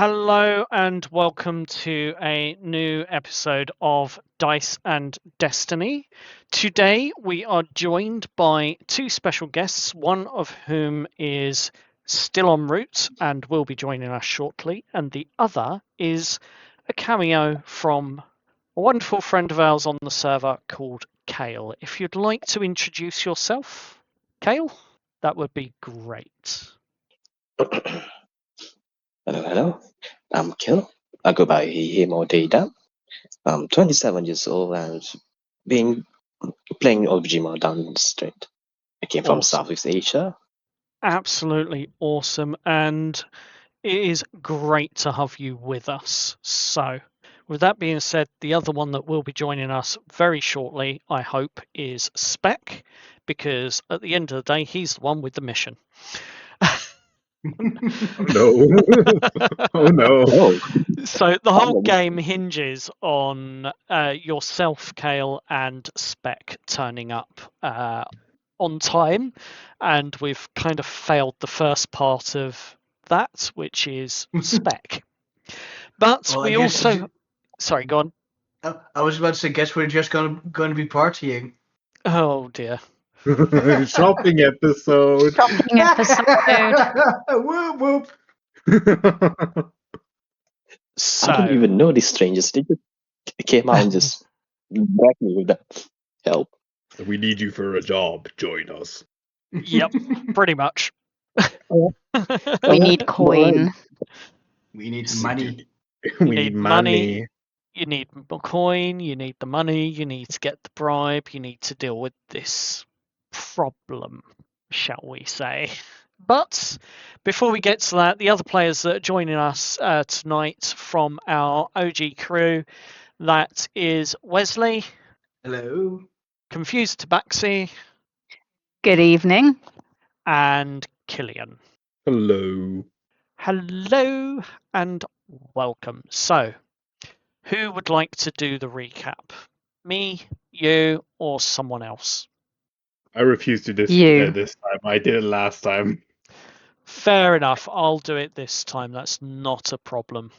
Hello and welcome to a new episode of Dice and Destiny. Today we are joined by two special guests, one of whom is still en route and will be joining us shortly, and the other is a cameo from a wonderful friend of ours on the server called Kale. If you'd like to introduce yourself, Kale, that would be great. Hello. I'm Kil. I go by him or they them. I'm 27 years old and been playing OBGMO down the street. I came from Awesome. Southeast Asia. Absolutely awesome, and it is great to have you with us. So, with that being said, the other one that will be joining us very shortly, I hope, is Spec, because at the end of the day, he's the one with the mission. No. Oh no. Oh, So the whole game hinges on yourself, Kale, and Spec turning up on time, and we've kind of failed the first part of that, which is Spec. But Well, we also... Sorry, go on. I was about to say, guess we're just going to be partying. Oh dear. Shopping episode. Shopping episode. Whoop whoop. So, I don't even know these strangers. They just came out and just backed me with that help. We need you for a job. Join us. yep, pretty much. We need coin. We need Yes, money. We need need money. You need coin, you need the money, you need to get the bribe, you need to deal with this problem, shall we say. But before we get to that, the other players that are joining us tonight from our OG crew, that is Wesley, Hello. Confused Tabaxi, Good evening. and Killian. Hello. Hello and welcome. So, who would like to do the recap? Me, you, or someone else? I refuse to You. this time. I did it last time. Fair enough. I'll do it this time. That's not a problem.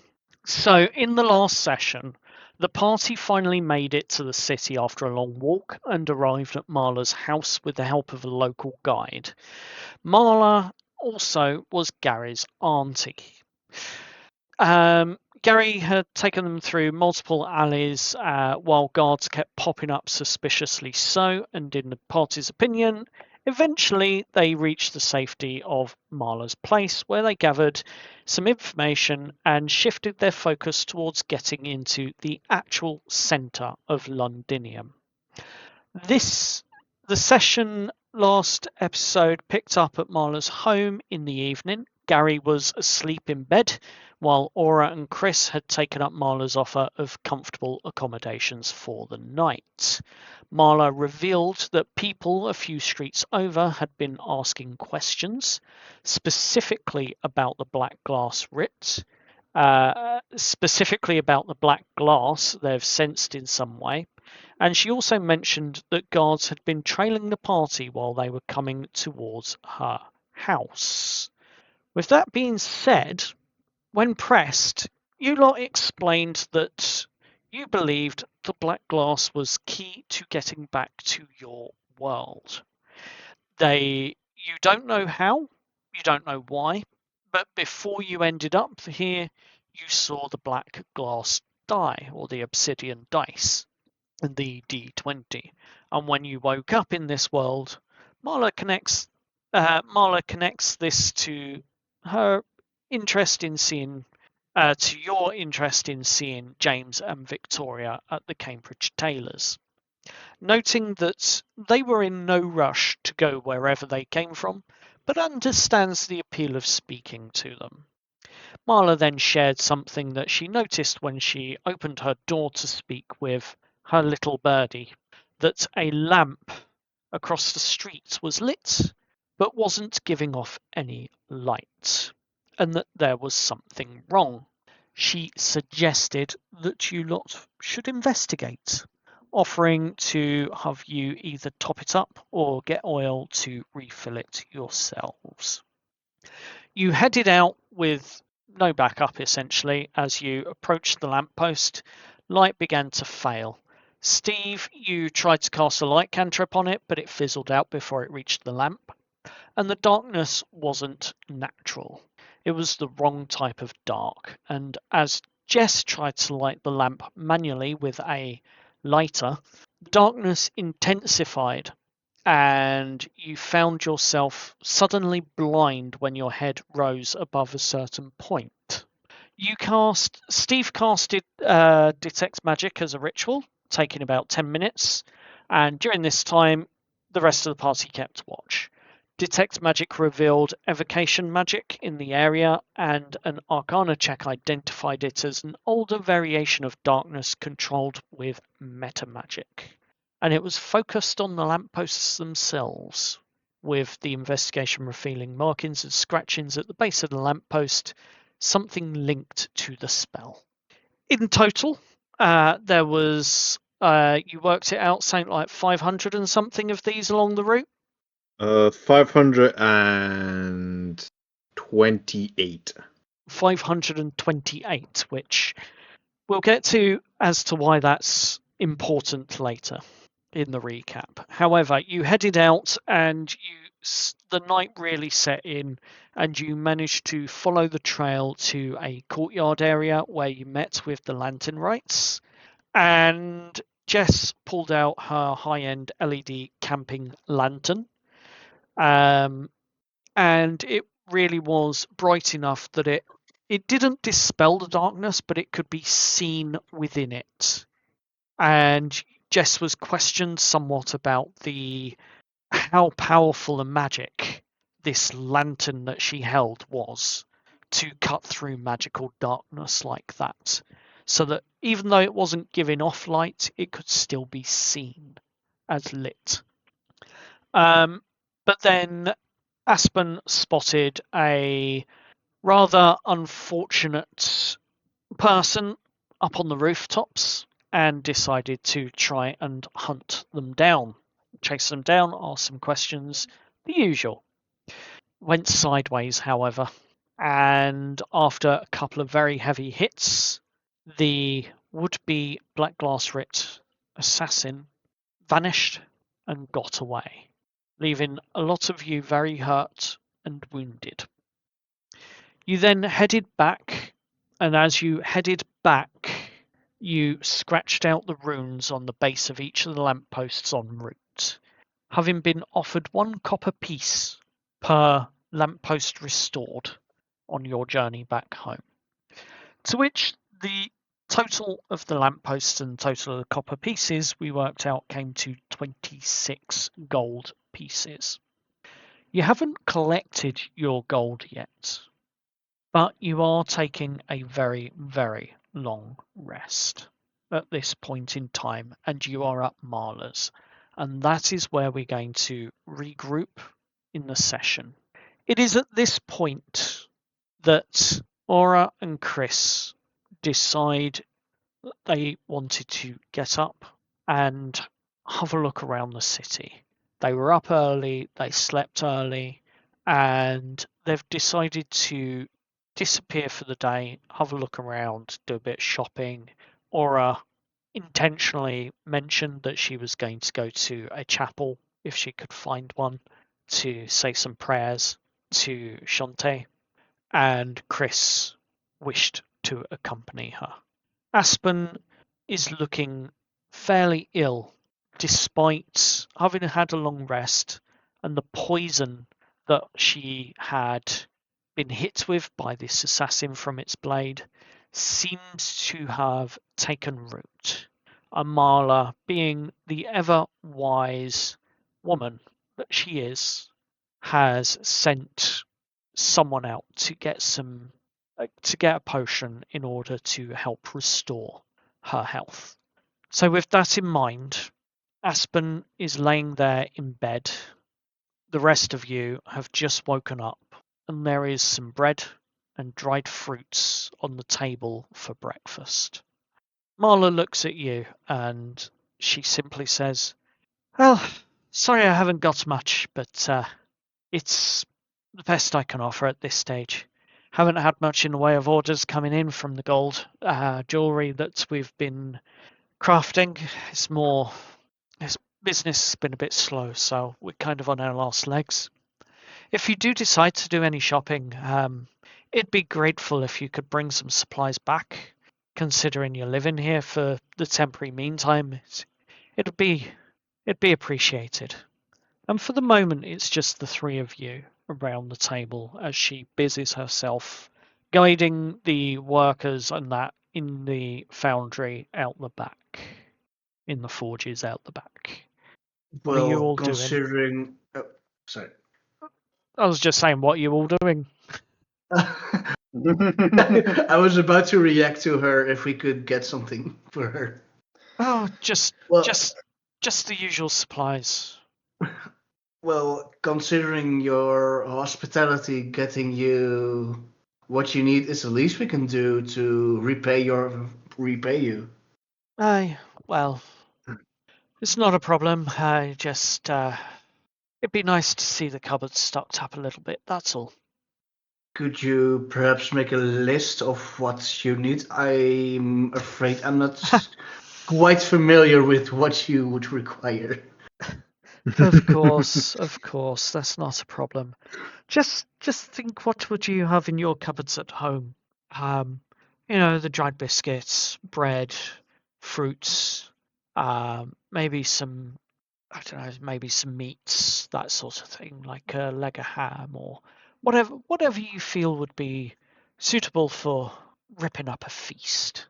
So, in the last session, the party finally made it to the city after a long walk and arrived at Marla's house with the help of a local guide. Marla also was Gary's auntie. Gary had taken them through multiple alleys while guards kept popping up suspiciously so, and in the party's opinion, eventually they reached the safety of Marla's place, where they gathered some information and shifted their focus towards getting into the actual centre of Londinium. The session last episode picked up at Marla's home in the evening. Gary was asleep in bed, while Aura and Chris had taken up Marla's offer of comfortable accommodations for the night. Marla revealed that people a few streets over had been asking questions, specifically about the black glass writ, specifically about the black glass they've sensed in some way. And she also mentioned that guards had been trailing the party while they were coming towards her house. With that being said, when pressed, you lot explained that you believed the black glass was key to getting back to your world. You don't know how, you don't know why, but before you ended up here, you saw the black glass die, or the obsidian dice, and the D20. And when you woke up in this world, Marla connects this to her interest in seeing, to your interest in seeing James and Victoria at the Cambridge Tailors. Noting that they were in no rush to go wherever they came from, but understands the appeal of speaking to them. Marla then shared something that she noticed when she opened her door to speak with her little birdie, that a lamp across the street was lit, but wasn't giving off any light, and that there was something wrong. She suggested that you lot should investigate, offering to have you either top it up or get oil to refill it yourselves. You headed out with no backup essentially. As you approached the lamppost, light began to fail. Steve, you tried to cast a light cantrip on it, but it fizzled out before it reached the lamp. And the darkness wasn't natural. It was the wrong type of dark. And as Jess tried to light the lamp manually with a lighter, the darkness intensified and you found yourself suddenly blind when your head rose above a certain point. Steve casted Detect Magic as a ritual, taking about 10 minutes, and during this time, the rest of the party kept watch. Detect Magic revealed evocation magic in the area, and an Arcana check identified it as an older variation of darkness controlled with meta magic. And it was focused on the lampposts themselves, with the investigation revealing markings and scratchings at the base of the lamppost, something linked to the spell. In total, there was, you worked it out, something like 500 and something of these along the route? 528. 528, which we'll get to as to why that's important later in the recap. However, you headed out and the night really set in, and you managed to follow the trail to a courtyard area where you met with the lantern rites. And Jess pulled out her high-end LED camping lantern, and it really was bright enough that it didn't dispel the darkness, but it could be seen within it. And Jess was questioned somewhat about how powerful a magic this lantern that she held was to cut through magical darkness like that. So that even though it wasn't giving off light, it could still be seen as lit. But then Aspen spotted a rather unfortunate person up on the rooftops and decided to try and hunt them down. Chase them down, ask some questions, the usual. Went sideways, however, and after a couple of very heavy hits, the would-be Black Glass Rit assassin vanished and got away, leaving a lot of you very hurt and wounded. You then headed back, and as you headed back, you scratched out the runes on the base of each of the lampposts en route, having been offered 1 copper piece per lamppost restored on your journey back home. To which the total of the lampposts and total of the copper pieces we worked out came to 26 gold pieces. You haven't collected your gold yet, but you are taking a very, very long rest at this point in time, and you are at Marla's, and that is where we're going to regroup in the session. It is at this point that Aura and Chris decide that they wanted to get up and have a look around the city. They were up early, they slept early, and they've decided to disappear for the day, have a look around, do a bit of shopping. Aura intentionally mentioned that she was going to go to a chapel, if she could find one, to say some prayers to Shantae, and Chris wished to accompany her. Aspen is looking fairly ill, despite having had a long rest, and the poison that she had been hit with by this assassin from its blade seems to have taken root. Amala, being the ever-wise woman that she is, has sent someone out to get a potion in order to help restore her health. So with that in mind, Aspen is laying there in bed. The rest of you have just woken up, and there is some bread and dried fruits on the table for breakfast. Marla looks at you and she simply says, "Well, sorry I haven't got much, but it's the best I can offer at this stage. haven't had much in the way of orders coming in from the gold jewelry that we've been crafting. It's business has been a bit slow, so we're kind of on our last legs. If you do decide to do any shopping, it'd be grateful if you could bring some supplies back, considering you're living here for the temporary meantime. It'd be appreciated. And for the moment, it's just the three of you around the table as she busies herself guiding the workers and that in the foundry out the back, in the forges out the back. What are you all doing? Considering... Oh, sorry. I was just saying, what are you all doing? I was about to react to her if we could get something for her. Oh, just the usual supplies. Well, considering your hospitality, getting you what you need is the least we can do to repay you. Aye, well, it's not a problem. I just, it'd be nice to see the cupboards stocked up a little bit, that's all. Could you perhaps make a list of what you need? I'm afraid I'm not quite familiar with what you would require. Of course, that's not a problem. Just think, what would you have in your cupboards at home? The dried biscuits, bread, fruits, maybe some, I don't know, maybe some meats, that sort of thing, like a leg of ham or whatever you feel would be suitable for ripping up a feast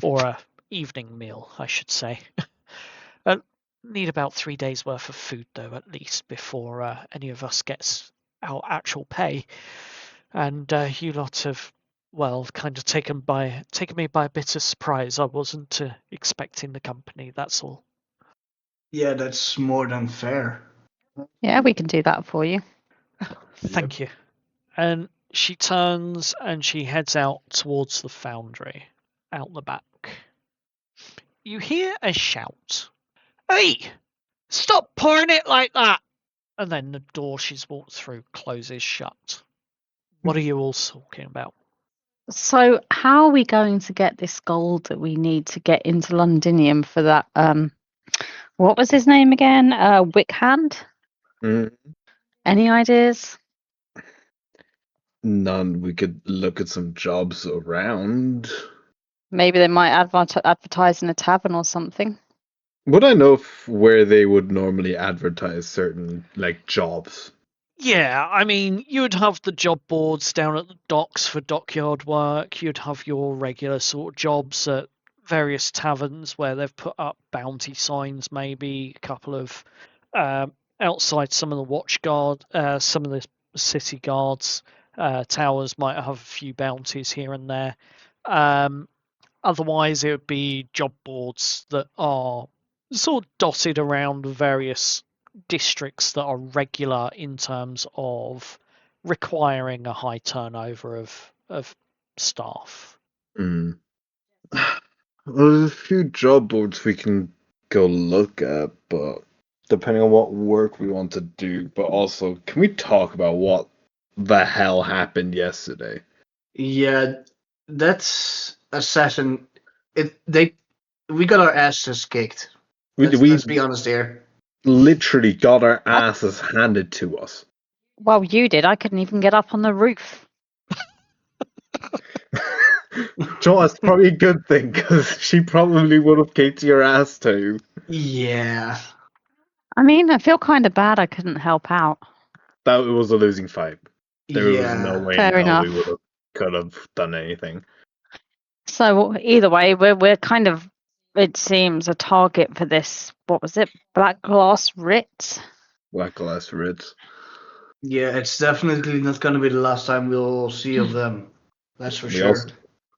or a evening meal, I should say. Need about 3 days worth of food though, at least, before any of us gets our actual pay. And you lot have, well, kind of taken me by a bit of surprise. I wasn't expecting the company. That's all. Yeah, that's more than fair. Yeah, we can do that for you. Thank you. And she turns and she heads out towards the foundry, out the back. You hear a shout. Hey! Stop pouring it like that! And then the door she's walked through closes shut. What are you all talking about? So, how are we going to get this gold that we need to get into Londinium for that? What was his name again? Wickhand? Mm, Any ideas? None. We could look at some jobs around. Maybe they might advertise in a tavern or something. Would I know where they would normally advertise certain jobs? Yeah, I mean, you'd have the job boards down at the docks for dockyard work. You'd have your regular sort of jobs at various taverns where they've put up bounty signs, maybe a couple of outside some of the watch guard, some of the city guards towers might have a few bounties here and there. Otherwise, it would be job boards that are sort of dotted around various districts that are regular in terms of requiring a high turnover of staff. Mm. Well, there's a few job boards we can go look at, but depending on what work we want to do. But also, can we talk about what the hell happened yesterday? Yeah, that's assassin. We got our asses kicked. We Let's be honest here. literally got our asses handed to us. Well, you did. I couldn't even get up on the roof. Joe, that's probably a good thing because she probably would have kicked your ass too. Yeah. I mean, I feel kind of bad I couldn't help out. That was a losing fight. There was no Yeah. way Fair in hell we enough. could have done anything. So either way, we're kind of, it seems, a target for this. What was it? Black Glass Ritz? Black glass Ritz. Yeah, it's definitely not going to be the last time we'll see of them. That's for sure.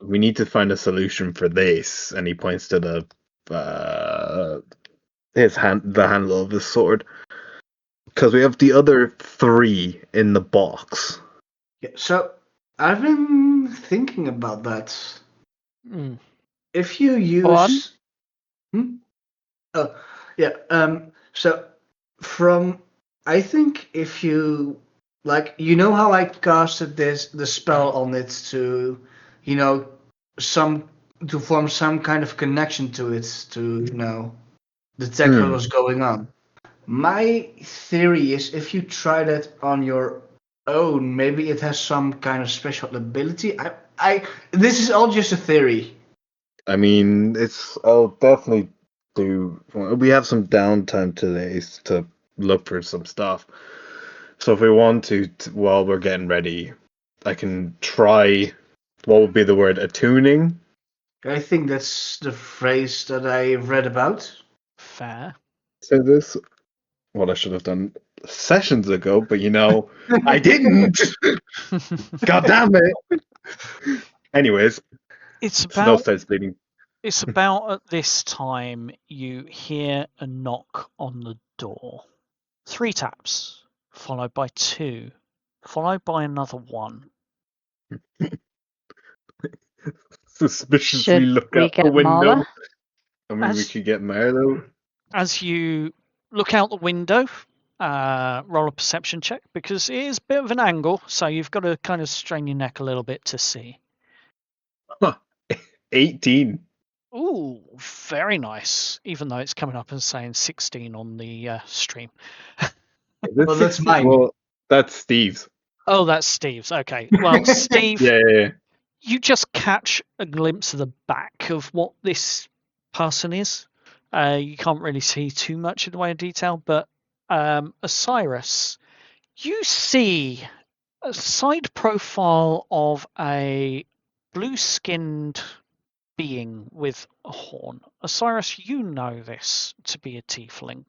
We need to find a solution for this. And he points to the handle of his sword. Because we have the other 3 in the box. Yeah, so I've been thinking about that. Mm. If you use... Oh, yeah. So I think if you Like, you know how I casted the spell on it to, you know, some to form some kind of connection to it to, detect what was going on. My theory is if you try that on your own, maybe it has some kind of special ability. This is all just a theory. I mean, I'll definitely do. We have some downtime today to look for some stuff. So if we want to, while we're getting ready, I can try. What would be the word? Attuning. I think that's the phrase that I read about. Fair. So this, what I should have done sessions ago, but I didn't. God damn it. Anyways, It's Snow about starts bleeding. it's about at this time you hear a knock on the door. 3 taps, followed by 2, followed by another 1. Suspiciously Should look we out the get window. Marla? I mean, we As could get Marlo. as you look out the window, roll a perception check because it is a bit of an angle, so you've got to kind of strain your neck a little bit to see. Huh. 18. Ooh, very nice. Even though it's coming up and saying 16 on the stream. Well, that's mine. Well, that's Steve's. Oh, that's Steve's. Okay. Well, Steve, Yeah. you just catch a glimpse of the back of what this person is. You can't really see too much in the way of detail, but Osiris, you see a side profile of a blue-skinned being with a horn. Osiris, you know this to be a tiefling.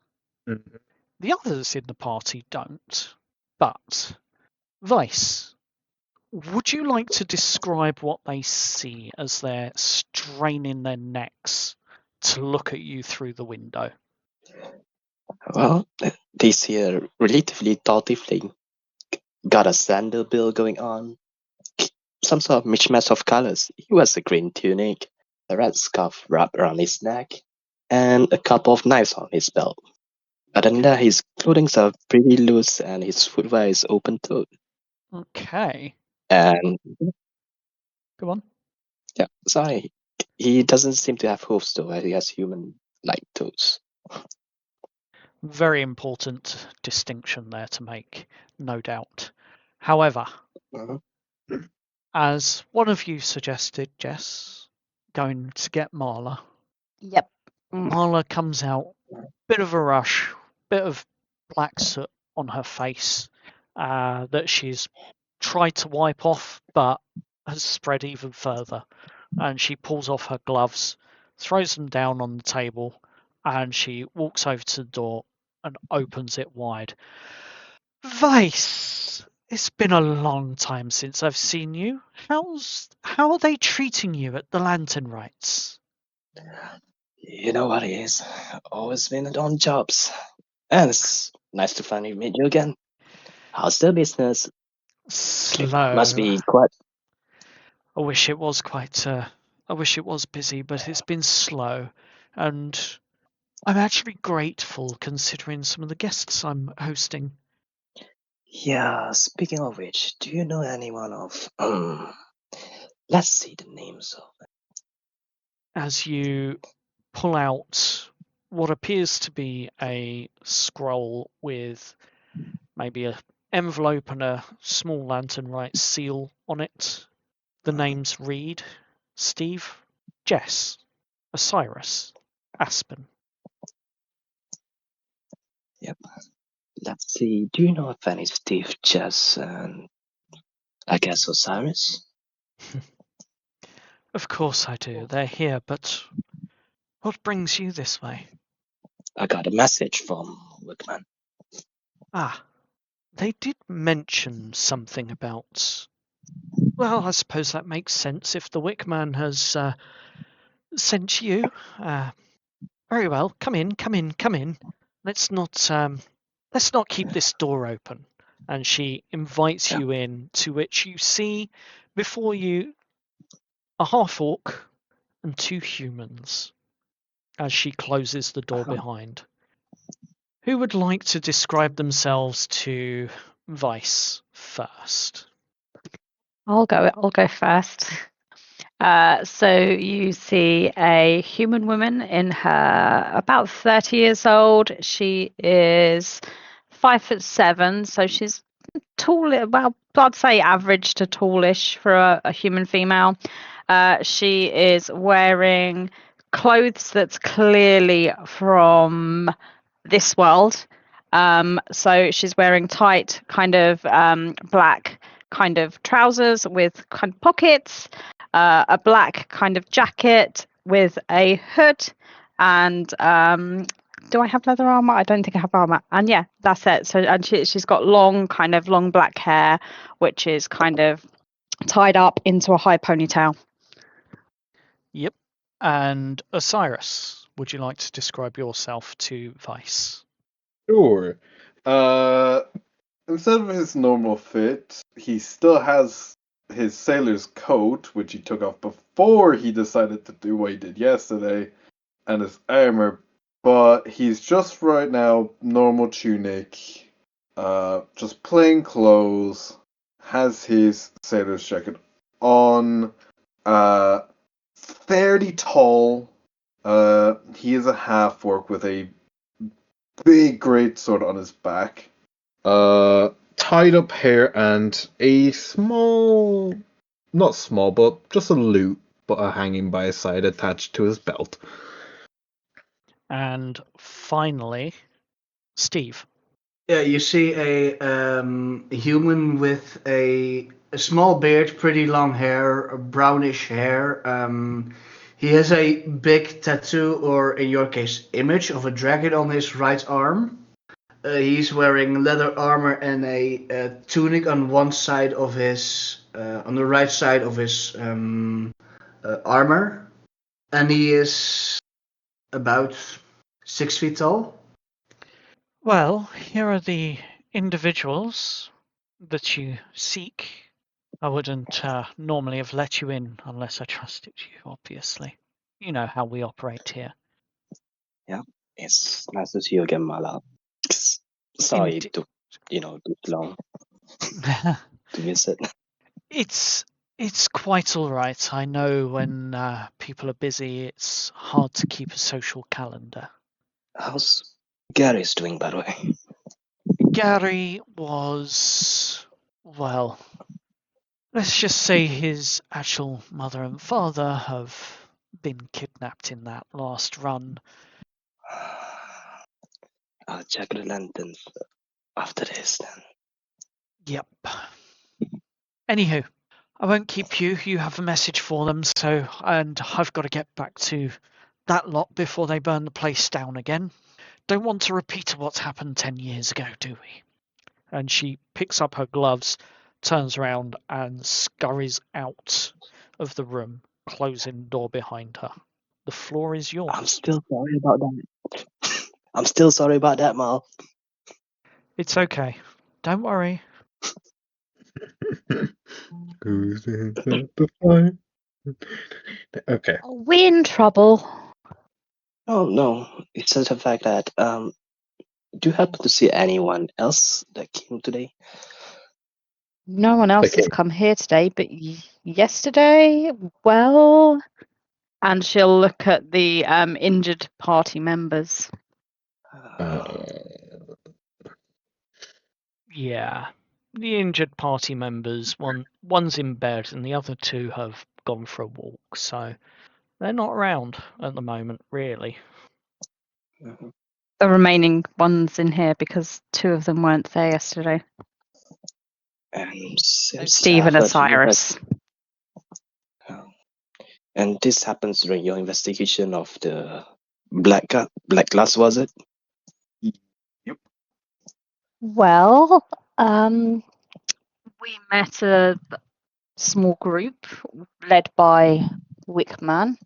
Mhm. The others in the party don't. But, Vice, would you like to describe what they see as they're straining their necks to look at you through the window? Well, they see a relatively tall tiefling. Got a sandal bill going on. Some sort of mishmash of colors. He wears a green tunic, a red scarf wrapped around his neck, and a couple of knives on his belt. Other than that, his clothing are pretty loose and his footwear is open-toed. Okay. And Go on. yeah, sorry, he doesn't seem to have hooves though. He has human-like toes. Very important distinction there to make, no doubt. However, Mhm. as one of you suggested, Jess, going to get Marla, Yep. Marla comes out, bit of a rush, bit of black soot on her face that she's tried to wipe off, but has spread even further. And she pulls off her gloves, throws them down on the table, and she walks over to the door and opens it wide. Vice, it's been a long time since I've seen you. How are they treating you at the Lantern Rites? You know what it is. Always been on jobs. And it's nice to finally meet you again. How's the business? It must Slow. be quite. I wish it was I wish it was busy, but it's been slow, and I'm actually grateful considering some of the guests I'm hosting. Yeah, speaking of which, do you know anyone of. Let's see the names of. As you pull out what appears to be a scroll with maybe an envelope and a small lantern right seal on it. The names read Steve, Jess, Osiris, Aspen. Yep. Let's see. Do you know of any Steve, Jess, and I guess Osiris? Of course I do. They're here, but what brings you this way? I got a message from Wickman. Ah, they did mention something about. Well, I suppose that makes sense if the Wickman has sent you. Very well. Come in, come in, come in. Let's not keep this door open. And she invites Yeah. you in, to which you see before you a half orc and 2 humans as she closes the door behind. Who would like to describe themselves to Vice first? I'll go first. So you see a human woman in her about 30 years old. She is 5'7", so she's tall. Well, I'd say average to tallish for a human female. She is wearing clothes that's clearly from this world. So she's wearing tight, kind of black kind of trousers with kind of pockets, a black kind of jacket with a hood, and do I have leather armor? I don't think I have armor. And yeah, that's it. So and she's got long black hair, which is kind of tied up into a high ponytail. Yep. And Osiris, would you like to describe yourself to Vice? Sure. Instead of his normal fit, he still has his sailor's coat, which he took off before he decided to do what he did yesterday, and his armor, but he's just right now normal tunic, just plain clothes, has his sailor's jacket on, fairly tall. He is a half orc with a big great sword on his back. Tied up hair and a small, not small, but just a lute, but hanging by his side attached to his belt. And finally, Steve. Yeah, you see a human with a small beard, pretty long hair, brownish hair. He has a big tattoo, or in your case, image of a dragon on his right arm. He's wearing leather armor and a tunic on one side of his, on the right side of his armor, and he is about 6 feet tall. Well, here are the individuals that you seek. I wouldn't normally have let you in unless I trusted you, obviously. You know how we operate here. Yeah, it's nice to see you again, my love. Sorry it took, too long to visit. It's quite all right. I know when people are busy, it's hard to keep a social calendar. How's Gary's doing, by the way? Gary was, well, let's just say his actual mother and father have been kidnapped in that last run. I'll check the lanterns after this then. Yep. Anywho, I won't keep you. You have a message for them, and I've got to get back to that lot before they burn the place down again. Don't want to repeat of what's happened 10 years ago, do we? And she picks up her gloves, turns around, and scurries out of the room, closing the door behind her. The floor is yours. I'm still sorry about that. I'm still sorry about that, Mal. It's okay. Don't worry. Who's in the fire? Okay. Are we in trouble? Oh no, it's just the fact that do you happen to see anyone else that came today? No one else has Okay. come here today, but yesterday, well, and she'll look at the injured party members. Yeah. The injured party members, one's in bed and the other two have gone for a walk, so they're not around at the moment, really. Mhm. The remaining ones in here because two of them weren't there yesterday. And since Steve I and heard you had, Osiris. and this happens during your investigation of the black glass, was it? Yep. Well, we met a small group led by Wickman,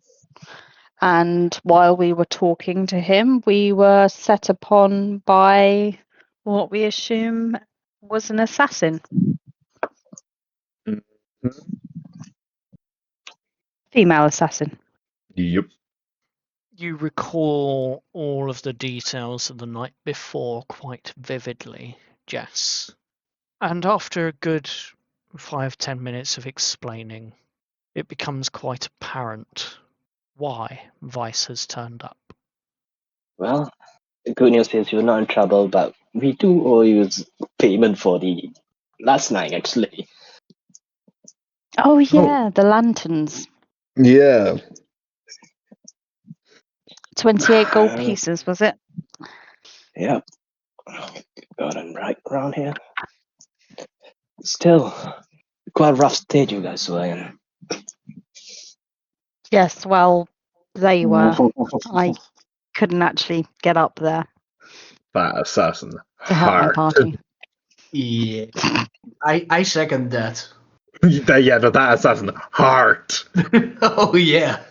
and while we were talking to him, we were set upon by what we assume was an assassin. Female assassin. Yep. You recall all of the details of the night before quite vividly, Jess. And after a good 5-10 minutes of explaining, it becomes quite apparent why Vice has turned up. Well, the good news is you're not in trouble, but we do owe you payment for the last night, actually. Oh yeah, the lanterns. Yeah. 28 gold pieces, was it? Yep. Got it right around here. Still, quite a rough state you guys were in. Yes, well, they were. I couldn't actually get up there That assassin. to help my Heart. party. Yeah. I second that. Yeah, that assassin. Heart. Oh yeah.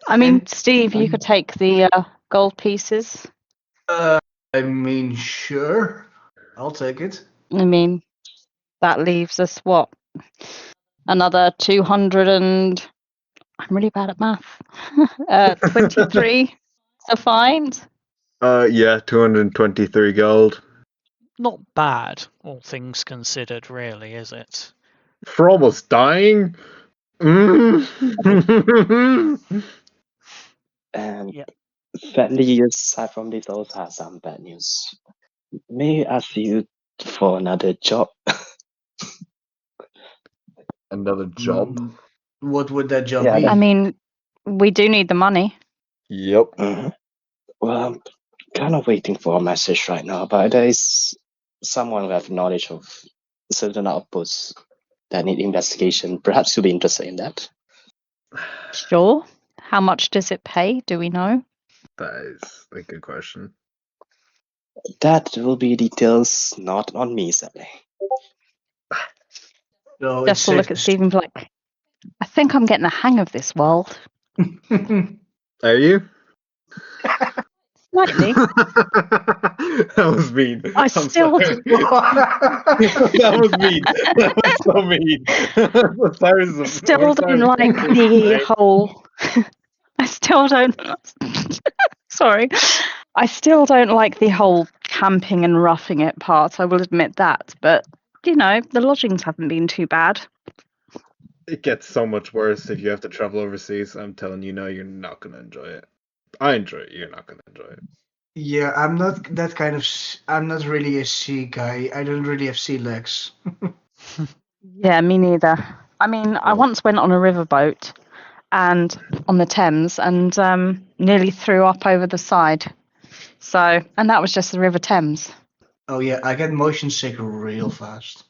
I mean, And- Steve, you could take the gold pieces. I mean, sure. I'll take it. I mean, that leaves us what? Another 200 and I'm really bad at math. 23 to find. Yeah, 223 gold. Not bad, all things considered, really, is it? For almost dying? Mm. And Yep. sadly, aside from this, also have some bad news. May I ask you for another job? Another job? What would that job Yeah, be? I mean, we do need the money. Yep. Mhm. Well, I'm kind of waiting for a message right now, but there is someone who have knowledge of certain outputs that need investigation. Perhaps you'll be interested in that. Sure. How much does it pay? Do we know? That is a good question. That will be details not on me, sadly. So Jess will look at Steve and be like, I think I'm getting the hang of this world. Are you? Slightly. That was mean. I I'm still- sorry. That was mean. That was so mean. Still don't like the whole. I still don't. Sorry. I still don't like the whole camping and roughing it part. I will admit that. But, you know, the lodgings haven't been too bad. It gets so much worse if you have to travel overseas. I'm telling you, no, you're not going to enjoy it. I enjoy it. You're not going to enjoy it. Yeah, I'm not that kind of. I'm not really a sea guy. I don't really have sea legs. Yeah, me neither. I mean, I No. once went on a riverboat and on the Thames and nearly threw up over the side. So, and that was just the River Thames. Oh yeah, I get motion sick real fast.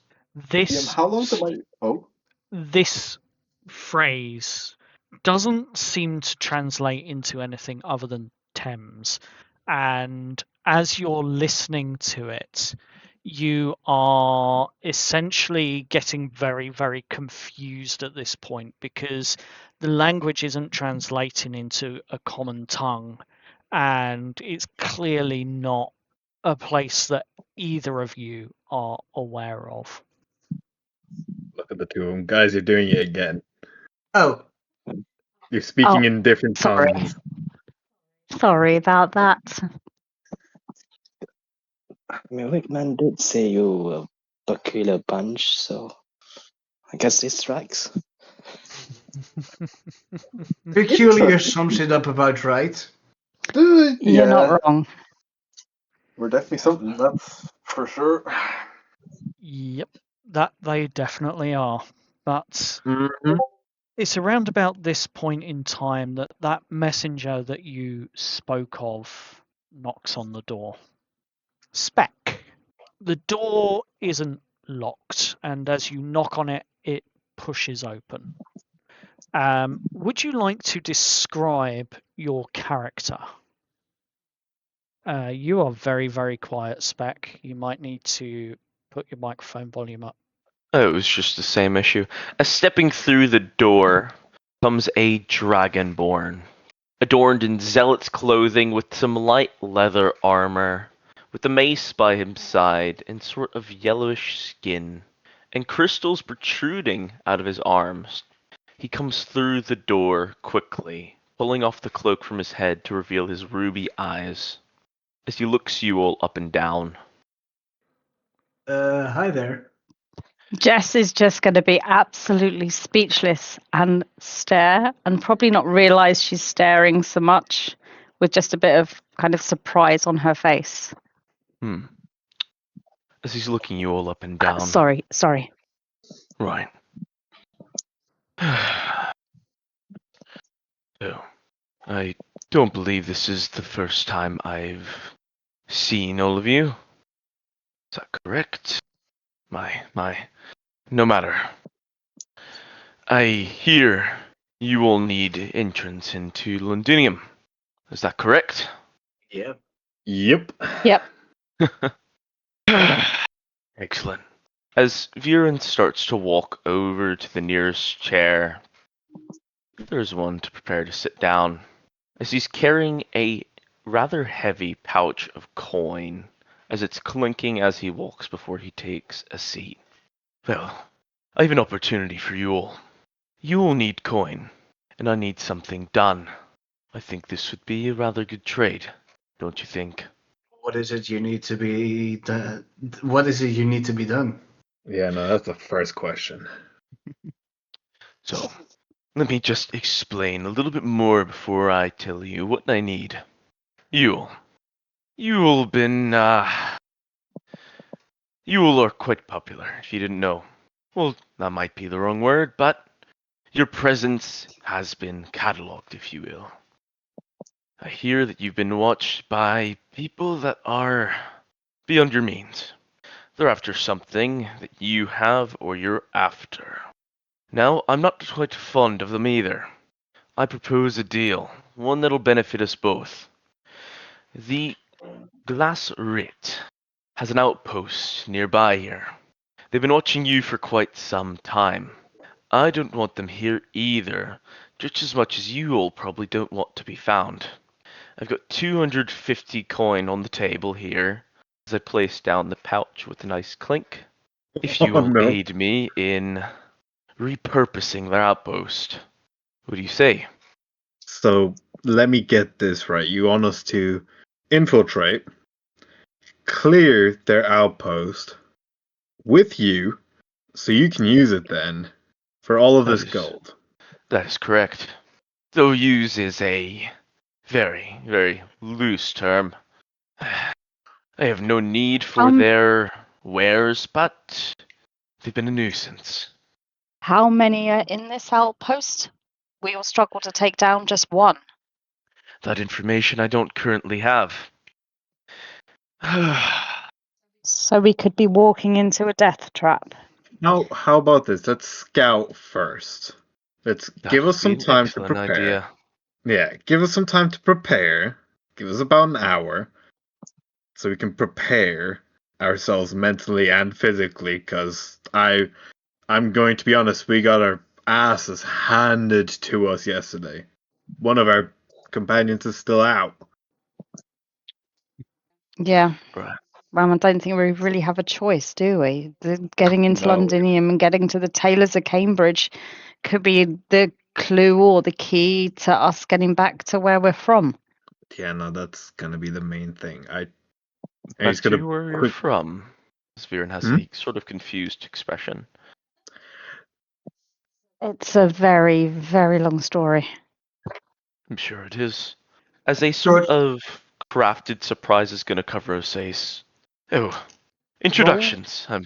This How long am I? Oh. this phrase doesn't seem to translate into anything other than Thames. And as you're listening to it, you are essentially getting very, very confused at this point because the language isn't translating into a common tongue, and it's clearly not a place that either of you are aware of. Look at the two of them. Guys, you're doing it again. Oh, You're speaking Oh, in different sorry. tongues. Sorry about that. I mean, Wickman did say you were a peculiar bunch, so I guess this strikes. peculiar sums it up about right. You're not wrong. We're definitely something, that's for sure. Yep, that they definitely are. But Mm-hmm. it's around about this point in time that that messenger that you spoke of knocks on the door. Spec. The door isn't locked, and as you knock on it, it pushes open. Would you like to describe your character? You are very, very quiet, Spec. You might need to put your microphone volume up. Oh, it was just the same issue. As stepping through the door comes a dragonborn, adorned in zealot's clothing with some light leather armor, with a mace by his side and sort of yellowish skin, and crystals protruding out of his arms. He comes through the door quickly, pulling off the cloak from his head to reveal his ruby eyes, as he looks you all up and down. Hi there. Jess is just going to be absolutely speechless and stare, and probably not realize she's staring so much, with just a bit of kind of surprise on her face. As he's looking you all up and down. Sorry. Right. So, I don't believe this is the first time I've seen all of you. Is that correct? No matter. I hear you all need entrance into Londinium. Is that correct? Yep. Yep. Yep. Excellent. As Viren starts to walk over to the nearest chair, there's one to prepare to sit down, as he's carrying a rather heavy pouch of coin, as it's clinking as he walks before he takes a seat. Well, I have an opportunity for you all. You all need coin, and I need something done. I think this would be a rather good trade, don't you think? What is it you need to be done? What is it you need to be done? Yeah, no, that's the first question. So, let me just explain a little bit more before I tell you what I need. You all been, you all are quite popular, if you didn't know. Well, that might be the wrong word, but your presence has been catalogued, if you will. I hear that you've been watched by people that are beyond your means. They're after something that you have or you're after. Now, I'm not quite fond of them either. I propose a deal, one that'll benefit us both. The Glass Rit has an outpost nearby here. They've been watching you for quite some time. I don't want them here either, just as much as you all probably don't want to be found. I've got 250 coin on the table here, as I place down the pouch with a nice clink. If you Oh, will no. aid me in repurposing their outpost, what do you say? So let me get this right. You want us to infiltrate, clear their outpost with you, so you can use it then for all of this gold. That is correct. Though use is a very, very loose term. I have no need for their wares, but they've been a nuisance. How many are in this outpost? We will struggle to take down just one. That information I don't currently have. So we could be walking into a death trap. How about this? Let's scout first. Let's give us some time to prepare. Idea. Yeah, give us some time to prepare. Give us about an hour so we can prepare ourselves mentally and physically, because I'm going to be honest, we got our asses handed to us yesterday. One of our companions is still out. Yeah. Right. Well, I don't think we really have a choice, do we? Getting into No. Londinium and getting to the Tailors of Cambridge could be the clue or the key to us getting back to where we're from. Yeah, no, that's gonna be the main thing. Back to where you're from. Sviren has a sort of confused expression. It's a very, very long story. I'm sure it is. As a sort of crafted surprise is going to cover us, says, "Oh, introductions. I'm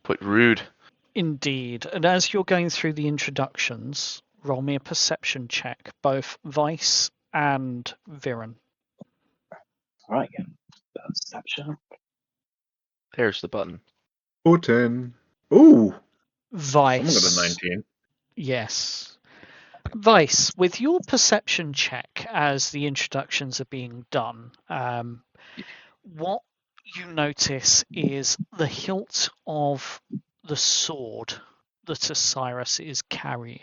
quite rude." Indeed. And as you're going through the introductions, roll me a perception check, both Vice and Viren. Right. Perception. There's the button. 14. Ooh! Vice. Someone got a 19. Yes. Vice, with your perception check as the introductions are being done, what you notice is the hilt of the sword that Osiris is carrying.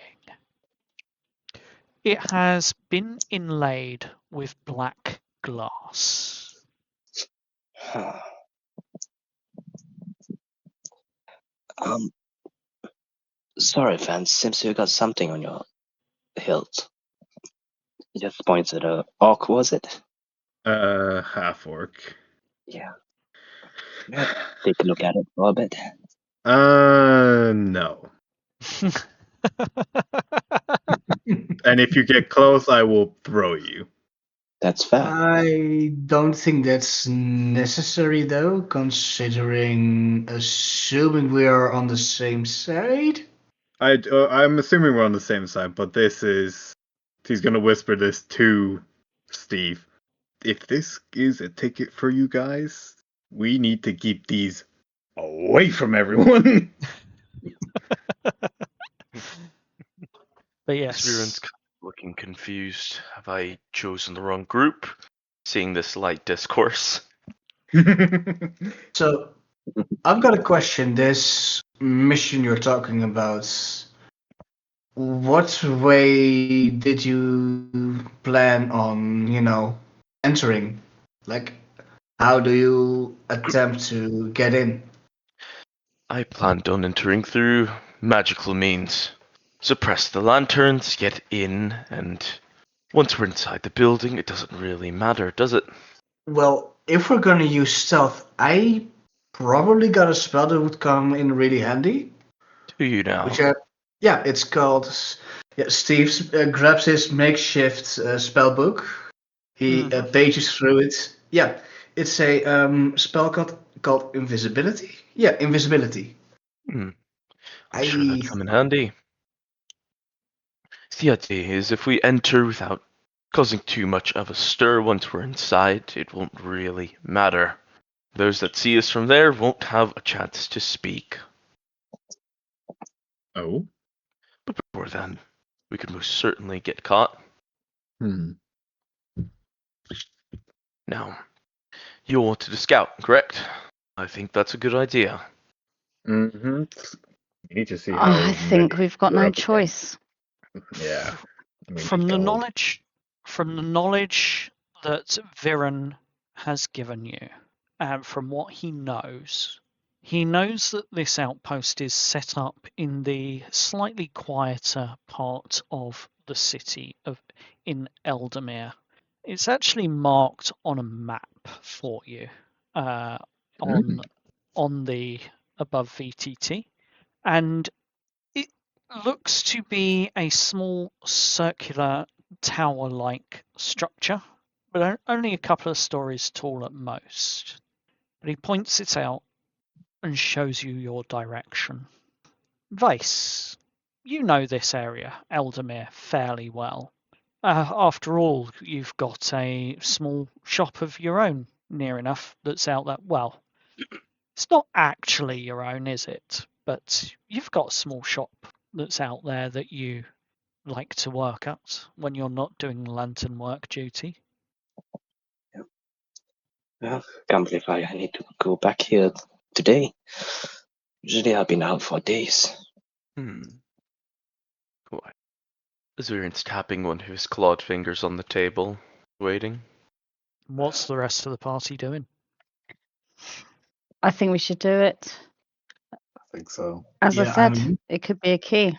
It has been inlaid with black glass. Sorry, Vance. Seems you got something on your hilt. He just points at a orc, was it? Half orc. Yeah. Take a look at it for a bit. No. And if you get close, I will throw you. That's fair. I don't think that's necessary though, assuming we are on the same side. I'm assuming we're on the same side, but he's gonna whisper this to Steve. If this is a ticket for you guys, we need to keep these away from everyone. But yes, Sviren's looking confused. Have I chosen the wrong group? Seeing this light discourse. So I've got a question. This mission you're talking about, what way did you plan on, entering? Like, how do you attempt to get in? I planned on entering through magical means. Suppress the lanterns, get in, and once we're inside the building, it doesn't really matter, does it? Well, if we're gonna use stealth, I probably got a spell that would come in really handy. Do you now? Yeah, it's called. Yeah, Steve grabs his makeshift spell book. He pages through it. Yeah, it's a spell called invisibility. Yeah, invisibility. I'm sure that'd come in handy. The idea is if we enter without causing too much of a stir once we're inside, it won't really matter. Those that see us from there won't have a chance to speak. Oh? But before then, we could most certainly get caught. Now, you wanted to scout, correct? I think that's a good idea. Mm-hmm. We need to see how I think many we've got we're no up against. choice. Yeah. I mean, from the knowledge that Viren has given you, and from what he knows that this outpost is set up in the slightly quieter part of the city in Eldamir. It's actually marked on a map for you on the above VTT, and it looks to be a small circular tower-like structure, but only a couple of stories tall at most. But he points it out and shows you your direction. Vice, you know this area, Eldamir, fairly well. After all, you've got a small shop of your own near enough that's out that well. It's not actually your own, is it? But you've got a small shop that's out there that you like to work at when you're not doing lantern work duty. Well, can't believe I need to go back here today. Usually I've been out for days. What? Zurian's tapping one of his clawed fingers on the table, waiting. What's the rest of the party doing? I think we should do it. I think so. As I Yeah, said, it could be a key.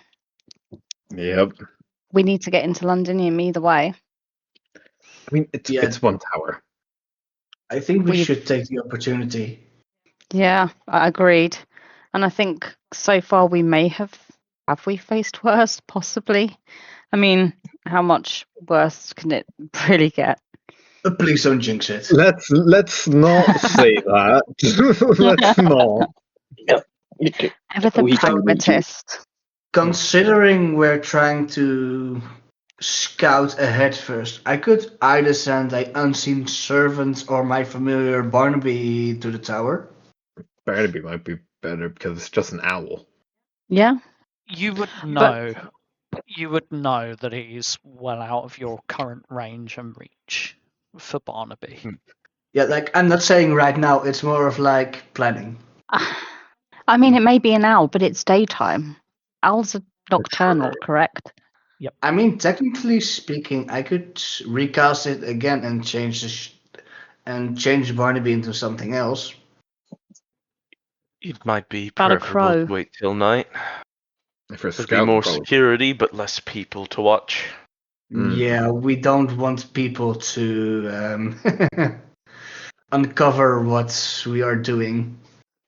Yep. We need to get into Londinium either way. I mean, it's one tower. I think we should take the opportunity. Yeah, I agreed. And I think so far we may have we faced worse? Possibly. I mean, how much worse can it really get? Please don't jinx it. Let's not say that. Let's not. Ever the pragmatist. Considering we're trying to scout ahead first, I could either send an unseen servant or my familiar Barnaby to the tower. Barnaby might be better because it's just an owl. Yeah. You would know. You would know that it is well out of your current range and reach for Barnaby. Yeah, like I'm not saying right now. It's more of like planning. I mean, it may be an owl, but it's daytime. Owls are nocturnal, correct? Yep. I mean, technically speaking, I could recast it again and change Barnaby into something else. It might be About a preferable crow. to wait till night. For a There'd scout, be more probably. security, but less people to watch. Yeah, we don't want people to uncover what we are doing.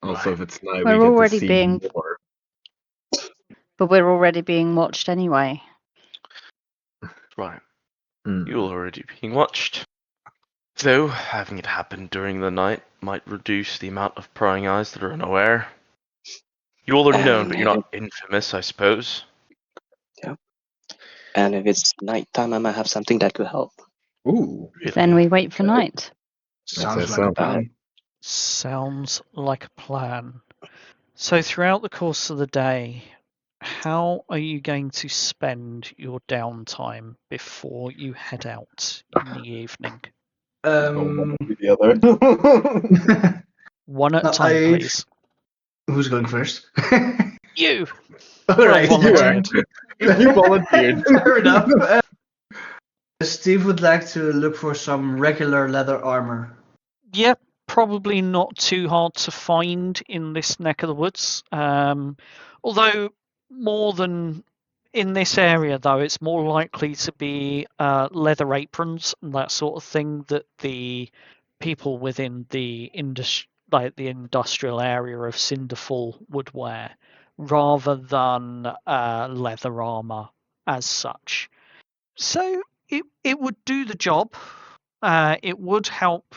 Also, if it's night, We're we get to already see being- more. But we're already being watched anyway. Right. Hmm. You're already being watched. Though, having it happen during the night might reduce the amount of prying eyes that are unaware. You all are known, but you're not infamous, I suppose. And if it's nighttime, I might have something that could help. Ooh. Really. Then we wait for Okay. night. Sounds say like a so. plan. Sounds like a plan. So throughout the course of the day, how are you going to spend your downtime before you head out in the evening? One or the other. One at a No, time, please. Who's going first? You! All Well right, volunteered. You volunteered. Fair enough. Steve would like to look for some regular leather armor. Yeah, probably not too hard to find in this neck of the woods. Although more than in this area, though, it's more likely to be leather aprons and that sort of thing that the people within the industrial area of Cinderfall would wear, rather than leather armor as such. So it would do the job. It would help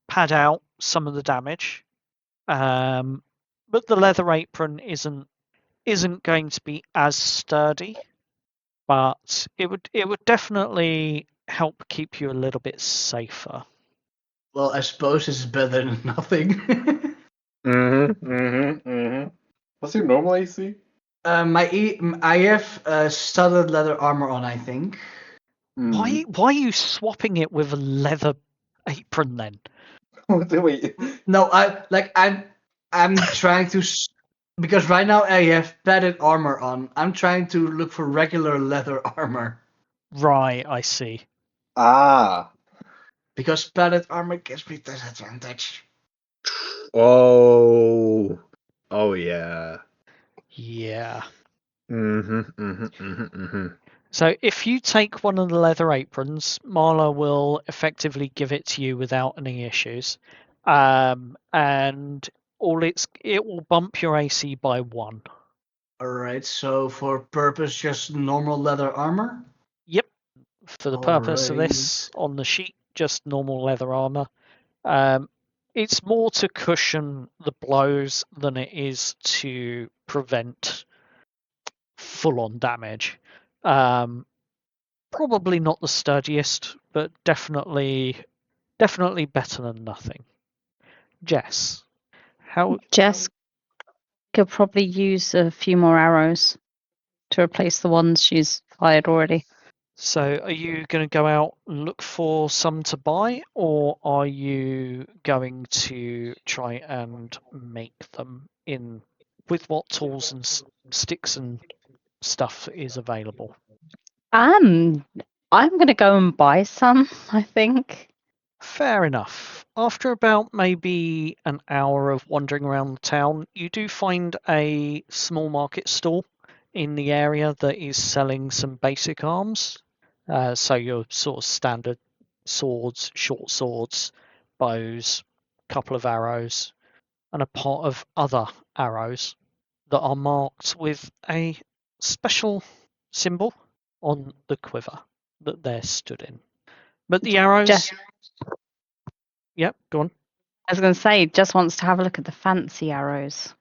pad out some of the damage, but the leather apron isn't going to be as sturdy. But it would definitely help keep you a little bit safer. Well, I suppose it's better than nothing. What's your normal AC? I have studded leather armor on, I think. Why are you swapping it with a leather apron then? Wait. No, I'm trying to because right now I have padded armor on. I'm trying to look for regular leather armor Right, I see. Ah. because padded armor gives me disadvantage. Oh. Oh yeah. Yeah. Mm-hmm. So if you take one of the leather aprons, Marla will effectively give it to you without any issues, and it will bump your AC by 1. Alright, so for purpose, just normal leather armor? Yep. For the purpose of Alright. this, on the sheet, just normal leather armor. It's more to cushion the blows than it is to prevent full-on damage. Probably not the sturdiest, but definitely better than nothing. Jess, how? Jess could probably use a few more arrows to replace the ones she's fired already. So, are you going to go out and look for some to buy, or are you going to try and make them in with what tools and sticks and stuff is available? I'm gonna go and buy some, I think. Fair enough. After about maybe an hour of wandering around the town, you do find a small market stall in the area that is selling some basic arms. So your sort of standard swords, short swords, bows, couple of arrows, and a pot of other arrows that are marked with a special symbol on the quiver that they're stood in. But the arrows. Jess, Yep, go on. I was gonna say, Jess wants to have a look at the fancy arrows.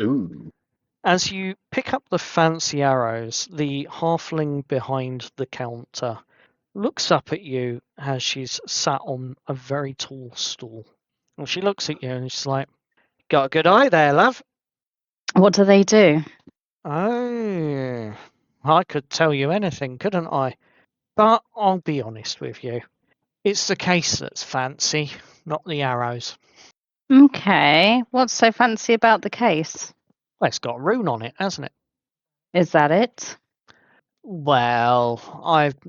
Ooh. As you pick up the fancy arrows, the halfling behind the counter looks up at you as she's sat on a very tall stool. And she looks at you and she's like, "Got a good eye there, love." What do they do? Oh, I could tell you anything, couldn't I? But I'll be honest with you. It's the case that's fancy, not the arrows. Okay, what's so fancy about the case? Well, it's got a rune on it, hasn't it? Is that it? Well,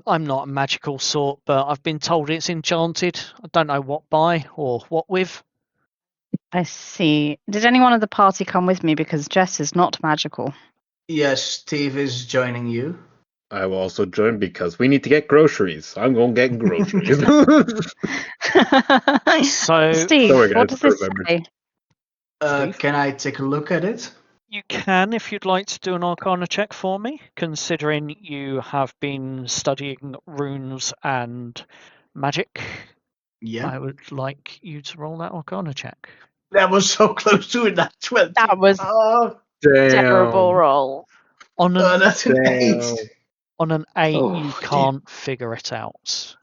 I'm not a magical sort, but I've been told it's enchanted. I don't know what by or what with. I see. Did anyone of the party come with me because Jess is not magical? Yes, Steve is joining you. I will also join because we need to get groceries. I'm going to get groceries. So Steve, Sorry, guys, what does this remember. say? Steve? Can I take a look at it? You can if you'd like to do an Arcana check for me, considering you have been studying runes and magic. Yeah. I would like you to roll that Arcana check. That was so close to it. That 20. That was Oh, terrible Damn. roll. On an that's an Damn. 8. on an 8, Oh, you dear. can't figure it out.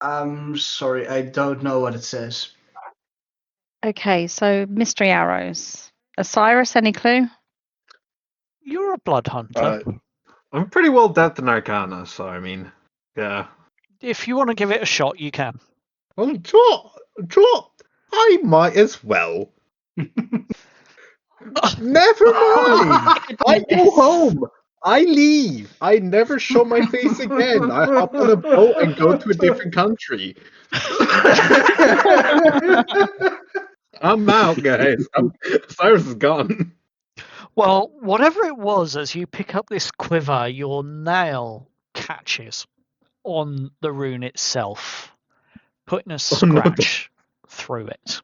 I'm sorry, I don't know what it says. Okay, so mystery arrows. Osiris, any clue? You're a blood hunter. I'm pretty well depth in Arcana, so I mean, yeah. If you want to give it a shot, you can. Well, draw. I might as well. Never mind. I go home. I leave. I never show my face again. I hop on a boat and go to a different country. I'm out, guys. Cyrus is gone. Well, whatever it was, as you pick up this quiver, your nail catches on the rune itself, putting a Oh, no. scratch through it.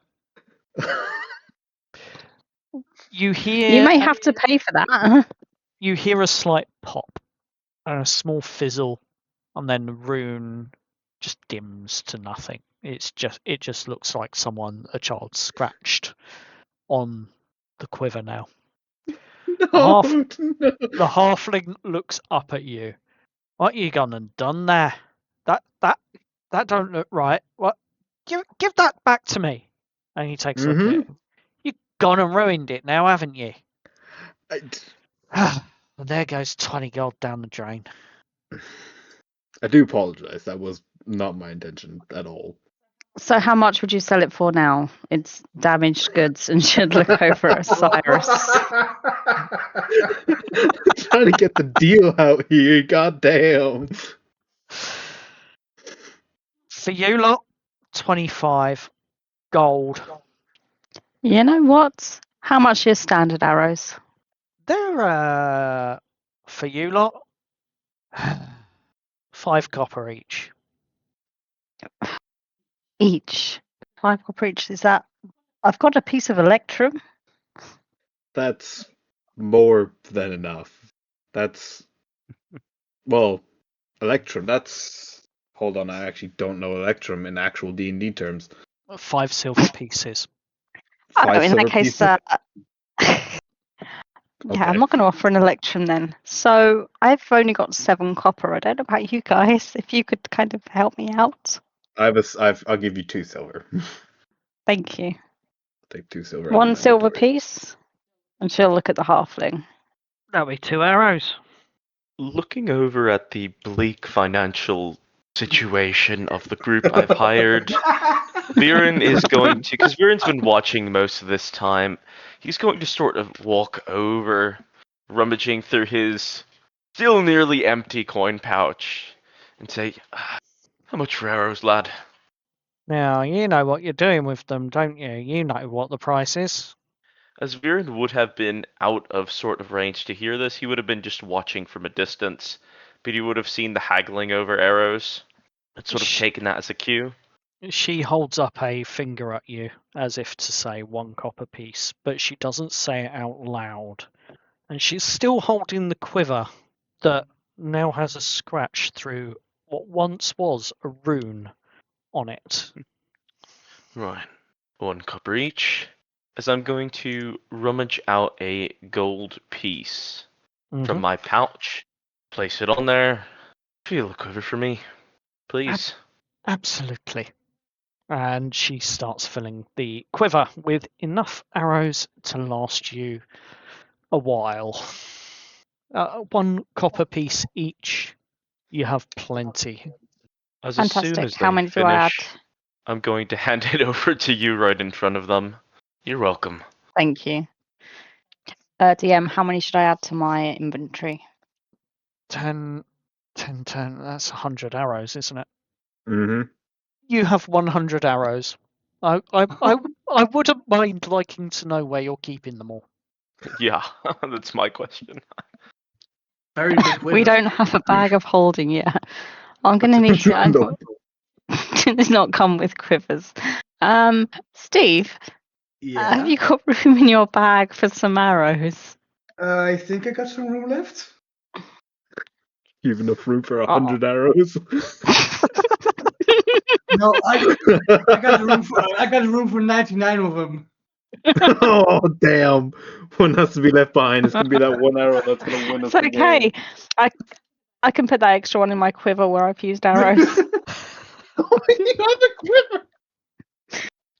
You hear You may have to pay for that. you hear a slight pop and a small fizzle, and then the rune just dims to nothing. It just looks like a child scratched on the quiver now. No, Half- no. The halfling looks up at you. What you gone and done there? That don't look right. What? Give that back to me. And he takes a look at it. You've gone and ruined it now, haven't you? And there goes 20 gold down the drain. I do apologize. That was not my intention at all. So how much would you sell it for now? It's damaged goods and should look over at Cyrus. Trying to get the deal out here. God damn. For you lot, 25 gold. You know what? How much are your standard arrows? They're, for you lot, 5 copper each. Each. 5 copper each. Is that... I've got a piece of electrum. That's more than enough. That's... Well, Electrum, that's... Hold on, I actually don't know Electrum in actual D&D terms. 5 silver pieces. Five in silver that case, pieces? yeah, Okay. I'm not going to offer an electrum then. So I've only got 7 copper. I don't know about you guys. If you could kind of help me out. I'll give you 2 silver. Thank you. Take 2 silver. out of 1 my silver inventory. piece. And she'll look at the halfling. That'll be 2 arrows. Looking over at the bleak financial situation of the group I've hired, Viren is going to, because Viren's been watching most of this time, he's going to sort of walk over, rummaging through his still nearly empty coin pouch, and say, "How much for arrows, lad?" Now, you know what you're doing with them, don't you? You know what the price is. As Viren would have been out of sort of range to hear this, he would have been just watching from a distance, but he would have seen the haggling over arrows and sort of taken that as a cue. She holds up a finger at you as if to say 1 copper piece, but she doesn't say it out loud. And she's still holding the quiver that now has a scratch through what once was a rune on it. Right. 1 copper each. As I'm going to rummage out a gold piece from my pouch, place it on there. Will you look over for me, please? Absolutely. And she starts filling the quiver with enough arrows to last you a while. 1 copper piece each. You have plenty. As Fantastic. soon as How they many do I add? finish, I'm going to hand it over to you right in front of them. You're welcome. Thank you. DM, how many should I add to my inventory? 10, 10, 10. That's 100 arrows, isn't it? Mm-hmm. You have 100 arrows. I wouldn't mind liking to know where you're keeping them all. Yeah, that's my question. Very big quiver. We don't have a bag of holding yet. I'm going to need to. It does not come with quivers. Steve, Yeah. have you got room in your bag for some arrows? I think I got some room left. You've enough room for 100 arrows. No, I got room for 99 of them. Oh damn! One has to be left behind. It's gonna be that one arrow that's gonna win us It's the okay. game. I can put that extra one in my quiver where I've used arrows. Oh, you have a quiver.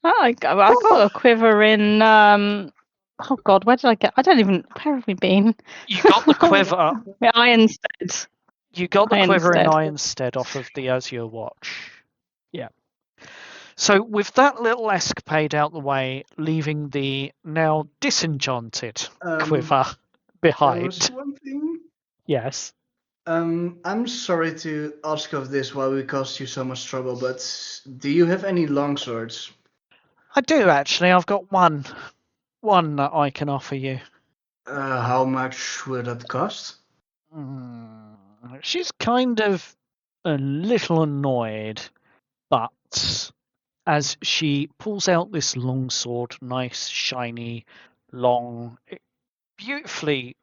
I've got a quiver in. Oh God, where did I get? I don't even. Where have we been? You got the quiver. Yeah, Ironstead. You got the quiver in Ironstead. Ironstead off of the Azure Watch. Yeah. So with that little escapade out the way, leaving the now disenchanted quiver There was behind. one thing. Yes. I'm sorry to ask of this while we caused you so much trouble, but do you have any longswords? I do actually. I've got one that I can offer you. How much would that cost? She's kind of a little annoyed, but as she pulls out this longsword, nice, shiny, long, beautifully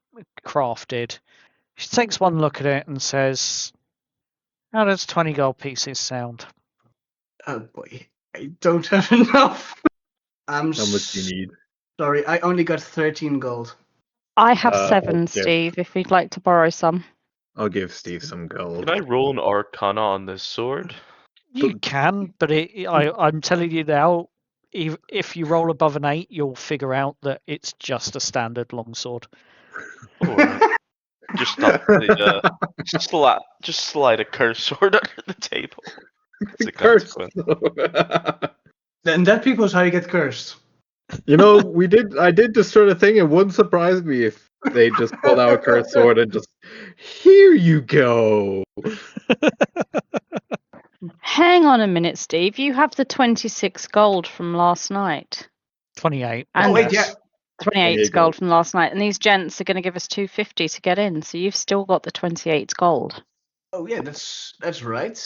crafted, she takes one look at it and says, "How does 20 gold pieces sound?" Oh boy, I don't have enough. How much do you need? Sorry, I only got 13 gold. I have I'll 7, give- Steve. If you'd like to borrow some. I'll give Steve some gold. Can I roll an Arcana on this sword? You can, but I'm telling you now, if you roll above an 8, you'll figure out that it's just a standard longsword. Alright. Just not the, just slide a curse sword under the table. It's a Curse. consequence. Then that people's how you get cursed. You know, I did this sort of thing. It wouldn't surprise me if they just pulled out a curse sword and just, here you go. Hang on a minute, Steve. You have the 26 gold from last night. 28. And wait, yeah. 28 gold from last night. And these gents are going to give us 250 to get in. So you've still got the 28 gold. Oh yeah, that's right.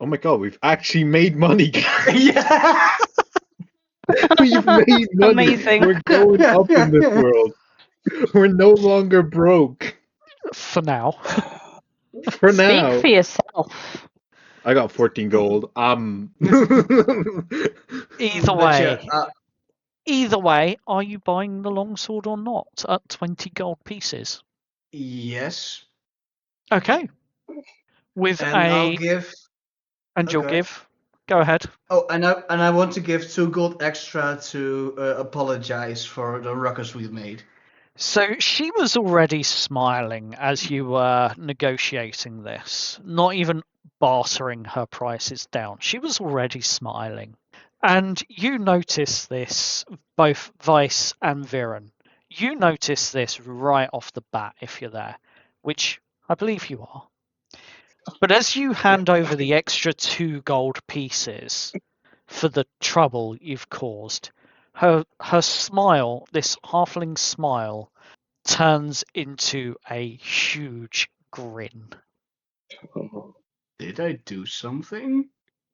Oh my god, we've actually made money, guys. Yeah. We've made money. Amazing. We're going up in this world. We're no longer broke. For now. For now. Speak for yourself. I got 14 gold. Either way, are you buying the longsword or not at 20 gold pieces? Yes. Okay. I'll give. And you'll give. Go ahead. Oh, and I want to give 2 gold extra to apologize for the ruckus we made. So she was already smiling as you were negotiating this, not even bartering her prices down. She was already smiling. And you notice this, both Vice and Viren. You notice this right off the bat if you're there, which I believe you are. But as you hand over the extra 2 gold pieces for the trouble you've caused, her smile, this halfling smile, turns into a huge grin. Did I do something?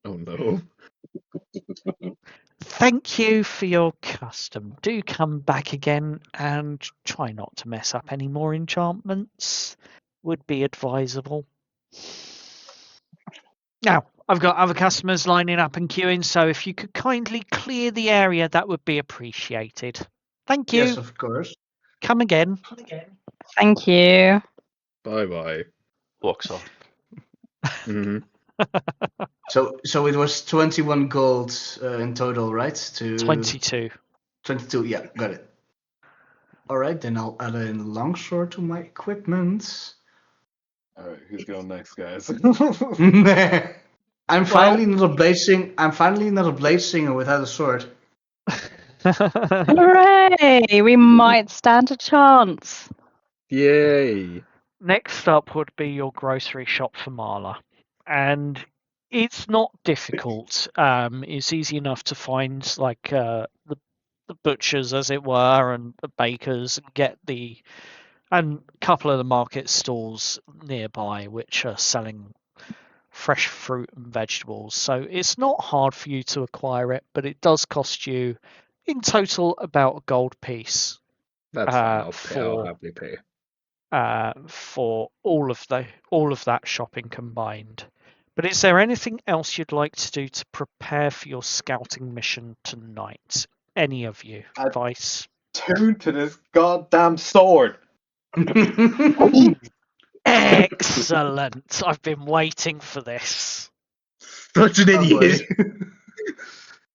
Oh no. Thank you for your custom. Do come back again and try not to mess up any more enchantments. Would be advisable. Now, I've got other customers lining up and queuing, so if you could kindly clear the area, that would be appreciated. Thank you. Yes, of course. Come again. Thank you. Bye-bye. Walks off. Mm-hmm. So it was 21 gold in total, right? 22. 22, yeah, got it. Alright, then I'll add in the longsword to my equipment. Alright, who's going next, guys? I'm finally not a blade singer without a sword. Hooray! We might stand a chance. Yay. Next up would be your grocery shop for Marla. And it's not difficult. It's easy enough to find like the butchers, as it were, and the bakers, and get the And a couple of the market stalls nearby which are selling fresh fruit and vegetables. So it's not hard for you to acquire it, but it does cost you in total about a gold piece That's fine. I'll pay. I'll for happily pay. for all of that shopping combined. But is there anything else you'd like to do to prepare for your scouting mission tonight? Any of you? Vice? Tune to this goddamn sword. Excellent. I've been waiting for this. Such an Oh, boy. idiot.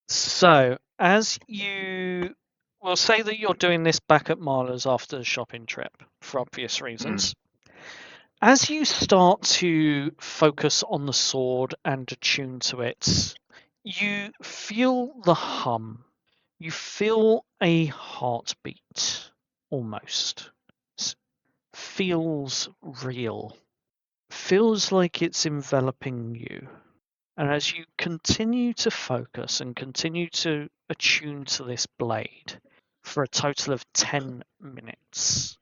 So, as you will say that you're doing this back at Marla's after the shopping trip for obvious reasons. As you start to focus on the sword and attune to it, you feel the hum. You feel a heartbeat, almost. Feels real. Feels like it's enveloping you. And as you continue to focus and continue to attune to this blade for a total of 10 minutes,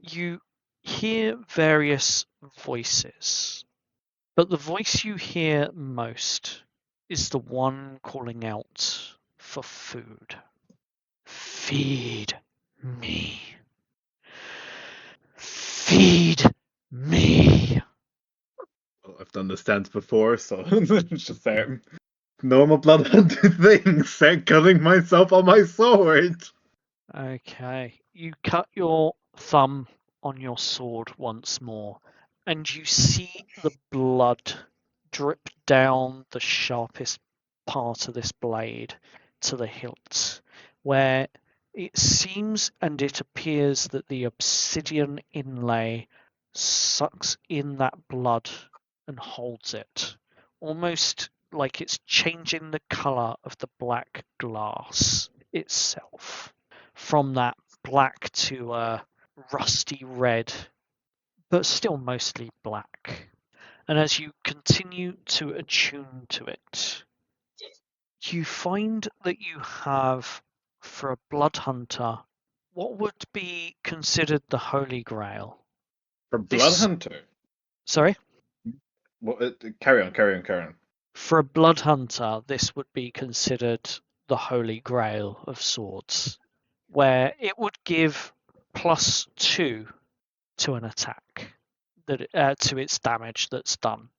you hear various voices. But the voice you hear most is the one calling out for food. Feed me. Feed me. Well, I've done this dance before, so it's just normal bloodhound thing. Start cutting myself on my sword. Okay, you cut your thumb on your sword once more, and you see the blood drip down the sharpest part of this blade to the hilt, where it seems and it appears that the obsidian inlay sucks in that blood and holds it, almost like it's changing the colour of the black glass itself from that black to a rusty red, but still mostly black. And as you continue to attune to it, you find that you have, for a blood hunter, what would be considered the Holy Grail. For blood hunter. Sorry? Well, carry on. For a blood hunter, this would be considered the Holy Grail of swords, where it would give +2 to an attack that to its damage that's done.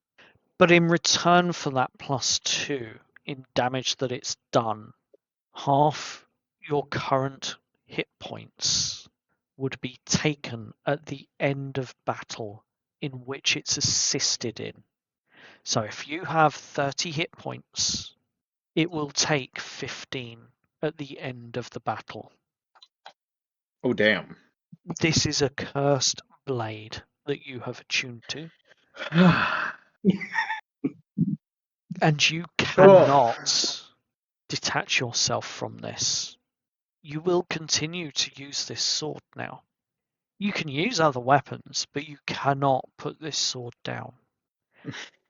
But in return for that +2 in damage that it's done, half your current hit points would be taken at the end of battle in which it's assisted in. So if you have 30 hit points, it will take 15 at the end of the battle. Oh damn. This is a cursed blade that you have attuned to, and you cannot detach yourself from this. You will continue to use this sword now. You can use other weapons, but you cannot put this sword down.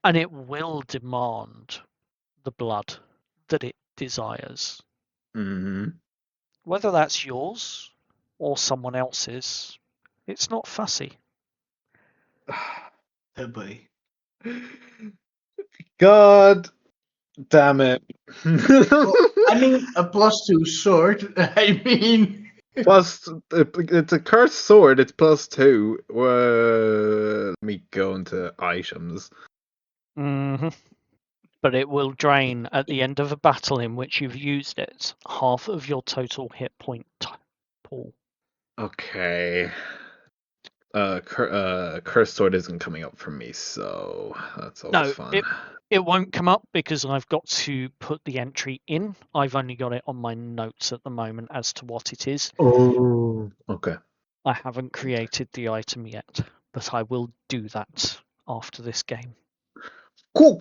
And it will demand the blood that it desires. Mm-hmm. Whether that's yours or someone else's, it's not fussy. Oh, boy. God damn it. I mean, a +2 sword. I mean, Plus, it's a cursed sword. It's +2. Let me go into items. Mm-hmm. But it will drain at the end of a battle in which you've used it half of your total hit point pool. Okay. Cursed sword isn't coming up for me, so that's always fun. It won't come up because I've got to put the entry in. I've only got it on my notes at the moment as to what it is. Oh, okay. I haven't created the item yet, but I will do that after this game. Cool.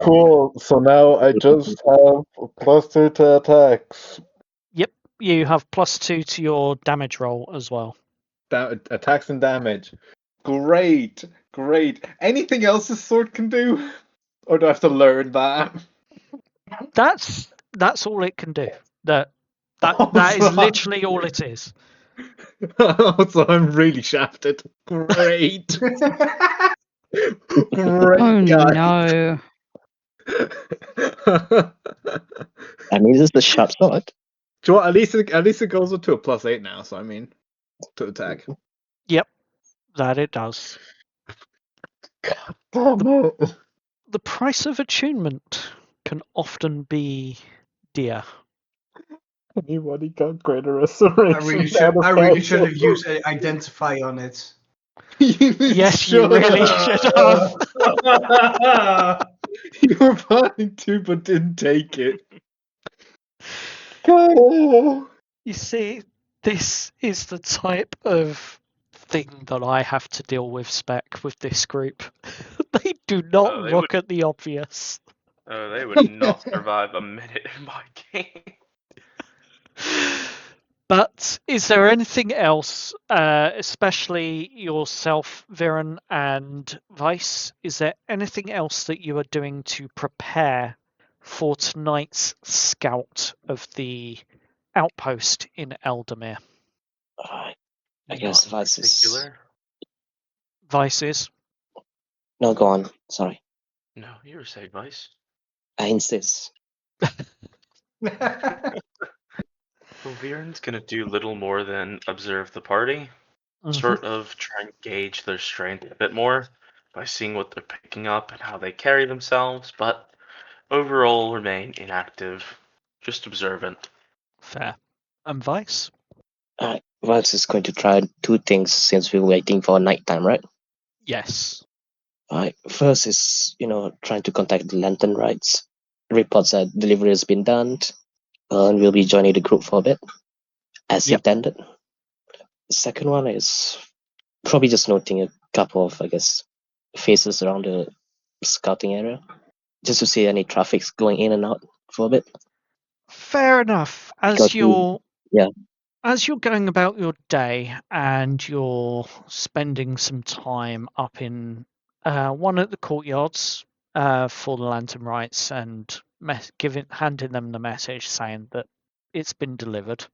Cool. So now I just have +2 to attacks. Yep, you have +2 to your damage roll as well. Attacks and damage. Great. Anything else this sword can do? Or do I have to learn that? That's That's all it can do. That is literally all it is. So I'm really shafted. Great. Great, Oh guys. no. I mean, this is the sharp sword. Do you know what? At least it goes up to a +8 now. So I mean, to attack. Yep, that it does. God damn it. The price of attunement can often be dear. Anybody got greater restoration? I really should have used identify on it. Yes, you really should have. You were planning to, but didn't take it. Go. You see, this is the type of thing that I have to deal with, Spec, with this group. They do not Oh, they look at the obvious. Oh, they would not survive a minute in my game. But is there anything else, especially yourself, Viren and Vice? Is there anything else that you are doing to prepare for tonight's scout of the outpost in Eldamir? Alright, I guess Not in Vice is. particular. Vice is? No, go on. Sorry. No, you were saying Vice. I insist. Well, Viren's gonna do little more than observe the party, sort of try and gauge their strength a bit more by seeing what they're picking up and how they carry themselves, but overall remain inactive, just observant. Fair. And Vice? Alright, Vice is going to try two things since we're waiting for nighttime, right? Yes. Alright, first is, trying to contact the Lantern Rights. Reports that delivery has been done, and we'll be joining the group for a bit, as Yep. intended. The second one is probably just noting a couple of, I guess, faces around the scouting area, just to see any traffics going in and out for a bit. Fair enough. Because As you're going about your day and you're spending some time up in one of the courtyards for the Lantern Rights and handing them the message saying that it's been delivered,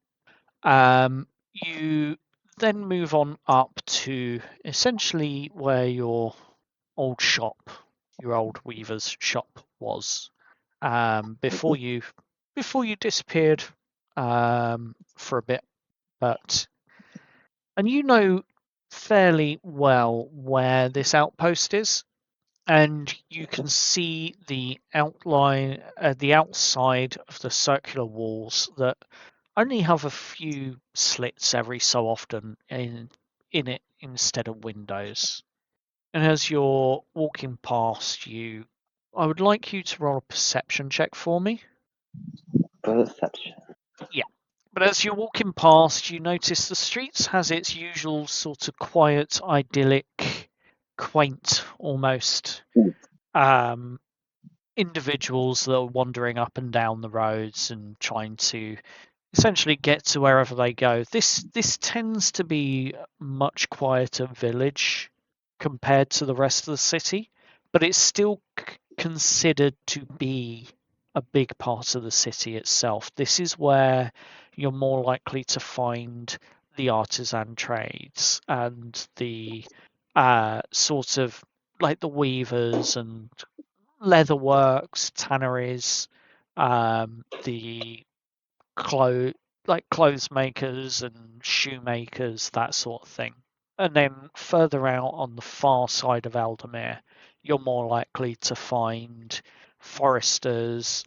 you then move on up to essentially where your old shop, your old weaver's shop was, before you disappeared for a bit. And you know fairly well where this outpost is, and you can see the outline, the outside of the circular walls that only have a few slits every so often in it instead of windows. And as you're walking past you, I would like you to roll a perception check for me. Perception. Yeah. But as you're walking past, you notice the streets has its usual sort of quiet, idyllic, quaint almost individuals that are wandering up and down the roads and trying to essentially get to wherever they go. This tends to be a much quieter village compared to the rest of the city, but it's still considered to be a big part of the city itself. This is where you're more likely to find the artisan trades and the sort of like the weavers and leatherworks, tanneries, the clothes makers and shoemakers, that sort of thing. And then further out on the far side of Aldemir, you're more likely to find foresters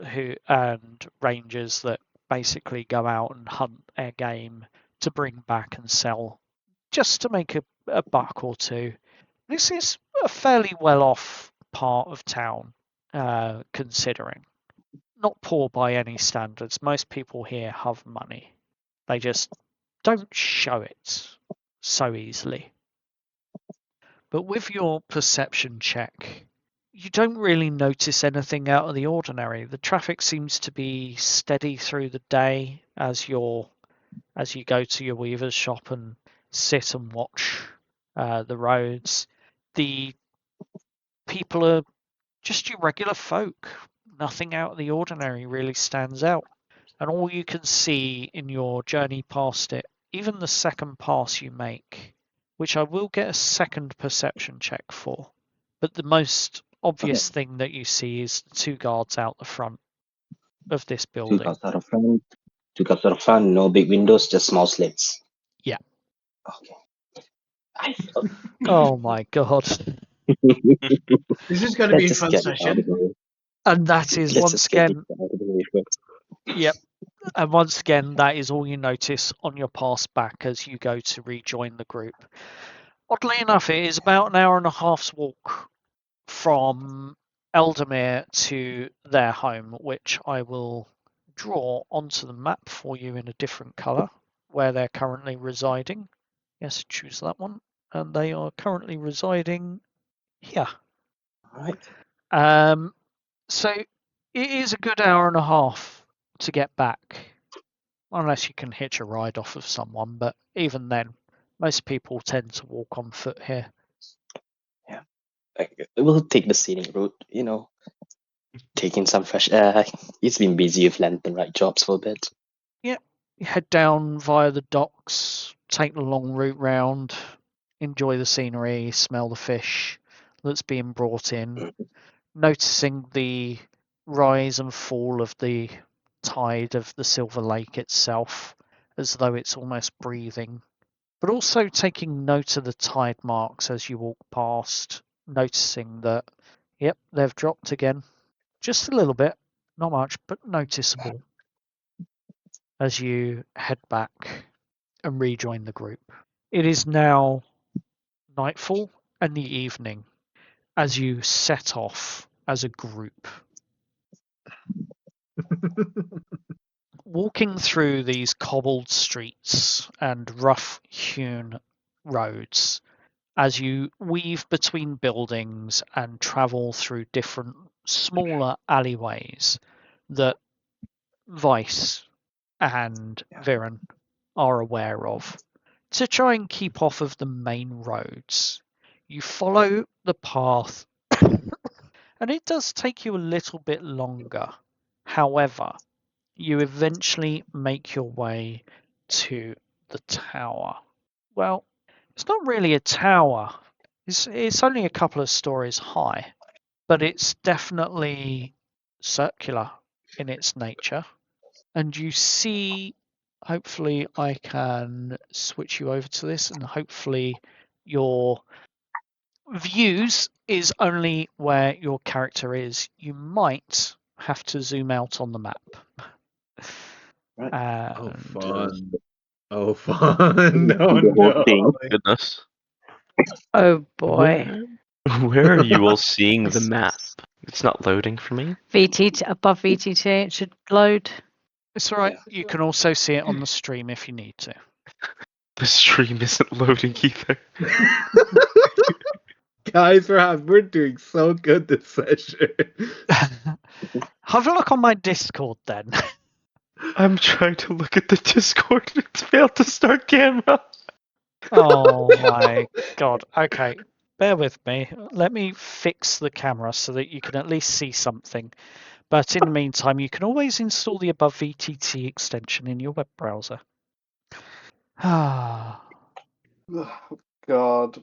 and rangers that basically go out and hunt their game to bring back and sell just to make a buck or two. This is a fairly well off part of town, considering. Not poor by any standards. Most people here have money. They just don't show it so easily. But with your perception check, you don't really notice anything out of the ordinary. The traffic seems to be steady through the day as you go to your weaver's shop and sit and watch the roads. The people are just your regular folk. nothing out of the ordinary really stands out. And all you can see in your journey past it, even the second pass you make, which I will get a second perception check for, but the most obvious thing that you see is the two guards out the front of this Two building. cars out of front. Two cars out of front. No big windows, just small slits. Yeah. Okay. I thought. Oh my god. This is going to be a Let's just fun get it out of session. the way. And that is Let's once just get it again, out of the way first. yep. And once again, that is all you notice on your pass back as you go to rejoin the group. Oddly enough, it is about an hour and a half's walk from Eldermere to their home, which I will draw onto the map for you in a different colour, where they're currently residing. Yes, choose that one. And they are currently residing here. All right. So it is a good hour and a half to get back, unless you can hitch a ride off of someone, but even then, most people tend to walk on foot here. We'll take the scenic route, taking some fresh air. He's been busy with lantern right jobs for a bit. You head down via the docks, take the long route round, enjoy the scenery, smell the fish that's being brought in, noticing the rise and fall of the tide of the Silver Lake itself, as though it's almost breathing, but also taking note of the tide marks as you walk past, noticing that, yep, they've dropped again. Just a little bit, not much, but noticeable as you head back and rejoin the group. It is now nightfall and the evening as you set off as a group. Walking through these cobbled streets and rough-hewn roads, as you weave between buildings and travel through different smaller alleyways that Vice and Viren are aware of, to try and keep off of the main roads. You follow the path, and it does take you a little bit longer. However, you eventually make your way to the tower. Well, it's not really a tower. It's only a couple of stories high, but it's definitely circular in its nature. And you see, hopefully I can switch you over to this, and hopefully your views is only where your character is. You might have to zoom out on the map. Right. Oh, And fun. Oh, fun. No, The whole no. thing. Goodness. Oh boy. Where are you all seeing the map? It's not loading for me. VT above VTT, it should load. it's all right. Yeah. You can also see it on the stream if you need to. The stream isn't loading either. Guys, we're doing so good this session. Have a look on my Discord then. I'm trying to look at the Discord and it's failed to start camera. Oh my god. Okay, bear with me. Let me fix the camera so that you can at least see something. But in the meantime, you can always install the above VTT extension in your web browser. Ah. God.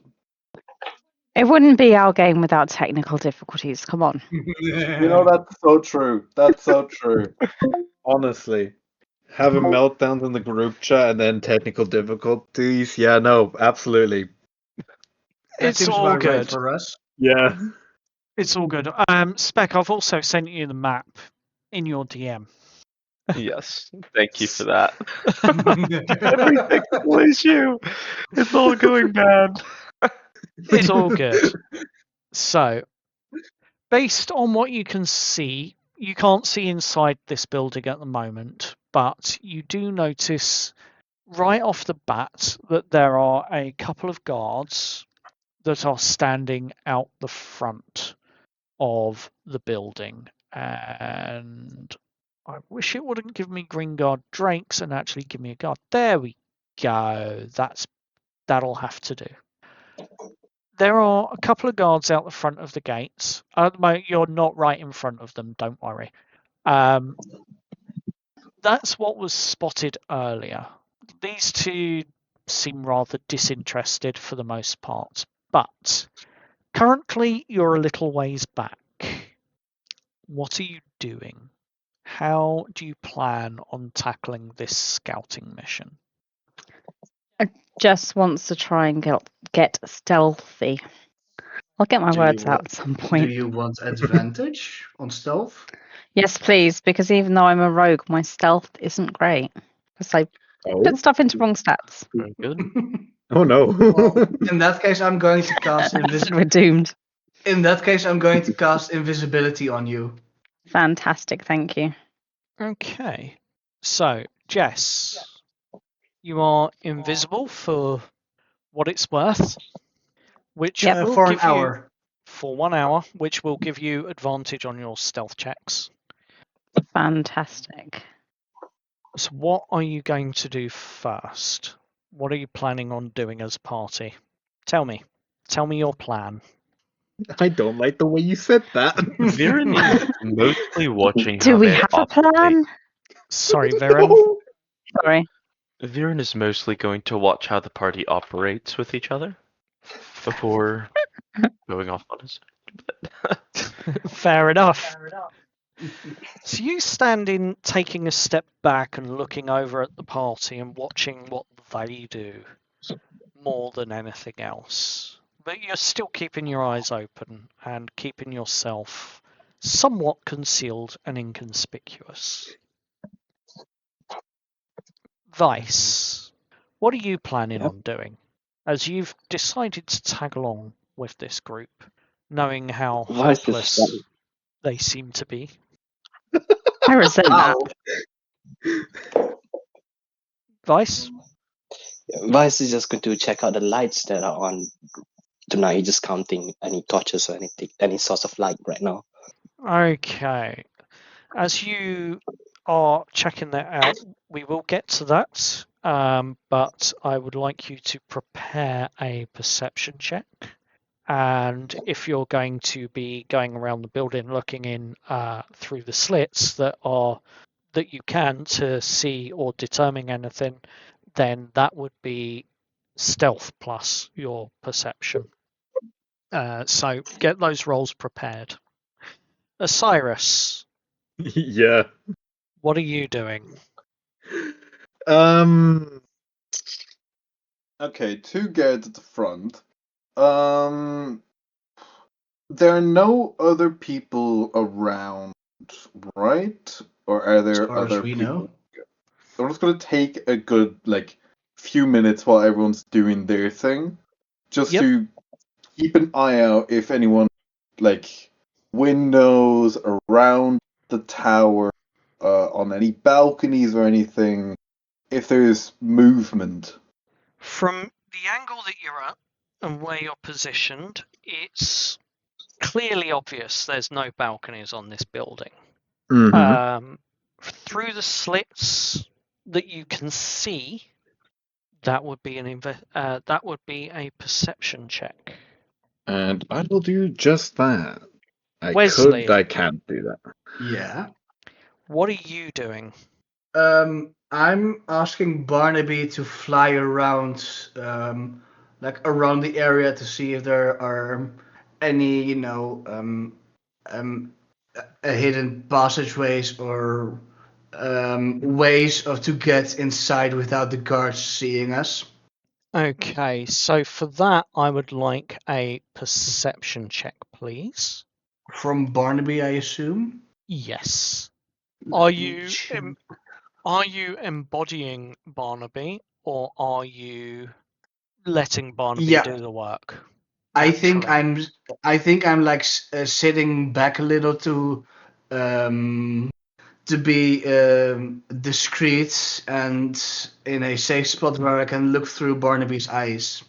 It wouldn't be our game without technical difficulties. Come on. That's so true. That's so true. Honestly. Having meltdowns in the group chat and then technical difficulties. Yeah, no, absolutely. That It's seems all about right good. for us. Yeah. It's all good. Spec, I've also sent you the map in your DM. Yes, thank you for that. Every technical issue. It's all going bad. It's all good. So, based on what you can see, you can't see inside this building at the moment, but you do notice right off the bat that there are a couple of guards that are standing out the front of the building. And I wish it wouldn't give me green guard drakes and actually give me a guard. There we go. That'll have to do. There are a couple of guards out the front of the gates. At the moment, you're not right in front of them, don't worry. That's what was spotted earlier. These two seem rather disinterested for the most part, but currently you're a little ways back. What are you doing? How do you plan on tackling this scouting mission? Just wants to try and get stealthy. I'll get my Do words you out want- at some Do point. you want advantage on stealth? Yes, please, because even though I'm a rogue, my stealth isn't great. Because I Oh, put stuff into wrong stats. Very good. oh no. Well, in that case, I'm going to cast We're doomed. In that case, I'm going to cast invisibility on you. Fantastic, thank you. Okay. So, Jess, you are invisible for what it's worth, which Yep. will For an give you hour. for 1 hour, which will give you advantage on your stealth checks. Fantastic. So, what are you going to do first? What are you planning on doing as a party? Tell me. Tell me your plan. I don't like the way you said that. Viren is mostly watching Do how we they have a operate. plan? Sorry, Viren. No. Sorry. Viren is mostly going to watch how the party operates with each other before going off on his. Fair enough. So you standing, taking a step back and looking over at the party and watching what they do more than anything else. But you're still keeping your eyes open and keeping yourself somewhat concealed and inconspicuous. Vice, what are you planning on doing as you've decided to tag along with this group, knowing how Vice is hopeless they seem to be? I resent that. Vice? Vice is just going to check out the lights that are on tonight. He's just counting any torches or anything, any source of light right now. Okay. As you are checking that out, we will get to that, but I would like you to prepare a perception check. And if you're going to be going around the building looking in through the slits that you can to see or determine anything, then that would be stealth plus your perception. So get those rolls prepared. Osiris, Yeah. what are you doing? Okay, two guards at the front. There are no other people around, right? Or are As there far as other we people? know. I'm just gonna take a good few minutes while everyone's doing their thing, just Yep. to keep an eye out if anyone windows around the tower, on any balconies or anything, if there's movement. From the angle that you're at and where you're positioned, it's clearly obvious there's no balconies on this building. Through the slits that you can see, that would be a perception check. And I will do just that. Wesley, I can't do that. Yeah. what are you doing? I'm asking Barnaby to fly around, around the area to see if there are any, hidden passageways or ways to get inside without the guards seeing us. Okay, so for that, I would like a perception check, please. From Barnaby, I assume. Yes. Let me Are you embodying Barnaby, or are you letting Barnaby do the work? I think naturally? I'm sitting back a little to be discreet and in a safe spot where I can look through Barnaby's eyes.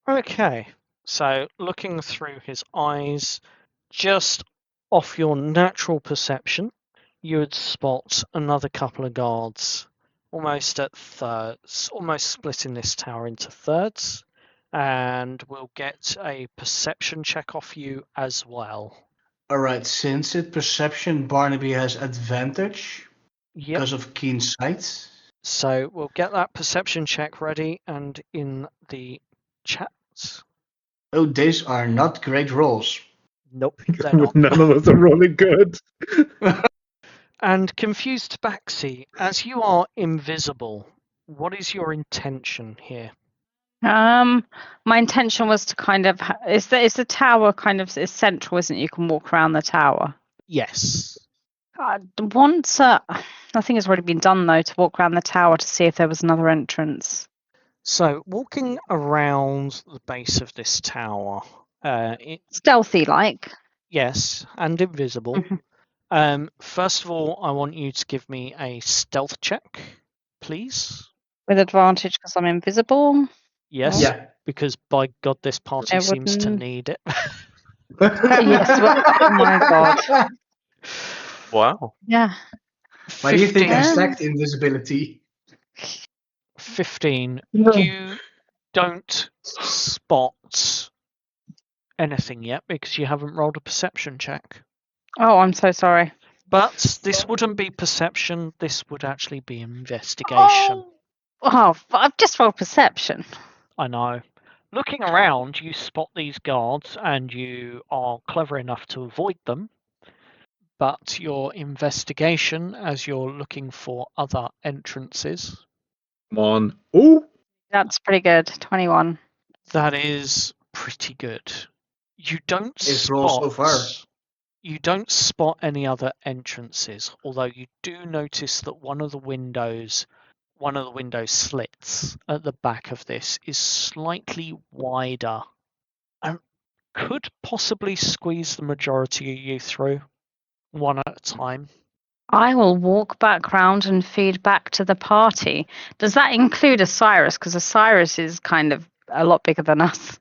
Okay, so looking through his eyes, just off your natural perception, you would spot another couple of guards almost at thirds, almost splitting this tower into thirds, and we'll get a perception check off you as well. Alright, since it's perception, Barnaby has advantage Yep. because of keen sight. So we'll get that perception check ready and in the chat. Oh, these are not great rolls. Nope, they're not. None of us are really good. And confused Tabaxi, as you are invisible, what is your intention here? My intention was to kind of is the tower kind of is central, isn't it? You can walk around the tower. Yes. Once nothing has already been done though to walk around the tower to see if there was another entrance. So walking around the base of this tower, Stealthy like. yes, and invisible. Mhm. First of all, I want you to give me a stealth check, please. With advantage because I'm invisible. Yes, Yeah. because by God, this party I seems to wouldn't- need it. Yes, oh my God. Wow. Yeah. Why do you think I 15. stacked invisibility? 15. No. You don't spot anything yet because you haven't rolled a perception check. Oh, I'm so sorry. But this wouldn't be perception, this would actually be investigation. Oh, I've just rolled perception. I know. Looking around, you spot these guards and you are clever enough to avoid them. But your investigation, as you're looking for other entrances, Come on. Ooh. That's pretty good. 21. that is pretty good. You don't His roll so far. spot any other entrances, although you do notice that one of the window slits at the back of this is slightly wider and could possibly squeeze the majority of you through one at a time. I will walk back round and feed back to the party. Does that include Osiris? Because Osiris is kind of a lot bigger than us.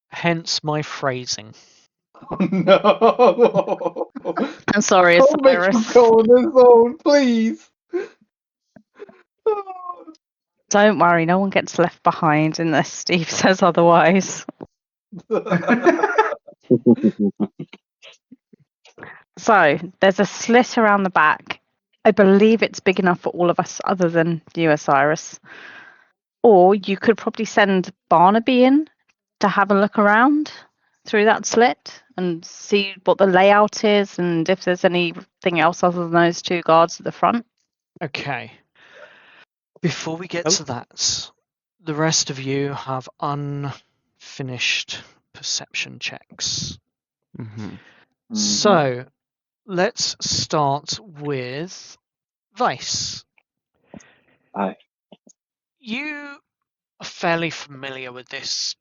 Hence my phrasing. No. I'm sorry, Don't make him Osiris. go on his own, please. Don't worry, no one gets left behind unless Steve says otherwise. So there's a slit around the back. I believe it's big enough for all of us other than you, Osiris. Or you could probably send Barnaby in to have a look around through that slit and see what the layout is and if there's anything else other than those two guards at the front. Okay. Before we get to that, the rest of you have unfinished perception checks. Mm-hmm. So let's start with Vice. Aye. You are fairly familiar with this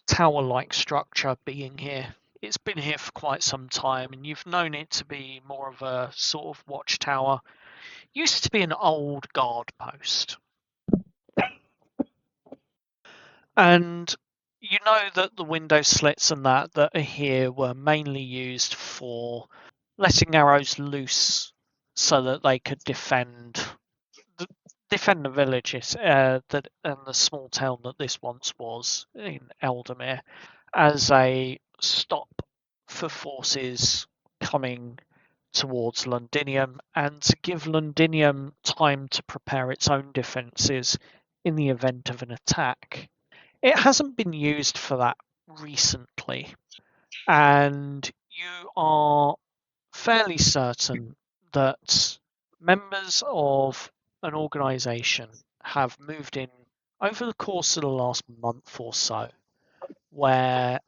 tower-like structure being here. It's been here for quite some time, and you've known it to be more of a sort of watchtower. Used to be an old guard post. And you know that the window slits and that are here were mainly used for letting arrows loose so that they could defend the villages that and the small town that this once was in Eldamere as a stop for forces coming towards Londinium and to give Londinium time to prepare its own defences in the event of an attack. It hasn't been used for that recently, and you are fairly certain that members of an organisation have moved in over the course of the last month or so, where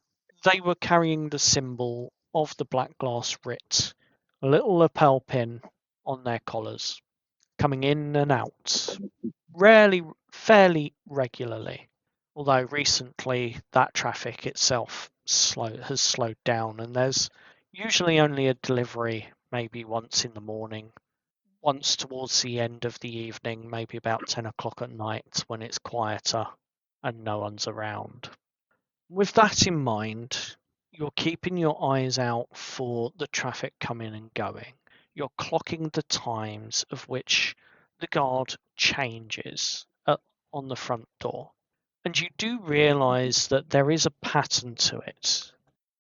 they were carrying the symbol of the Black Glass Writ, a little lapel pin on their collars, coming in and out, fairly regularly. Although recently that traffic itself has slowed down, and there's usually only a delivery maybe once in the morning, once towards the end of the evening, maybe about 10 o'clock at night when it's quieter and no one's around. With that in mind, you're keeping your eyes out for the traffic coming and going. You're clocking the times of which the guard changes on the front door. And you do realise that there is a pattern to it.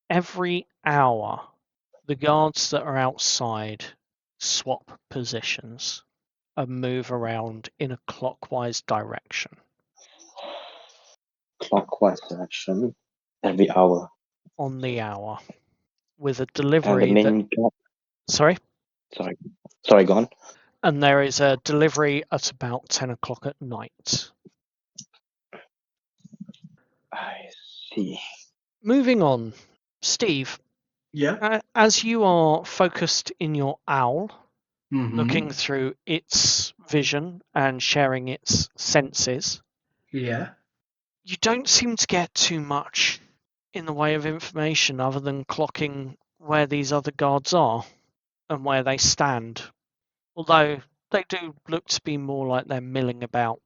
Every hour, the guards that are outside swap positions and move around in a clockwise direction. Clockwise direction every hour. On the hour. With a And the delivery that... main guard. Sorry? Sorry, go on. And there is a delivery at about 10 o'clock at night. I see. Moving on, Steve, Yeah. as you are focused in your owl, Mm-hmm. looking through its vision and sharing its senses, Yeah. you don't seem to get too much in the way of information other than clocking where these other guards are and where they stand. Although they do look to be more like they're milling about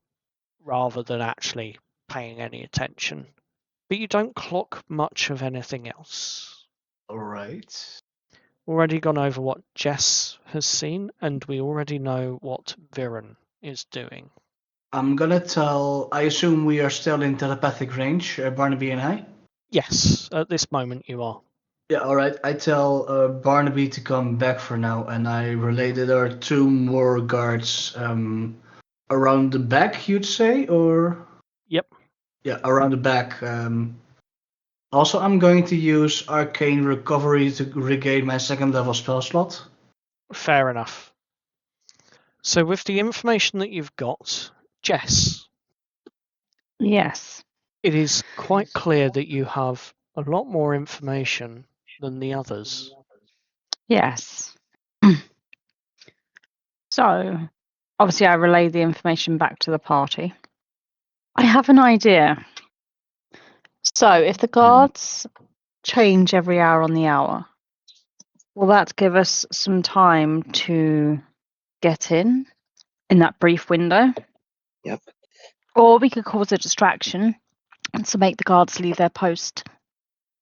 rather than actually paying any attention. But you don't clock much of anything else. All right. Already gone over what Jess has seen, and we already know what Viren is doing. I'm gonna tell. I assume we are still in telepathic range, Barnaby and I. Yes, at this moment you are. Yeah. All right. I tell Barnaby to come back for now, and I relay that there are 2 more guards around the back. You'd say, or Yep. yeah, around the back. Also, I'm going to use Arcane Recovery to regain my 2nd level spell slot. Fair enough. So with the information that you've got, Jess, Yes. it is quite clear that you have a lot more information than the others. Yes. So, obviously, I relay the information back to the party. I have an idea. So, if the guards change every hour on the hour, will that give us some time to get in that brief window? Yep. Or we could cause a distraction and to make the guards leave their post.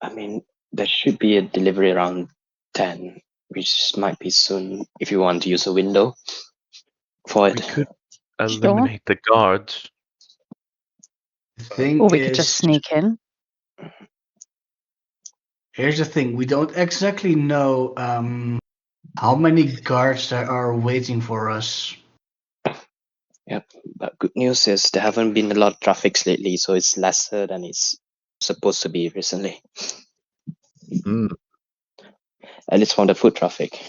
I mean, there should be a delivery around 10, which might be soon if you want to use a window for We it. could eliminate the guards. The thing Or we is, could just sneak in. here's the thing: we don't exactly know how many guards there are waiting for us. Yep. But good news is there haven't been a lot of traffic lately, so it's lesser than it's supposed to be recently. Mm. At least from the foot traffic.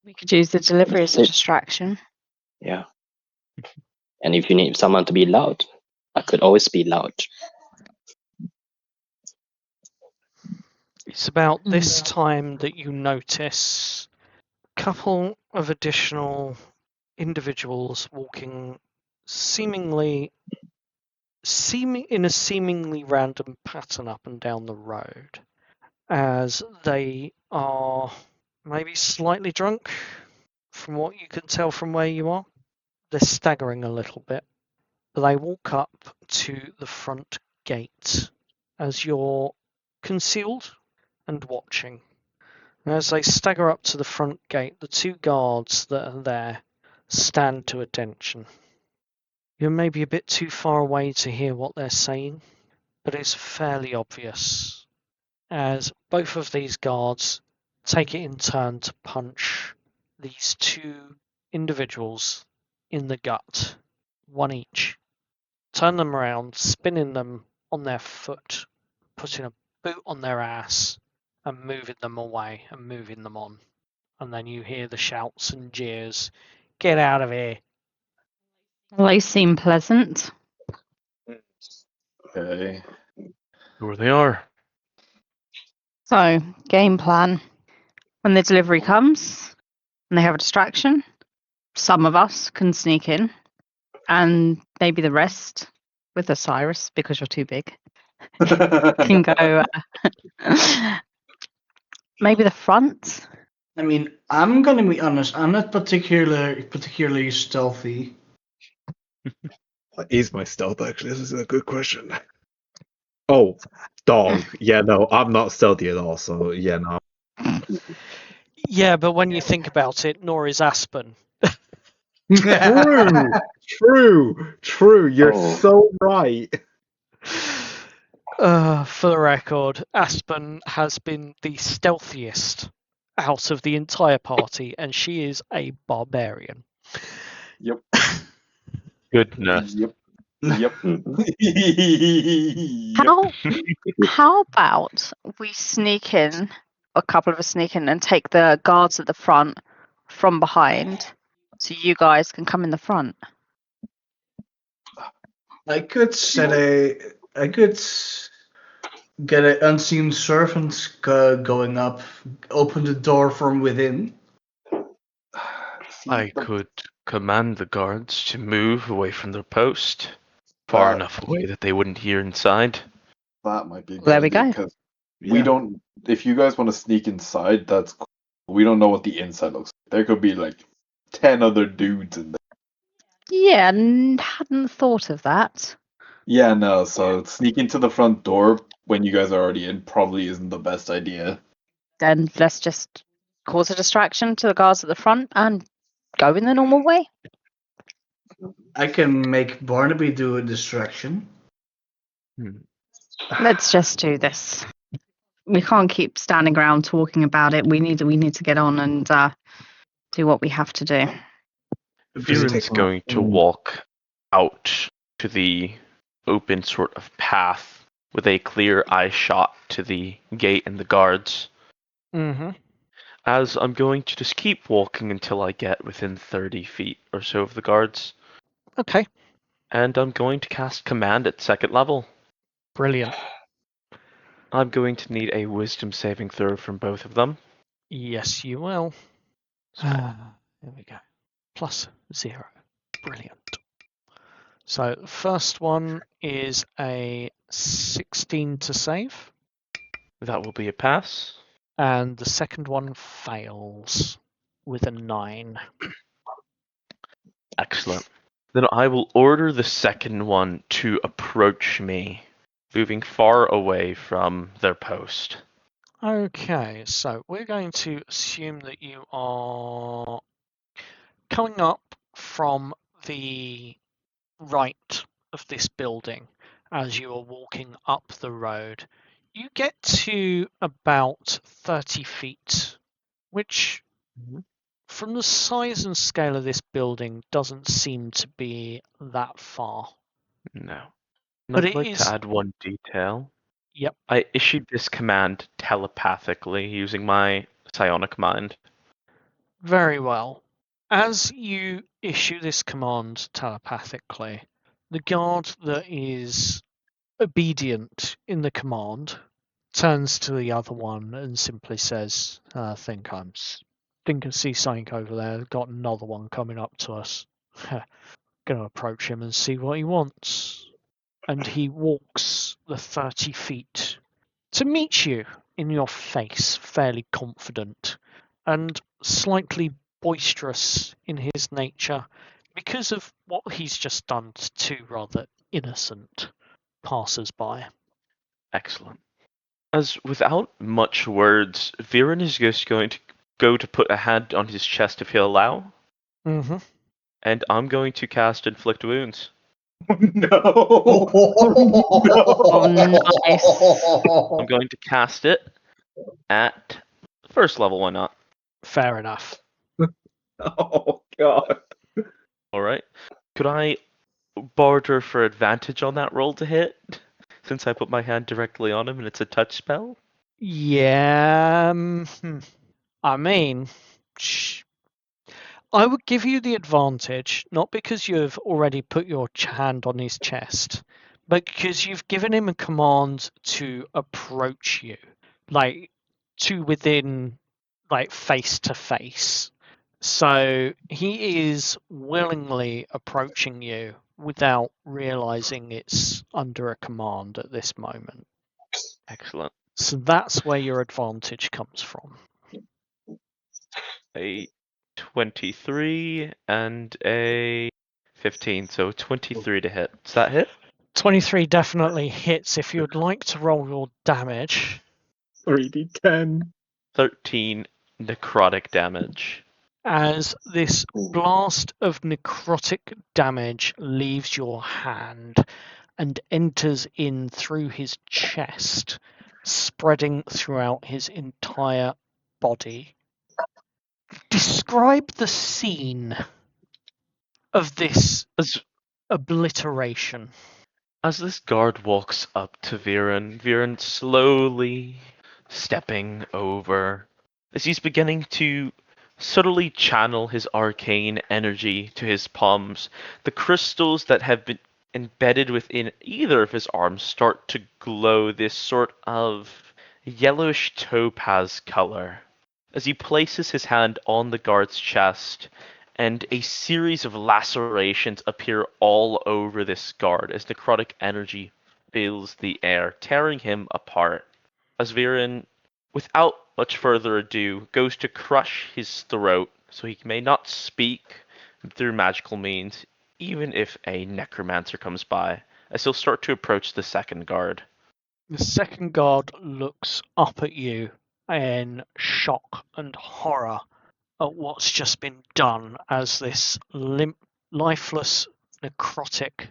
We could use the delivery as a distraction. Yeah. And if you need someone to be loud, I could always be loud. It's about this time that you notice a couple of additional individuals walking seemingly in a seemingly random pattern up and down the road, as they are maybe slightly drunk from what you can tell from where you are. They're staggering a little bit, but they walk up to the front gate as you're concealed and watching. And as they stagger up to the front gate, the 2 guards that are there stand to attention. You're maybe a bit too far away to hear what they're saying, but it's fairly obvious, as both of these guards take it in turn to punch these 2 individuals in the gut, one each. Turn them around, spinning them on their foot, putting a boot on their ass, and moving them away and moving them on. And then you hear the shouts and jeers, "Get out of here!" Well, they seem pleasant. Okay. Here they are. So, game plan. When the delivery comes and they have a distraction, some of us can sneak in, and maybe the rest, with Osiris, because you're too big, can go maybe the front. I mean, I'm gonna be honest. I'm not particularly stealthy. What is my stealth, actually? This is a good question. Oh, dog. Yeah, no, I'm not stealthy at all, so yeah, no. Yeah, but when you think about it, nor is Aspen. True. You're Oh. so right. For the record, Aspen has been the stealthiest out of the entire party, and she is a barbarian. Yep. Goodness. Yep. Yep. Mhm. How about we sneak in, a couple of us sneak in and take the guards at the front from behind, so you guys can come in the front. I could get an unseen servant going up, open the door from within. See, I but could command the guards to move away from their post, far enough away that they wouldn't hear inside. that might be a good There we idea go. because we Yeah. don't. If you guys want to sneak inside, that's cool. We don't know what the inside looks like. There could be like 10 other dudes in there. Yeah, hadn't thought of that. Yeah, no. So sneaking to the front door when you guys are already in probably isn't the best idea. Then let's just cause a distraction to the guards at the front and go in the normal way. I can make Barnaby do a distraction. Let's just do this. We can't keep standing around talking about it. We need to get on and do what we have to do. Viren's taking going to walk out to the open sort of path with a clear eye shot to the gate and the guards. Mm-hmm. As I'm going to just keep walking until I get within 30 feet or so of the guards. Okay, And I'm going to cast Command at 2nd level. brilliant. I'm going to need a Wisdom saving throw from both of them. Yes, you will. There we go. +0. Brilliant. So the first one is a 16 to save, That will be a pass. and the second one fails with a 9. Excellent. Then I will order the second one to approach me, moving far away from their post. Okay, so we're going to assume that you are coming up from the right of this building as you are walking up the road. You get to about 30 feet, which from the size and scale of this building doesn't seem to be that far. No. And But I'd it like is- to add one detail. Yep, I issued this command telepathically using my psionic mind. very well. As you issue this command telepathically, the guard that is obedient in the command turns to the other one and simply says, I think I see something over there. Got another one coming up to us. Gonna approach him and see what he wants. And he walks the 30 feet to meet you in your face, fairly confident and slightly boisterous in his nature because of what he's just done to two rather innocent passers-by. Excellent. As without much words, Viren is just going to go to put a hand on his chest if he'll allow, Mm-hmm. and I'm going to cast Inflict Wounds. No. Oh, nice. I'm going to cast it at 1st level, why not? Fair enough. Oh god. Alright. Could I barter for advantage on that roll to hit? Since I put my hand directly on him and it's a touch spell? Yeah. I mean, I would give you the advantage, not because you've already put your hand on his chest, but because you've given him a command to approach you, like to within, like face to face. So he is willingly approaching you without realizing it's under a command at this moment. Excellent. So that's where your advantage comes from. A 23 and a 15, so 23 to hit. Does that hit? 23 definitely hits. If you'd like to roll your damage. 3d10. 13 necrotic damage. as this blast of necrotic damage leaves your hand and enters in through his chest, spreading throughout his entire body. Describe the scene of this As obliteration. as this guard walks up to Viren slowly stepping over, as he's beginning to subtly channel his arcane energy to his palms, the crystals that have been embedded within either of his arms start to glow this sort of yellowish topaz color. As he places his hand on the guard's chest, and a series of lacerations appear all over this guard as necrotic energy fills the air, tearing him apart. As Viren, without much further ado, goes to crush his throat so he may not speak through magical means, even if a necromancer comes by, as he'll start to approach the second guard. The second guard looks up at you in shock and horror at what's just been done as this lifeless, necrotic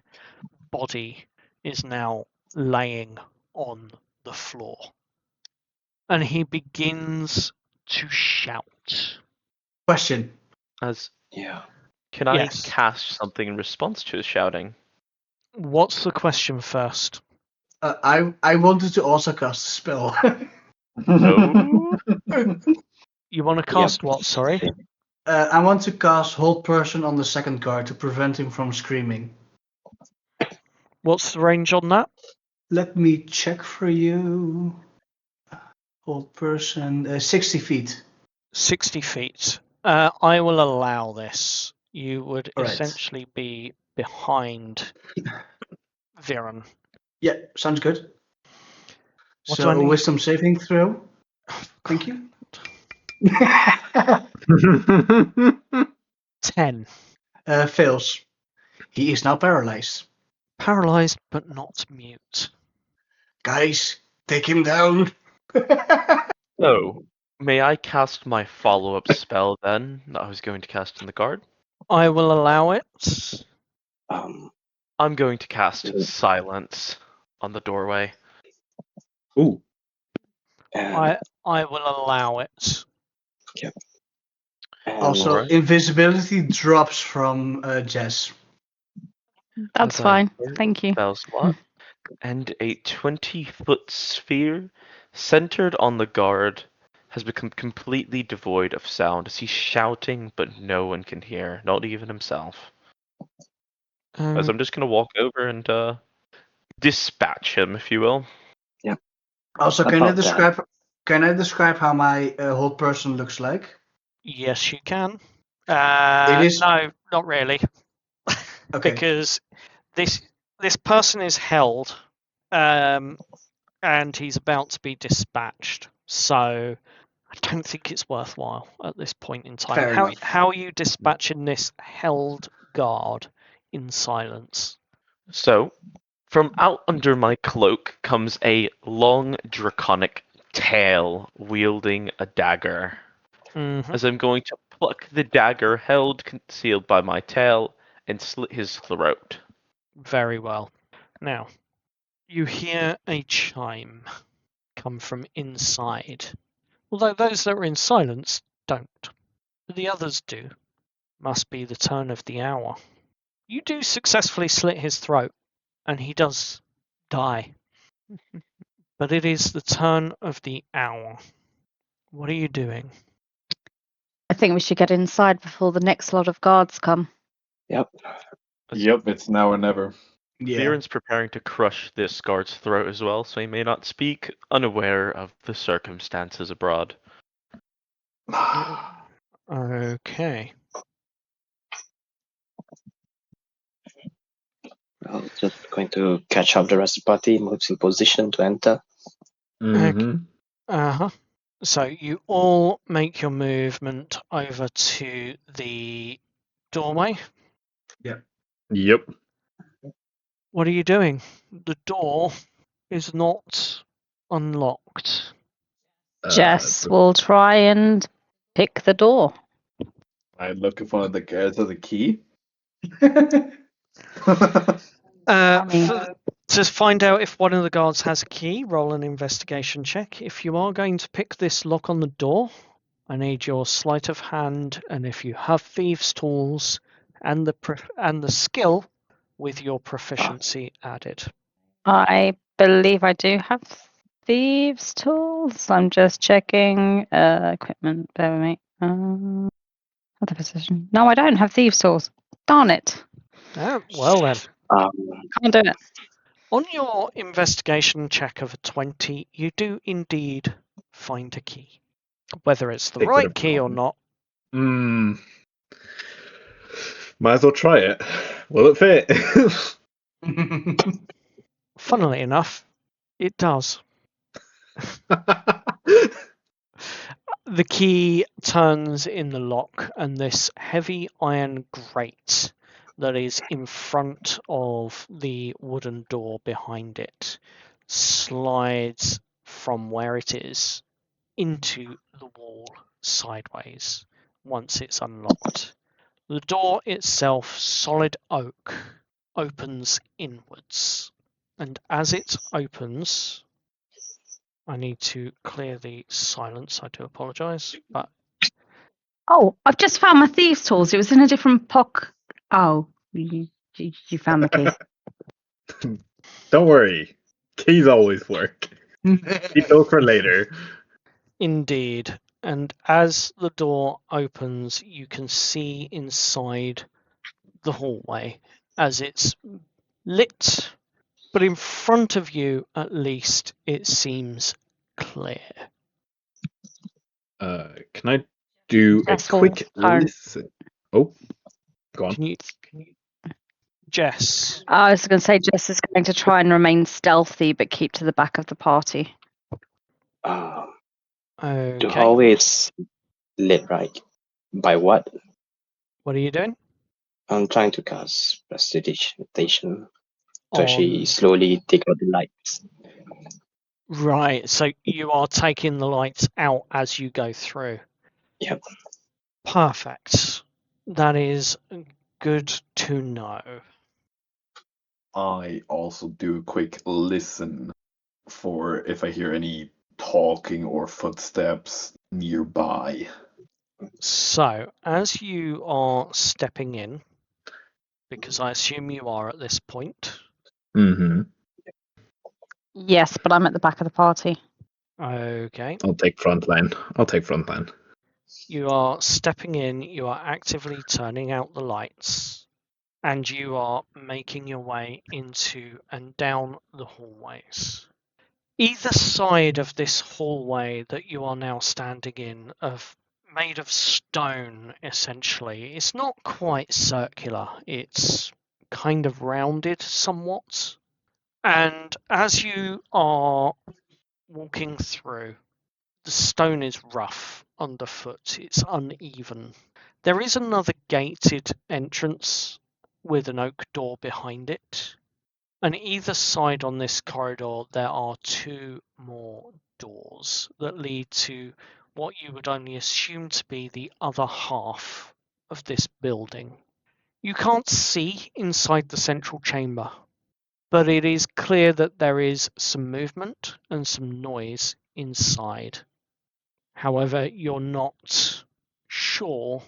body is now laying on the floor. And he begins to shout. Question. As Yeah. can I Yes. cast something in response to his shouting? What's the question first? I wanted to also cast a spell. Oh, You want to cast what, sorry? I want to cast Hold Person on the second guard to prevent him from screaming. What's the range on that? Let me check for you. Hold Person, 60 feet. 60 feet. I will allow this. You would All right. essentially be behind Viren. Yeah, sounds good. What do So I a need? wisdom saving throw. Thank you. 10. Fails. He is now paralyzed. Paralyzed but not mute. Guys, take him down. so may I cast my follow-up spell then that I was going to cast on the guard? I will allow it. Um. I'm going to cast Silence on the doorway. Ooh. And, I will allow it. and Also, Alright. invisibility drops from Jess. That's As I fine. burn Thank you. spell slot, and a 20-foot sphere centered on the guard has become completely devoid of sound as he's shouting, but no one can hear, not even himself. As I'm just going to walk over and dispatch him, if you will. Also, About that. can I describe how my Hold Person looks like? Yes, you can. It is No, not really. okay. Because this person is held, and he's about to be dispatched. So I don't think it's worthwhile at this point in time. Fair enough. How are you dispatching this held guard in silence? So, from out under my cloak comes a long draconic tail wielding a dagger. Mm-hmm. As I'm going to pluck the dagger held concealed by my tail and slit his throat. Very well. Now, you hear a chime come from inside. Although those that are in silence don't. But the others do. Must be the turn of the hour. You do successfully slit his throat, and he does die. But it is the turn of the hour. What are you doing? I think we should get inside before the next lot of guards come. Yep. Yep, it's now or never. Yeah. Viren's preparing to crush this guard's throat as well, so he may not speak, unaware of the circumstances abroad. Okay. Well, just going to catch up the rest of the party, moves in position to enter. Mm-hmm. Uh-huh. So you all make your movement over to the doorway. Yep. What are you doing? The door is not unlocked. Jess will try and pick the door. I look if one of the guards has a key. I mean- To find out if one of the guards has a key, roll an investigation check. If you are going to pick this lock on the door, I need your sleight of hand, and if you have thieves' tools and the skill with your proficiency added. I believe I do have thieves' tools. I'm just checking equipment. Bear with me. Other position. No, I don't have thieves' tools. Darn it! Well then, Can't do it. on your investigation check of a 20, you do indeed find a key. Whether it's the Take right whatever key or problem. not, Might as well try it. Will it fit? funnily enough, it does. The key turns in the lock, and this heavy iron grate that is in front of the wooden door behind it slides from where it is into the wall sideways once it's unlocked. The door itself, solid oak, opens inwards, and as it opens, I need to clear the silence. I do apologise, but Oh, I've just found my thieves' tools. It was in a different pocket. Oh, you found the key. Don't worry. Keys always work. Keep those for later. indeed. And as the door opens, you can see inside the hallway as it's lit, but in front of you, at least, it seems clear. Can I do a Jess will quick turn. listen? Oh, go on. Can you, Jess? I was going to say Jess is going to try and remain stealthy, but keep to the back of the party. The Okay. hallway is lit, right? By what? What are you doing? I'm trying to cast prestidigitation to On actually slowly take out the lights. right. So you are taking the lights out as you go through. Yep. Perfect. That is good to know. I also do a quick listen for if I hear any talking or footsteps nearby. So, as you are stepping in, because I assume you are at this point, Mm-hmm. Yes, but I'm at the back of the party. okay, I'll take frontline. you are stepping in, you are actively turning out the lights, and you are making your way into and down the hallways. Either side of this hallway that you are now standing in, made of stone essentially, it's not quite circular, it's kind of rounded somewhat. And as you are walking through, the stone is rough underfoot, it's uneven. There is another gated entrance with an oak door behind it. On either side on this corridor, there are two more doors that lead to what you would only assume to be the other half of this building. You can't see inside the central chamber, but it is clear that there is some movement and some noise inside. However, you're not sure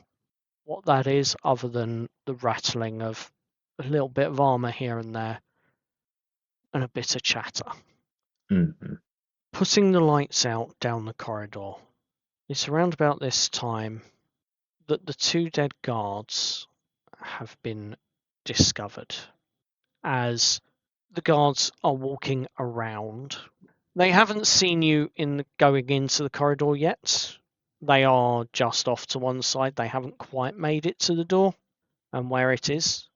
what that is other than the rattling of a little bit of armor here and there and a bit of chatter. Mm-hmm. Putting the lights out down the corridor, it's around about this time that the two dead guards have been discovered. As the guards are walking around, they haven't seen you going into the corridor yet. They are just off to one side. They haven't quite made it to the door and where it is.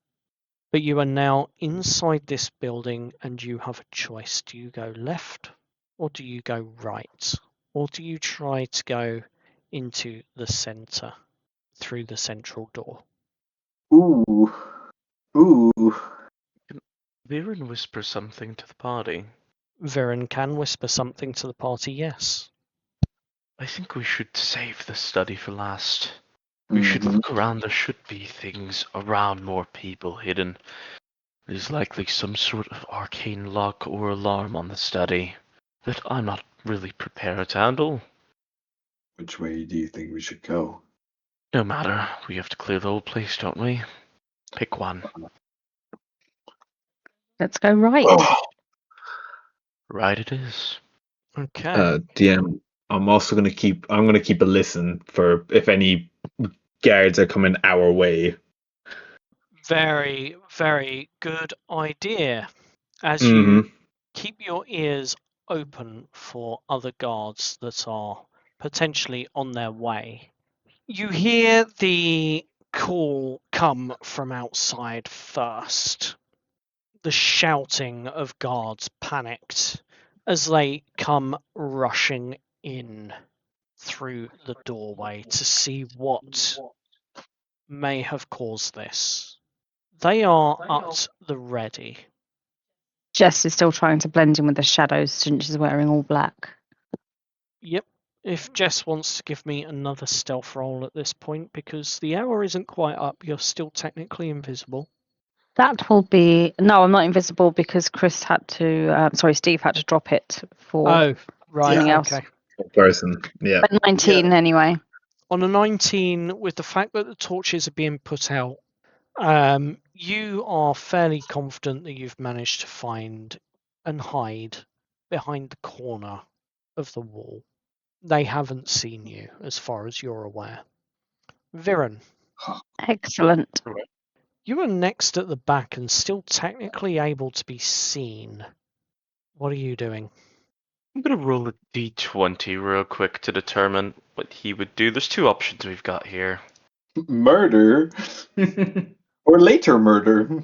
But you are now inside this building and you have a choice. Do you go left or do you go right? Or do you try to go into the center through the central door? Ooh. Viren whispers something to the party. Viren can whisper something to the party, yes. I think we should save the study for last. We should Mhm. look around. There should be things around, more people hidden. There's likely some sort of arcane lock or alarm on the study that I'm not really prepared to handle. Which way do you think we should go? No matter, we have to clear the whole place, don't we? Pick one. Let's go right. Right it is. Okay. DM, I'm also gonna keep a listen for if any guards are coming our way. Very, very good idea. As Mm-hmm. you keep your ears open for other guards that are potentially on their way, you hear the call come from outside first. The shouting of guards panicked as they come rushing in through the doorway to see what may have caused this. They are at the ready. Jess is still trying to blend in with the shadows since she's wearing all black. Yep. If Jess wants to give me another stealth roll at this point, because the hour isn't quite up, you're still technically invisible. That will be no. I'm not invisible because Chris had to. Steve had to drop it for Oh, right. something else. Okay. Person. Yeah. But 19 anyway. On a 19, with the fact that the torches are being put out, you are fairly confident that you've managed to find and hide behind the corner of the wall. They haven't seen you, as far as you're aware. Viren, Excellent. you are next at the back and still technically able to be seen. What are you doing? I'm gonna roll a d20 real quick to determine what he would do. There's two options we've got here. Murder? Or later murder?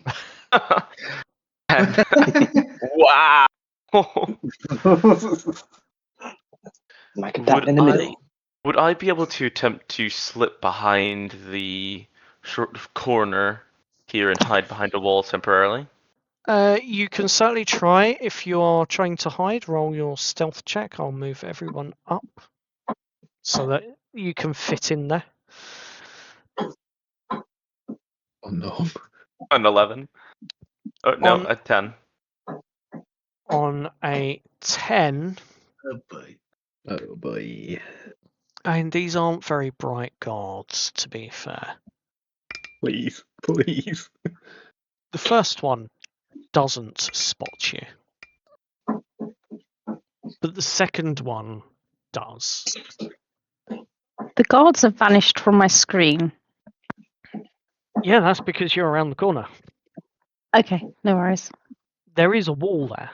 And wow! Like that in the middle. Would I be able to attempt to slip behind the sort of corner here and hide behind a wall temporarily? You can certainly try. If you are trying to hide, roll your stealth check. I'll move everyone up so that you can fit in there. Oh no. An 11. Oh, no, On- a 10. On a 10, Oh boy. Oh boy. and these aren't very bright guards, to be fair. Please. Please. The first one doesn't spot you, but the second one does. The guards have vanished from my screen. Yeah, that's because you're around the corner. Okay, no worries. There is a wall there.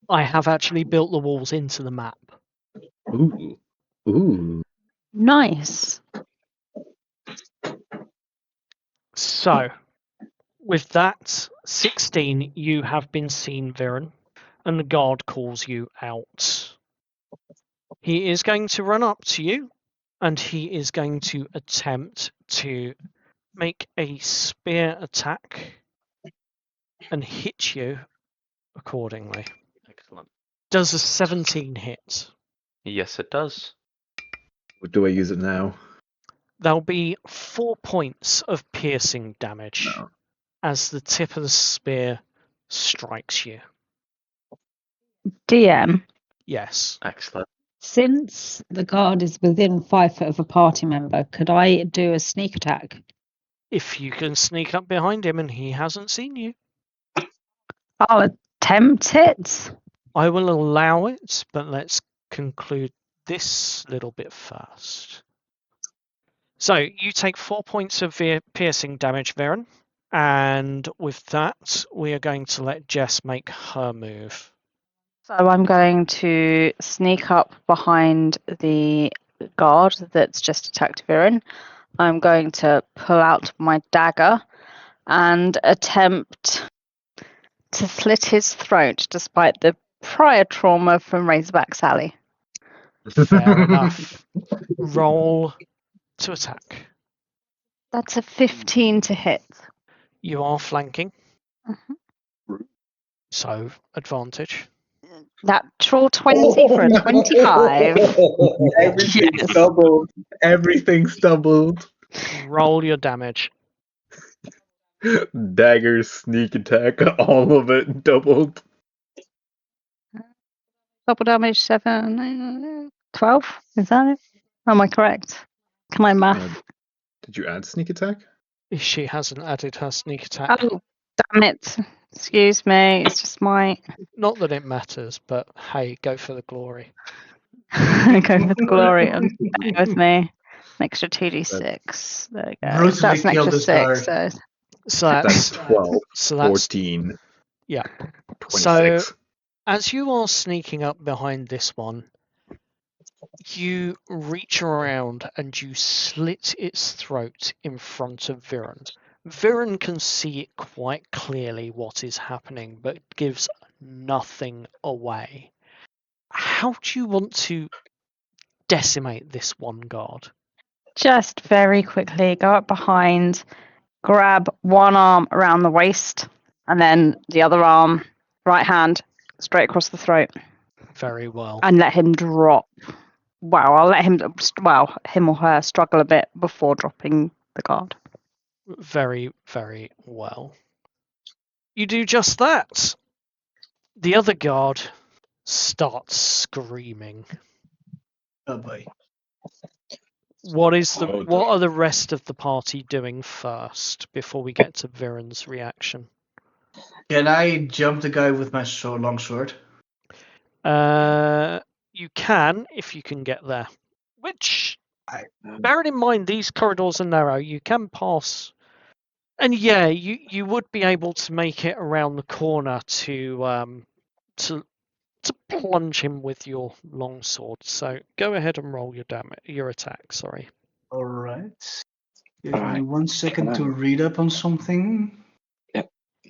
I have actually built the walls into the map. Ooh. Ooh. Nice. So, with that 16, you have been seen, Viren, and the guard calls you out. He is going to run up to you, and he is going to attempt to make a spear attack and hit you accordingly. Excellent. Does a 17 hit? Yes, it does. Do I use it now? There'll be 4 points of piercing damage No. as the tip of the spear strikes you. DM, Yes. Excellent. since the guard is within 5 foot of a party member, could I do a sneak attack? If you can sneak up behind him and he hasn't seen you, I'll attempt it. I will allow it, but let's conclude this little bit first. So you take 4 points of piercing damage, Viren, and with that, we are going to let Jess make her move. So I'm going to sneak up behind the guard that's just attacked Viren. I'm going to pull out my dagger and attempt to slit his throat despite the prior trauma from Razorback Sally. Fair enough. Roll to attack. That's a 15 to hit. You are flanking, Mhm. so advantage. Natural 20 for a 25. Everything Yes. doubled. Everything's doubled. Roll your damage. Dagger, sneak attack, all of it doubled. Double damage, 7, 12? Is that it? Am I correct? Can I math? Did you add sneak attack? She hasn't added her sneak attack. Oh, damn it. Excuse me. It's just my. Not that it matters, but hey, go for the glory. Go for the glory and bear with me. An extra 2d6. There we go. Brutally So that's an kill extra this 6. guard. So That's 12, so that's 14, yeah. 26. As you are sneaking up behind this one, you reach around and you slit its throat in front of Viren. Viren can see it quite clearly what is happening, but gives nothing away. How do you want to decimate this one guard? Just very quickly go up behind, grab one arm around the waist, and then the other arm, right hand, straight across the throat, Very well. and let him drop. Well, I'll let him, him or her struggle a bit before dropping the guard. Very, very well. You do just that. The other guard starts screaming. Oh boy. What Oh, are the rest of the party doing first before we get to Viren's reaction? Can I jump the guy with my long sword? You can if you can get there. Which, I- bearing in mind these corridors are narrow, you can pass. And yeah, you would be able to make it around the corner to plunge him with your longsword. So go ahead and roll your attack. Sorry. All right. Give All me right. 1 second Can to I, read up on something.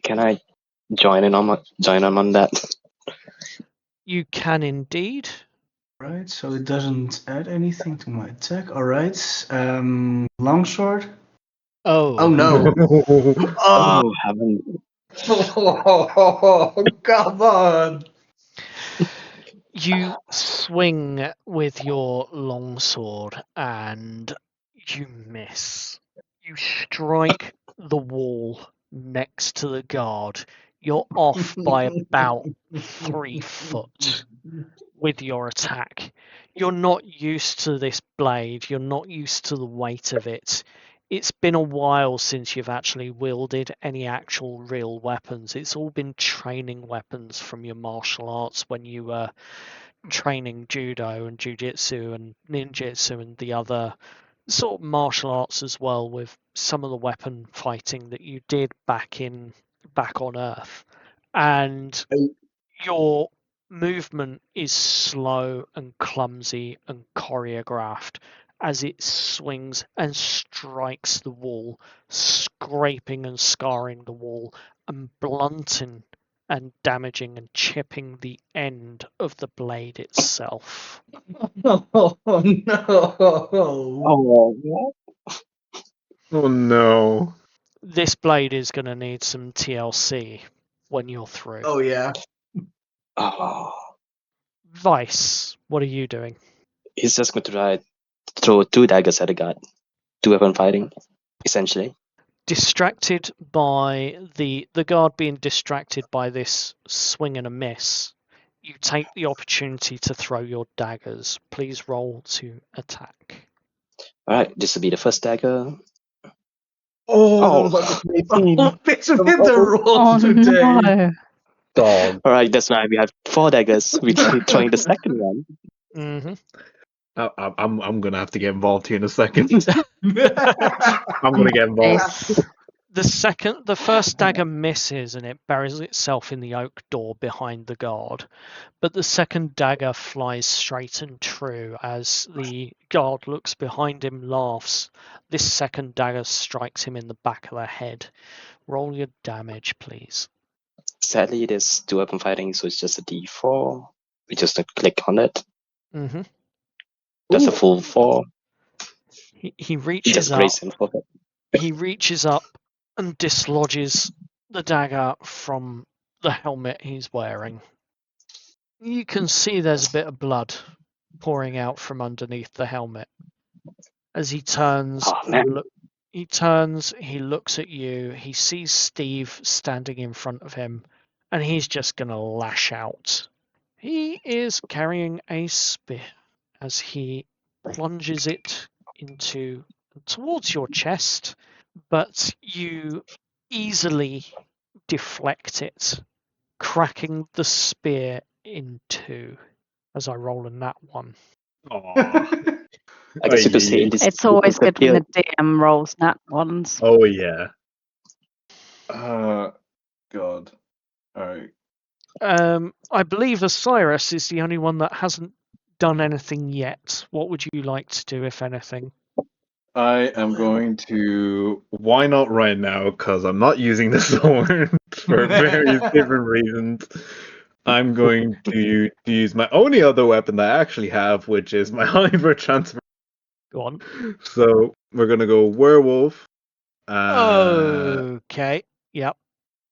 can I join in on that? You can indeed. Right, so it doesn't add anything to my attack. All right. Longsword. Oh, Oh no. Oh, Oh, haven't. come on. you swing with your longsword and you miss. You strike the wall next to the guard. You're off by about 3 foot with your attack. You're not used to this blade, you're not used to the weight of it. It's been a while since you've actually wielded any actual real weapons. It's all been training weapons from your martial arts when you were training judo and jiu-jitsu and ninjutsu and the other sort of martial arts as well, with some of the weapon fighting that you did back on Earth. And your movement is slow and clumsy and choreographed as it swings and strikes the wall, scraping and scarring the wall and blunting and damaging and chipping the end of the blade itself. Oh no. Oh, what? Oh no. This blade is going to need some TLC when you're through. Oh yeah. Oh, Vice, what are you doing? he's just going to try throw 2 daggers at a guard. 2-weapon fighting, essentially. Distracted by the guard being distracted by this swing and a miss, you take the opportunity to throw your daggers. Please roll to attack. All right, this will be the first dagger. Oh, that Oh, was like 18. It's with the rolls Oh today. no. Dog. all right, that's why we have 4 daggers. We're throwing the second one. Mm-hmm. I'm gonna have to get involved here in a second. I'm gonna get involved. Nice. The first dagger misses and it buries itself in the oak door behind the guard, but the second dagger flies straight and true as the guard looks behind him, laughs. This second dagger strikes him in the back of the head. Roll your damage, please. Sadly, it is 2-weapon fighting, so it's just a D4. We just click on it. Mm-hmm. That's a full 4. He reaches Just up. grace him for it. He reaches up and dislodges the dagger from the helmet he's wearing. You can see there's a bit of blood pouring out from underneath the helmet. As he turns, Oh, man. he looks at you, he sees Steve standing in front of him, and he's just gonna lash out. He is carrying a spear as he plunges it towards your chest, but you easily deflect it, cracking the spear in two as I roll a nat one. Aw. I guess you could say in this It's always good when appeal. the DM rolls nat ones. Oh yeah. God. Alright. I believe Osiris is the only one that hasn't done anything yet. What would you like to do, if anything? I am going to. Why not right now? Because I'm not using the sword for various different reasons. I'm going to use my only other weapon that I actually have, which is my hyper transfer. Go on. So we're gonna go werewolf. Okay. Yep.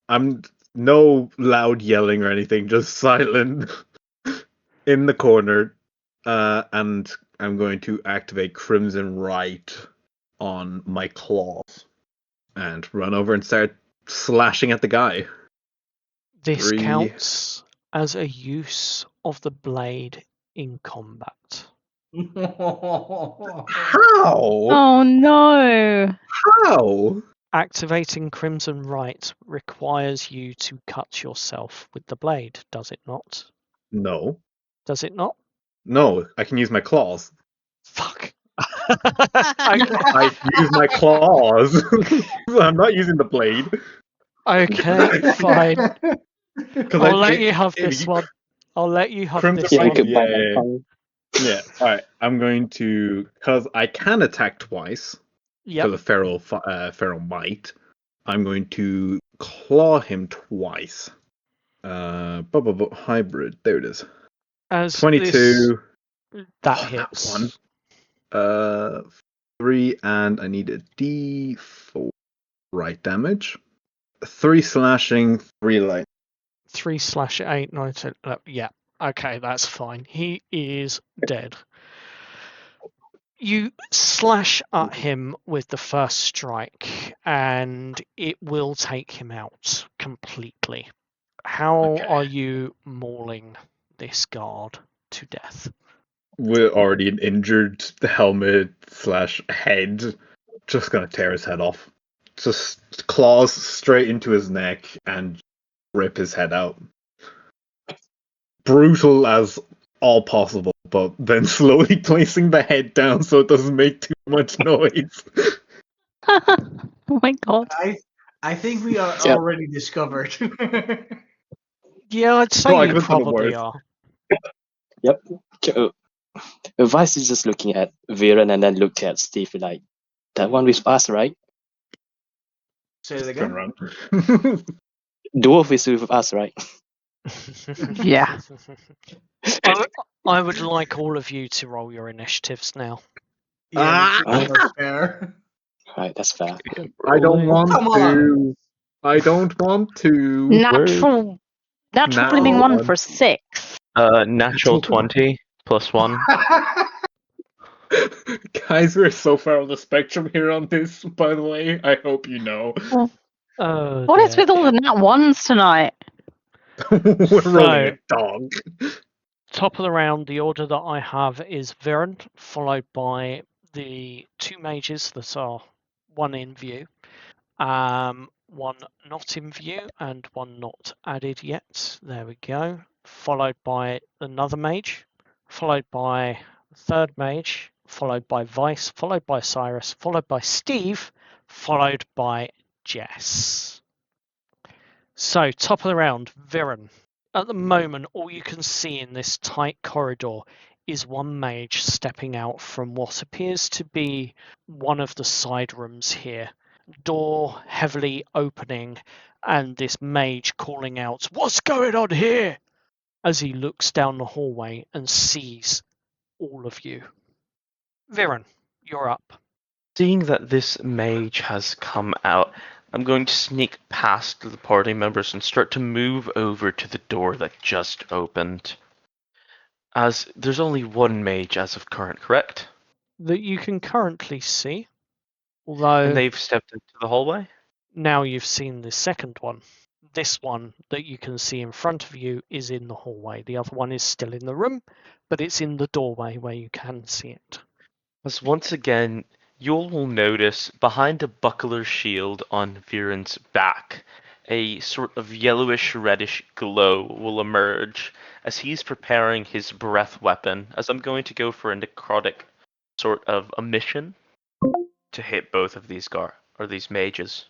I'm no loud yelling or anything, just silent in the corner. And I'm going to activate Crimson Right on my claws and run over and start slashing at the guy. This 3. counts as a use of the blade in combat. How? Oh no! How? Activating Crimson Right requires you to cut yourself with the blade, does it not? No. Does it not? No, I can use my claws. Fuck. I use my claws. I'm not using the blade. Okay, fine. I'll let you have this one. I'll let you have Crimson this Yeah, you one. could buy Yeah. my tongue. Yeah, alright. I'm going to, because I can attack twice, Yep. because of feral might. I'm going to claw him twice. Hybrid. There it is. As 22. that Oh, hits. that one. 3, and I need a D4 right damage. 3 slashing, 3 light. 3/8, 9, 10, yeah. Okay, that's fine. He is dead. You slash at him with the first strike, and it will take him out completely. How Okay. are you mauling this guard to death? We're already injured. The helmet / head. Just gonna tear his head off. Just claws straight into his neck and rip his head out. Brutal as all possible, but then slowly placing the head down so it doesn't make too much noise. Oh my god. I think we are Yeah. already discovered. Yeah, I'd say No, I you could've done it probably worse. are. Yep. So, Vice is just looking at Viren and then looked at Steve like, that one with us, right? Say it Turn again. around. Dwarf is with us, right? Yeah. I would like all of you to roll your initiatives now. Yeah, Ah! that's fair. Right, that's fair. I don't want Come on. to. I don't want to. Natural Nat blooming one one. for 6. Natural 20 plus 1. Guys, we're so far on the spectrum here on this, by the way. I hope you know. Oh, What is dear. with all the nat ones tonight? We're rolling So- a dog. Top of the round, the order that I have is Viren, followed by the 2 mages that are 1 in view, 1 not in view, and 1 not added yet. There we go. Followed by another mage, followed by third mage, followed by Vice, followed by Cyrus, followed by Steve, followed by Jess. So, top of the round, Viren. At the moment, all you can see in this tight corridor is one mage stepping out from what appears to be one of the side rooms here. Door heavily opening, and this mage calling out, "What's going on here?" as he looks down the hallway and sees all of you. Viren, you're up. Seeing that this mage has come out, I'm going to sneak past the party members and start to move over to the door that just opened. As there's only one mage as of current, correct? that you can currently see, although And they've stepped into the hallway? now you've seen the second one. This one that you can see in front of you is in the hallway. The other one is still in the room, but it's in the doorway where you can see it. As once again, you'll will notice behind a buckler shield on Viren's back, a sort of yellowish reddish glow will emerge as he's preparing his breath weapon, as I'm going to go for a necrotic sort of a mission to hit both of these these mages,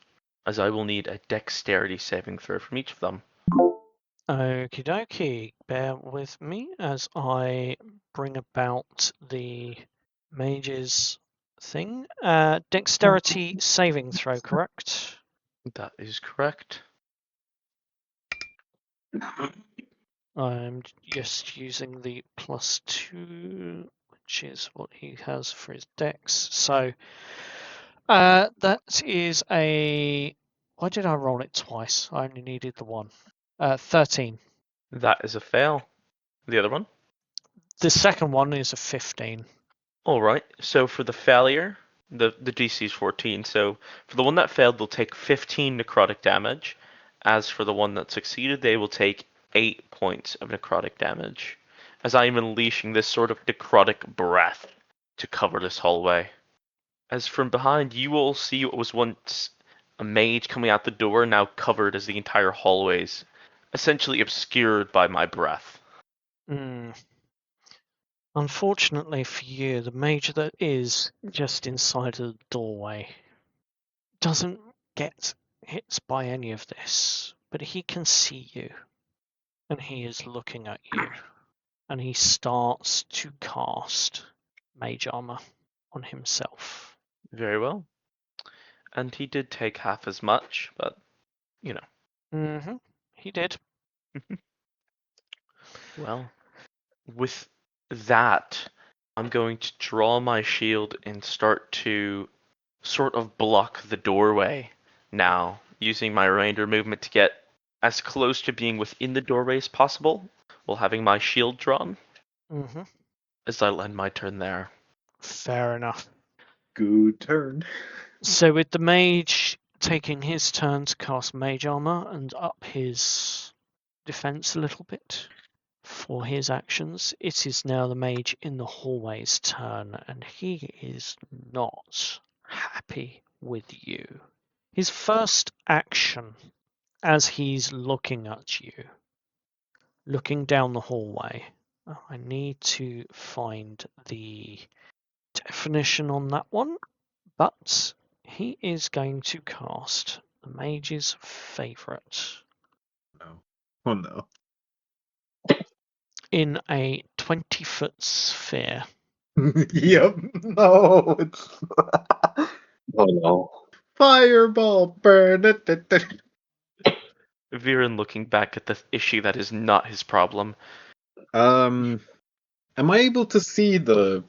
as I will need a dexterity saving throw from each of them. Okie dokie, bear with me as I bring about the mage's thing. Dexterity saving throw, correct? That is correct. I'm just using the +2, which is what he has for his dex. So that is a. Why did I roll it twice? I only needed the one. 13. That is a fail. The other one? The second one is a 15. Alright, so for the failure, the DC is 14, so for the one that failed, they'll take 15 necrotic damage. As for the one that succeeded, they will take 8 points of necrotic damage. As I am unleashing this sort of necrotic breath to cover this hallway. As from behind, you will see what was once a mage coming out the door, now covered as the entire hallways, essentially obscured by my breath. Unfortunately for you, the mage that is just inside of the doorway doesn't get hit by any of this, but he can see you, and he is looking at you, and he starts to cast mage armor on himself. Very well. And he did take half as much, but, you know. He did. Well, with that, I'm going to draw my shield and start to sort of block the doorway now, using my ranger movement to get as close to being within the doorway as possible, while having my shield drawn, as I'll end my turn there. Fair enough. Good turn. So with the mage taking his turn to cast mage armor and up his defense a little bit for his actions, it is now the mage in the hallway's turn, and he is not happy with you. His first action, as he's looking at you, looking down the hallway, I need to find the definition on that one, but he is going to cast the mage's favourite No. Oh no. in a 20-foot sphere. Yep. No. It's Oh no. fireball burn. Viren looking back at the issue that is not his problem. Am I able to see the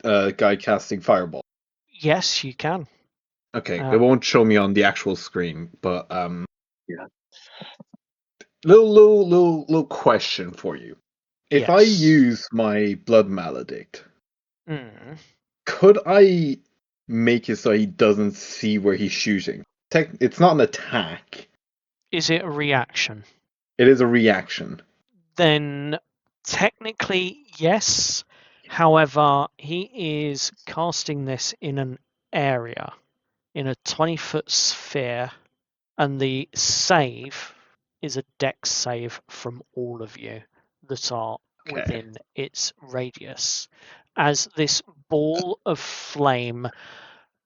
guy casting fireball? Yes, you can. Okay, it won't show me on the actual screen, but Yeah. little question for you. If I Yes. use my blood maledict, Mm. could I make it so he doesn't see where he's shooting? It's not an attack. Is it a reaction? It is a reaction. Then technically yes. However, he is casting this in an area, in a 20-foot sphere, and the save is a dex save from all of you that are Okay. within its radius. As this ball of flame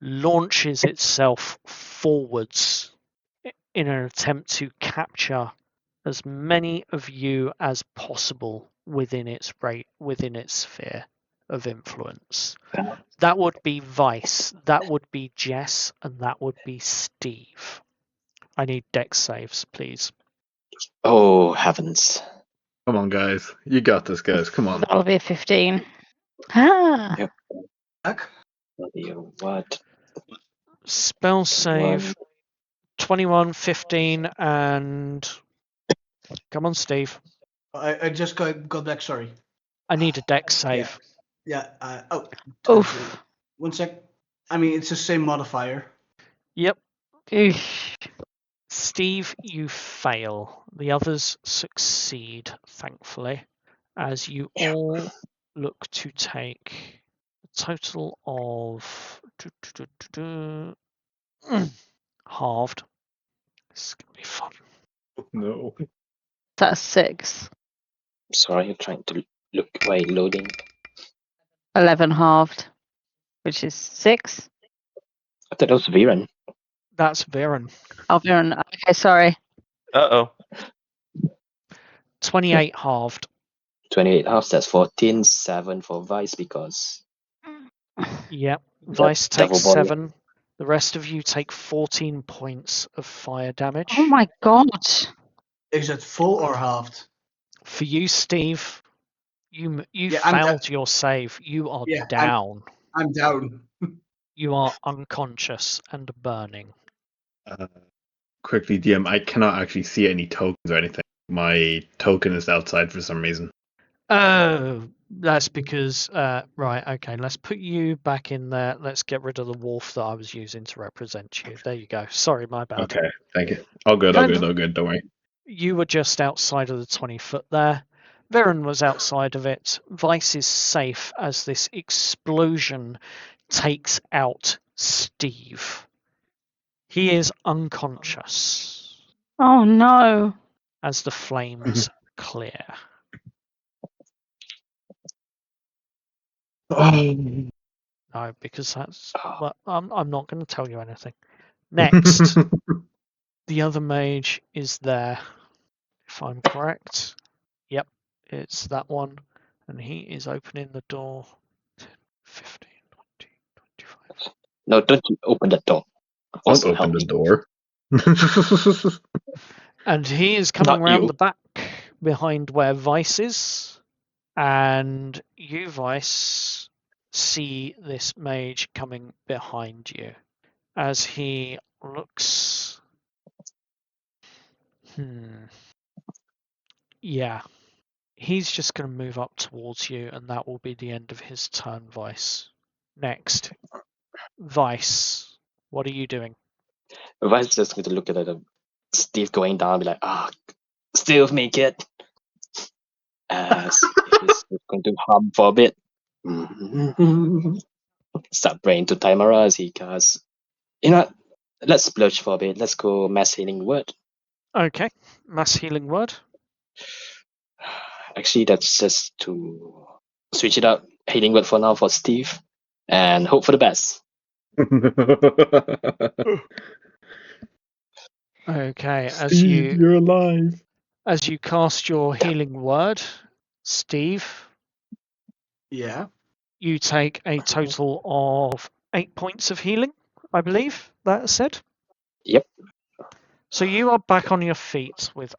launches itself forwards in an attempt to capture as many of you as possible within its sphere of influence. That would be Vice, that would be Jess, and that would be Steve. I need dex saves, please. Oh heavens. Come on, guys. You got this, guys. Come on. That'll be a 15. Ah. Yep. Back. What? Spell save 21, 15, and come on, Steve. I just got back. Sorry. I need a dex save. Yeah. Oof. One sec. I mean, it's the same modifier. Yep. Eesh. Steve, you fail. The others succeed, thankfully, as you Yeah. all look to take a total of halved. This is gonna be fun. No. That's 6. Sorry, I'm trying to look while loading. 11 halved, which is 6. I thought that was Viren. That's Viren. Oh, Viren. Okay, sorry. Uh-oh. 28 halved. 28 half, that's 14, 7 for Vice because Yep. the Vice Devil takes Warrior. 7. The rest of you take 14 points of fire damage. Oh my god. Is it full or halved? For you, Steve, you Yeah, I'm failed your save. You are Yeah, down. I'm down. You are unconscious and burning. Quickly, DM, I cannot actually see any tokens or anything. My token is outside for some reason. Oh, that's because right. Okay, let's put you back in there. Let's get rid of the wolf that I was using to represent you. There you go. Sorry, my bad. Okay, thank you. All good, all good, all good. Don't worry. You were just outside of the 20 foot there. Viren was outside of it. Vice is safe as this explosion takes out Steve. He is unconscious Oh no. as the flames clear. Oh. No, because that's Oh, well, I'm not going to tell you anything. Next, the other mage is there, if I'm correct. Yep, it's that one, and he is opening the door. 10, 15, 20, 25. no, don't you open the door. Don't Also open help the me. door. And he is coming Not round you. the back behind where Vice is. And you, Vice, see this mage coming behind you as he looks. Yeah. He's just going to move up towards you, and that will be the end of his turn, Vice. Next. Vice, what are you doing? Vice is just going to look at Steve going down and be like, stay with me, kid. As if he's going to hum for a bit. Start praying to Timera as he casts. You know what? Let's splurge for a bit. Let's go mass healing word. Okay. Mass healing word. Actually, that's just to switch it up. Healing word for now for Steve. And hope for the best. Okay. Steve, you're alive. As you cast your healing word, Steve, Yeah. you take a total of 8 points of healing, I believe that said. Yep. So you are back on your feet with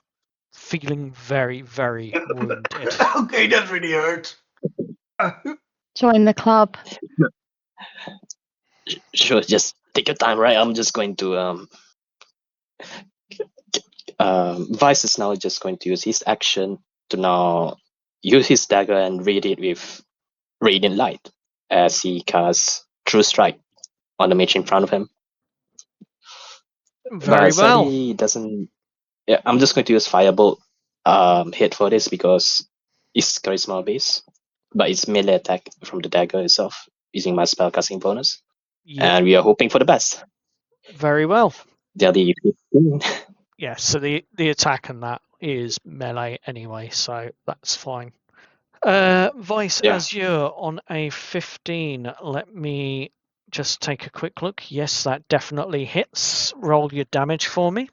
feeling very, very wounded. Okay, that really hurt. Join the club. Sure, just take your time, right? I'm just going to Vice is now just going to use his action to now use his dagger and read it with radiant light as he casts True Strike on the mage in front of him. Very But sadly, well. he doesn't. Yeah, I'm just going to use Firebolt hit for this because it's charisma base, but it's melee attack from the dagger itself using my spellcasting bonus, Yep. and we are hoping for the best. Very well. That'll be 15. Yeah, so the attack and that is melee anyway, so that's fine. Vice Yeah. Azure on a 15. Let me just take a quick look. Yes, that definitely hits. Roll your damage for me.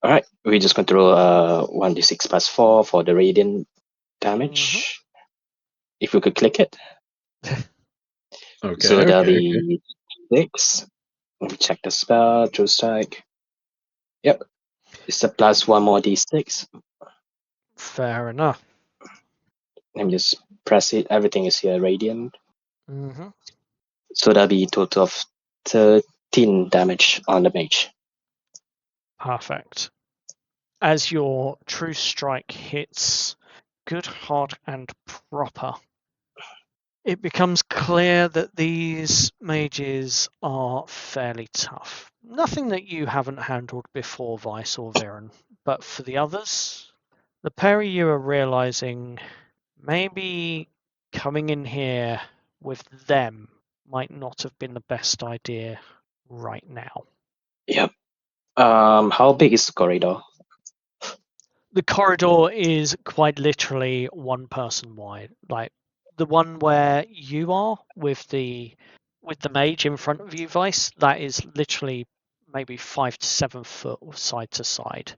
All right, we're just going to roll 1d6 plus 4 for the radiant damage. If we could click it. Okay, So that'll okay. be 6. Let me check the spell. True Strike. Yep. It's a plus 1 more d6. Fair enough. Let me just press it. Everything is here radiant. hmm So that'll be a total of 13 damage on the mage. Perfect. As your true strike hits, good, hard, and proper, It becomes clear that these mages are fairly tough. Nothing that you haven't handled before, Vice or Viren, but for the others, the pair of you are realizing maybe coming in here with them might not have been the best idea right now. Yep. How big is the corridor? The corridor is quite literally one person wide. Like the one where you are with the mage in front of you, Vice, that is literally maybe 5 to 7 foot side to side.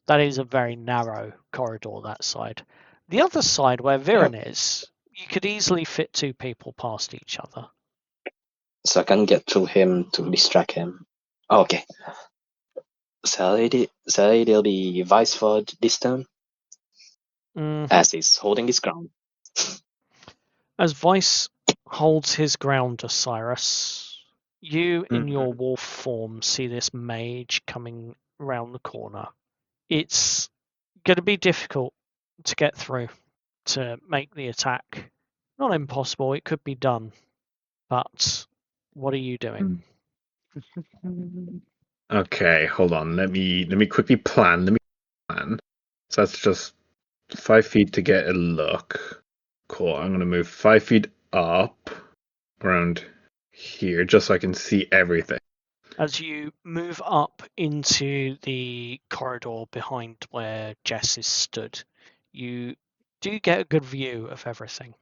That is a very narrow corridor, that side. The other side where Viren is, you could easily fit 2 people past each other. So I can get through him to distract him. Okay. Shall I deal the Vice for this turn? As he's holding his ground. As Vice holds his ground, Osiris, you in your wolf form see this mage coming round the corner. It's going to be difficult to get through to make the attack. Not impossible, it could be done. But what are you doing? Okay, hold on. Let me quickly plan. So that's just 5 feet to get a look. Cool. I'm gonna move 5 feet up around here just so I can see everything. As you move up into the corridor behind where Jess is stood, you do get a good view of everything.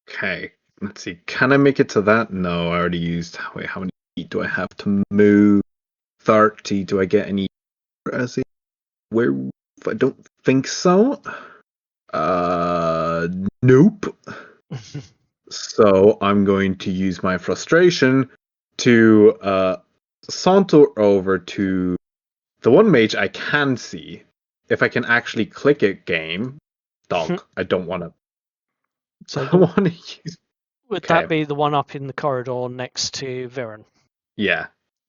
Okay. Let's see. Can I make it to that? No, I already used. Wait, how many feet do I have to move? 30. Do I get any? Where? I don't think so. Nope. So I'm going to use my frustration to saunter over to the one mage I can see. If I can actually click it, game. Dog. I don't want to. So I want to use. Would that be the one up in the corridor next to Viren? Yeah.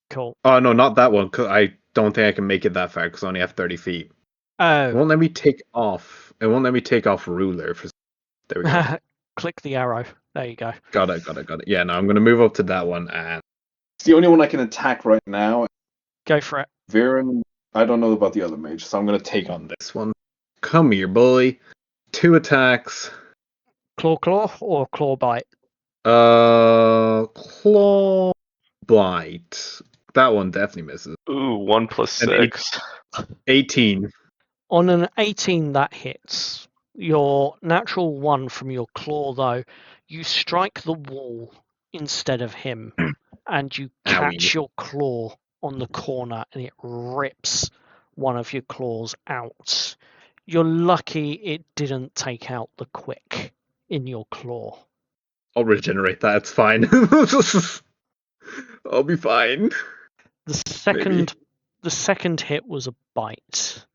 Cool. Oh no, not that one. Cause I don't think I can make it that far because I only have 30 feet. Oh. It won't let me take off. It won't let me take off ruler. There we go. Click the arrow. There you go. Got it. Yeah, no, I'm going to move up to that one and... It's the only one I can attack right now. Go for it. Viren, I don't know about the other mage, so I'm going to take on this one. Come here, boy. 2 attacks. Claw or claw bite? Claw bite. That one definitely misses. Ooh, 1 plus 6. 18. On an 18, that hits. Your natural 1 from your claw, though, you strike the wall instead of him, and you catch your claw on the corner, and it rips one of your claws out. You're lucky it didn't take out the quick in your claw. I'll regenerate that. It's fine. I'll be fine. The second hit was a bite.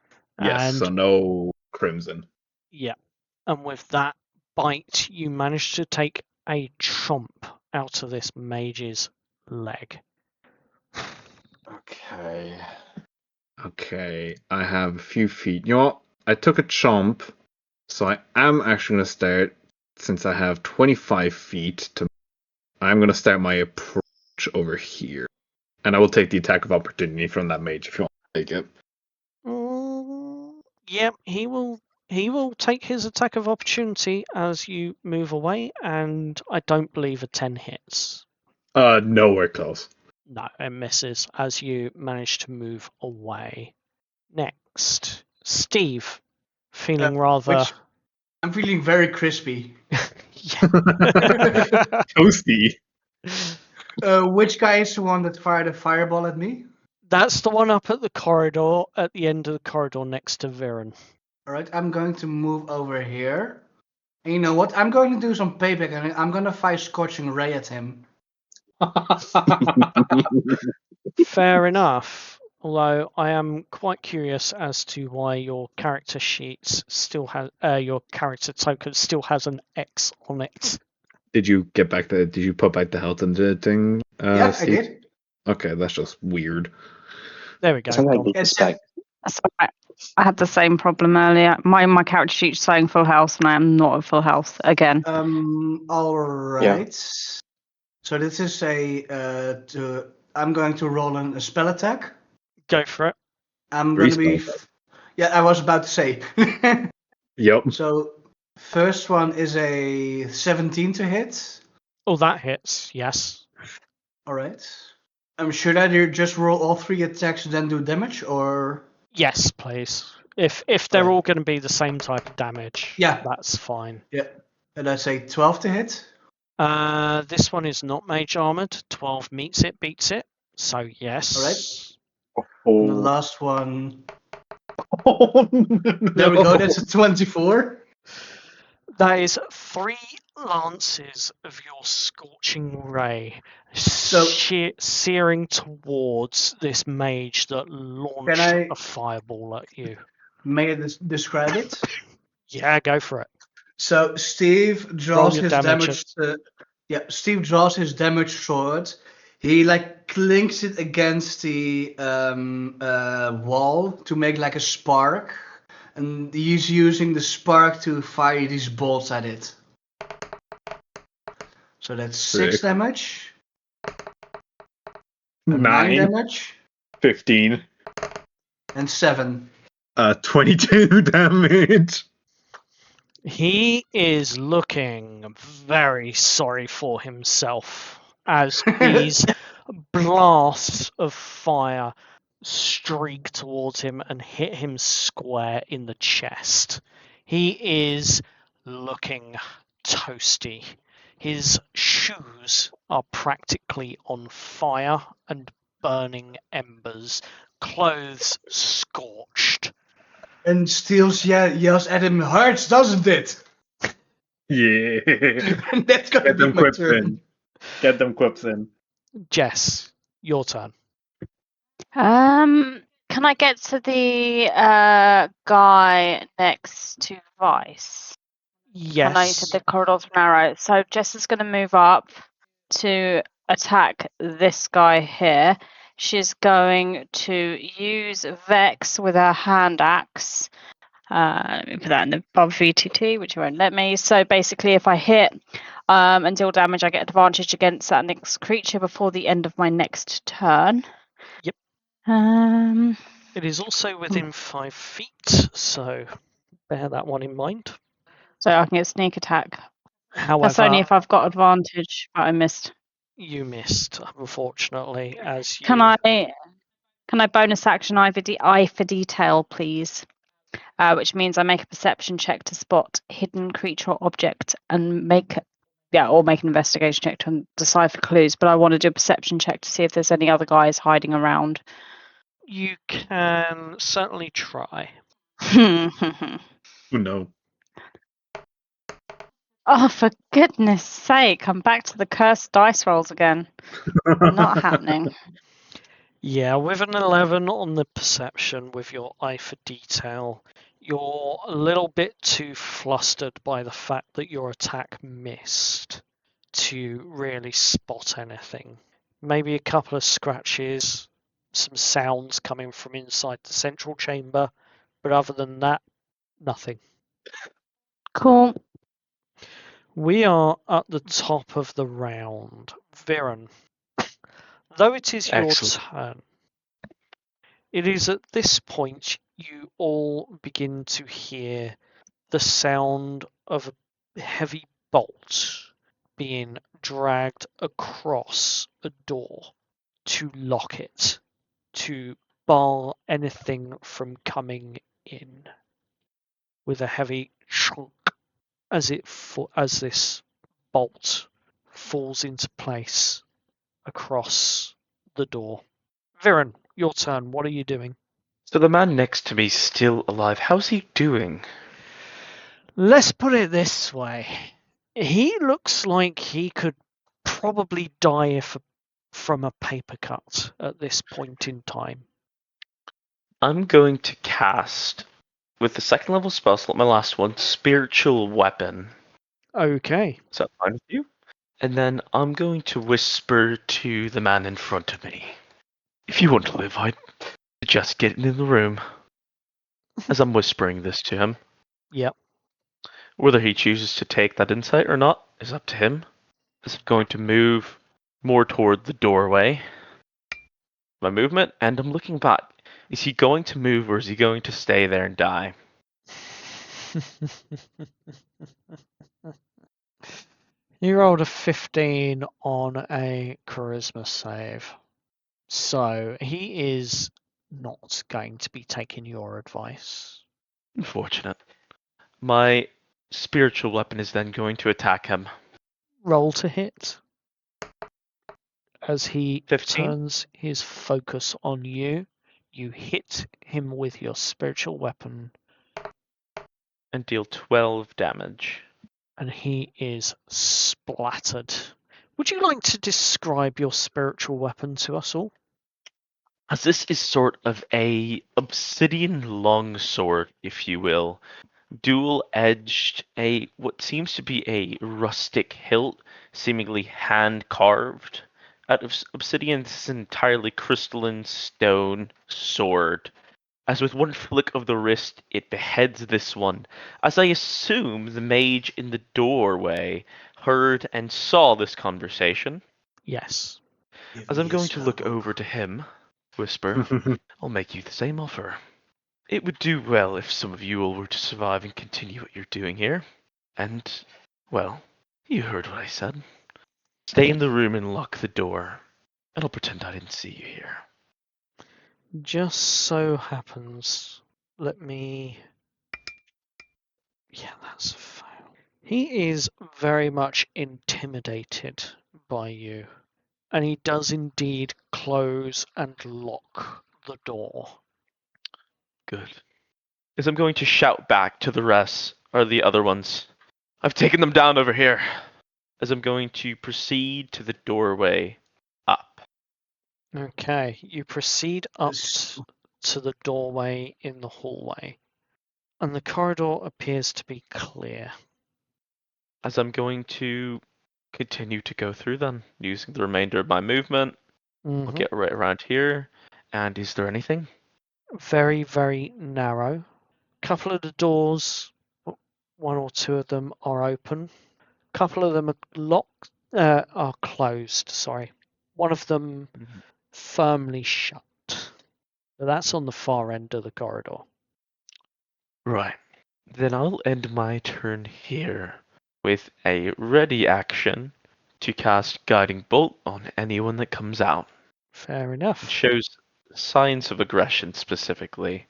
Yes, so no crimson. Yeah. And with that bite, you managed to take a chomp out of this mage's leg. Okay, I have a few feet. You know what? I took a chomp, so I am actually going to start, since I have 25 feet, I'm going to start my approach over here. And I will take the attack of opportunity from that mage if you want to take it. Yep, he will take his attack of opportunity as you move away, and I don't believe a 10 hits. Nowhere close. No, it misses as you manage to move away. Next, Steve, feeling rather... I'm feeling very crispy. Toasty. Which guy is the one that fired a fireball at me? That's the one up at the corridor, at the end of the corridor next to Viren. Alright, I'm going to move over here. And you know what? I'm going to do some payback and I'm going to fire Scorching Ray at him. Fair enough. Although I am quite curious as to why your character sheets still has your character token still has an X on it. Did you put back the health and the thing? Yeah, Steve? I did. Okay, that's just weird. There we go. It's That's all right. I had the same problem earlier. My character sheet's saying full house, and I am not at full house again. All right. So this is I'm going to roll a spell attack. Go for it. I'm going to be. Spell Yeah, I was about to say. Yep. So first one is a 17 to hit. Oh, that hits. Yes. All right. Should I just roll all 3 attacks and then do damage, or? Yes, please. If they're Alright. all going to be the same type of damage, Yeah. that's fine. Yeah. And I say 12 to hit. This one is not mage armored. 12 meets it, beats it. So yes. Alright. And the Oh, last one. Oh, There we go. That's a 24. That is 3 lances of your scorching ray So- searing towards this mage that launched I- a fireball at you. May I describe it? Yeah, go for it. So Steve draws your his damage. Steve draws his damage sword. He clinks it against the wall to make a spark, and he's using the spark to fire these bolts at it. So that's 6 Sick. damage, 9 9, damage, 15, and 7. 22 damage. He is looking very sorry for himself as these blasts of fire streak towards him and hit him square in the chest. He is looking toasty. His shoes are practically on fire and burning embers, clothes scorched. And Steels yells at him, hurts, doesn't it? Yeah. And that's gonna Get be them my quips turn. in. Get them quips in. Jess, your turn. Can I get to the guy next to Vice? I know you said Yes. the corridors were narrow, so Jess is going to move up to attack this guy here. She's going to use Vex with her hand axe. Let me put that in the above VTT, which won't let me. So basically, if I hit and deal damage, I get advantage against that next creature before the end of my next turn. Yep. It is also within 5 feet, so bear that one in mind. So I can get sneak attack. However, That's only if I've got advantage, but I missed. You missed, unfortunately, as you... Can I bonus action eye for detail, please? Which means I make a perception check to spot hidden creature or object and make an investigation check to decipher clues. But I want to do a perception check to see if there's any other guys hiding around. You can certainly try. Oh no. Oh, for goodness sake, I'm back to the cursed dice rolls again. Not happening. Yeah, with an 11 on the perception with your eye for detail, you're a little bit too flustered by the fact that your attack missed to really spot anything. Maybe a couple of scratches, some sounds coming from inside the central chamber, but other than that, nothing. Cool. We are at the top of the round. Viren, though it is your turn, it is at this point you all begin to hear the sound of a heavy bolt being dragged across a door to lock it, to bar anything from coming in, with a heavy chunk as this bolt falls into place across the door. Viren, your turn. What are you doing? So the man next to me is still alive. How's he doing? Let's put it this way. He looks like he could probably die from a paper cut at this point in time. I'm going to cast, with the second level spell slot, my last one, Spiritual Weapon. Okay. Is that fine with you? And then I'm going to whisper to the man in front of me. If you want to live, I'd suggest getting in the room. as I'm whispering this to him. Yep. Whether he chooses to take that insight or not is up to him. As I'm going to move more toward the doorway. My movement, and I'm looking back. Is he going to move or is he going to stay there and die? You rolled a 15 on a charisma save. So he is not going to be taking your advice. Unfortunate. My spiritual weapon is then going to attack him. Roll to hit. As he 15. turns his focus on you, you hit him with your spiritual weapon, And deal 12 damage. and he is splattered. Would you like to describe your spiritual weapon to us all? As this is sort of a obsidian longsword, if you will, dual-edged, what seems to be a rustic hilt, seemingly hand-carved out of obsidian. This is an entirely crystalline stone sword. As with one flick of the wrist, it beheads this one. As I assume the mage in the doorway heard and saw this conversation. Yes. As I'm going to look over to him, whisper, I'll make you the same offer. It would do well if some of you all were to survive and continue what you're doing here. And, well, you heard what I said. Stay in the room and lock the door. And I'll pretend I didn't see you here. Just so happens, let me... Yeah, that's a fail. He is very much intimidated by you, and he does indeed close and lock the door. Good. As I'm going to shout back to the rest, or the other ones, I've taken them down over here. As I'm going to proceed to the doorway up. Okay, you proceed up to the doorway in the hallway, and the corridor appears to be clear. As I'm going to continue to go through them, using the remainder of my movement. I'll get right around here. And is there anything? Very, very narrow. Couple of the doors, one or two of them are open. Couple of them are locked, are closed. Sorry, one of them firmly shut. But that's on the far end of the corridor. Right. Then I'll end my turn here with a ready action to cast Guiding Bolt on anyone that comes out. Fair It enough. shows signs of aggression specifically.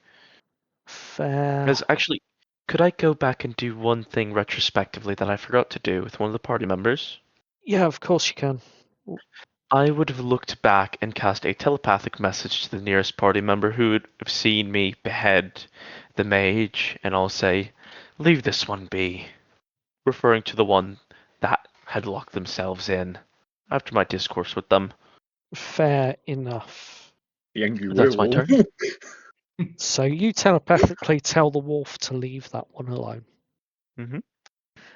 Fair. As actually, could I go back and do one thing retrospectively that I forgot to do with one of the party members? Yeah, of course you can. I would have looked back and cast a telepathic message to the nearest party member who would have seen me behead the mage, and I'll say, leave this one be, referring to the one that had locked themselves in after my discourse with them. Fair enough. The angry That's my werewolf. turn. So you telepathically tell the wolf to leave that one alone. Mm-hmm.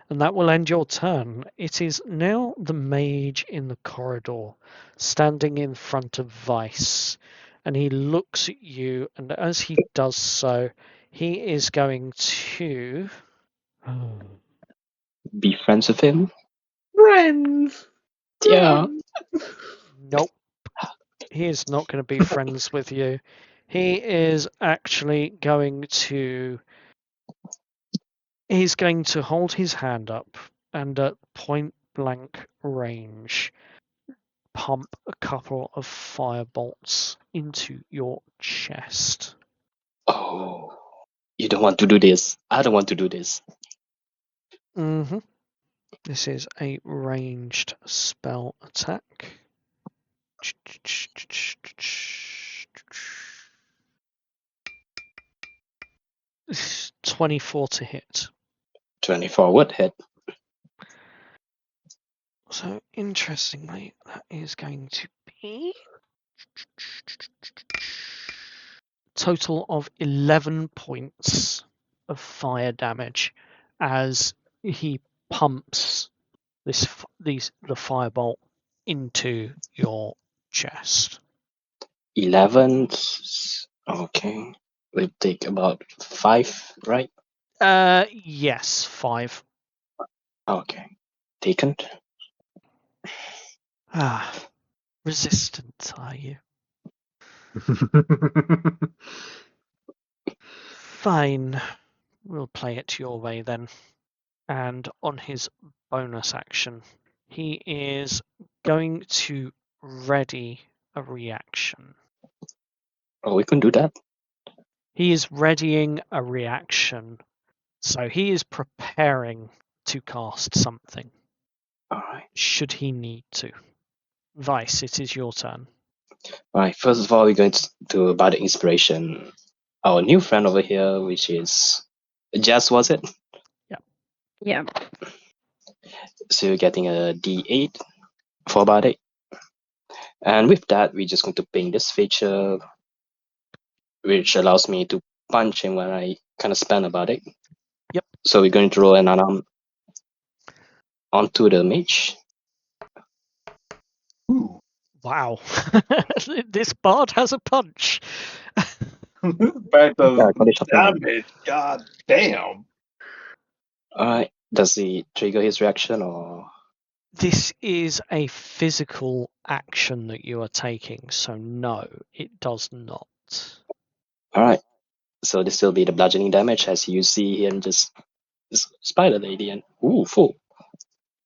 And that will end your turn. It is now the mage in the corridor, standing in front of Vice. And he looks at you, and as he does so, he is going to... Be friends with him? Friends. Yeah. Nope. He is not going to be friends with you. He is actually going to... He's going to hold his hand up and at point blank range pump a couple of firebolts into your chest. Oh, you don't want to do this. I don't want to do this. This is a ranged spell attack. 24 to hit. 24 would hit. So interestingly, that is going to be total of 11 points of fire damage as he pumps the firebolt into your chest. 11. Okay. will take about 5, right? Yes, 5. Okay. Taken. Resistant, are you? Fine. We'll play it your way then. And on his bonus action, he is going to ready a reaction. Oh, we can do that. He is readying a reaction. So he is preparing to cast something, Alright. should he need to. Vice, it is your turn. Alright, first of all, we're going to do about the inspiration. Our new friend over here, which is Jess, was it? Yeah. So you're getting a D8 for about it. And with that, we're just going to ping this feature, which allows me to punch him when I kind of spend about it. Yep. So we're going to roll an unarmed onto the mage. Ooh. Wow. This bard has a punch. Back Yeah, does condition. damage. God damn. Alright, does he trigger his reaction or? This is a physical action that you are taking, so no, it does not. Alright, so this will be the bludgeoning damage as you see here, and just spider lady, and full.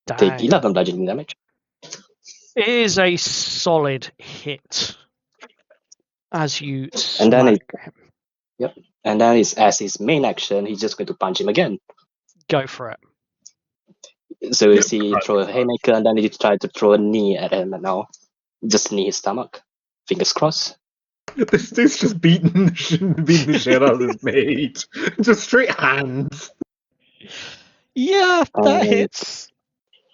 Take Dang. 11 bludgeoning damage. It is a solid hit as you And then smack him. And then as his main action, he's just going to punch him again. Go for it. So you see, throw a haymaker, and then he try to throw a knee at him, and now just knee his stomach. Fingers crossed. This dude's just beating the shit out of his mate. Just straight hands. Yeah, that hits.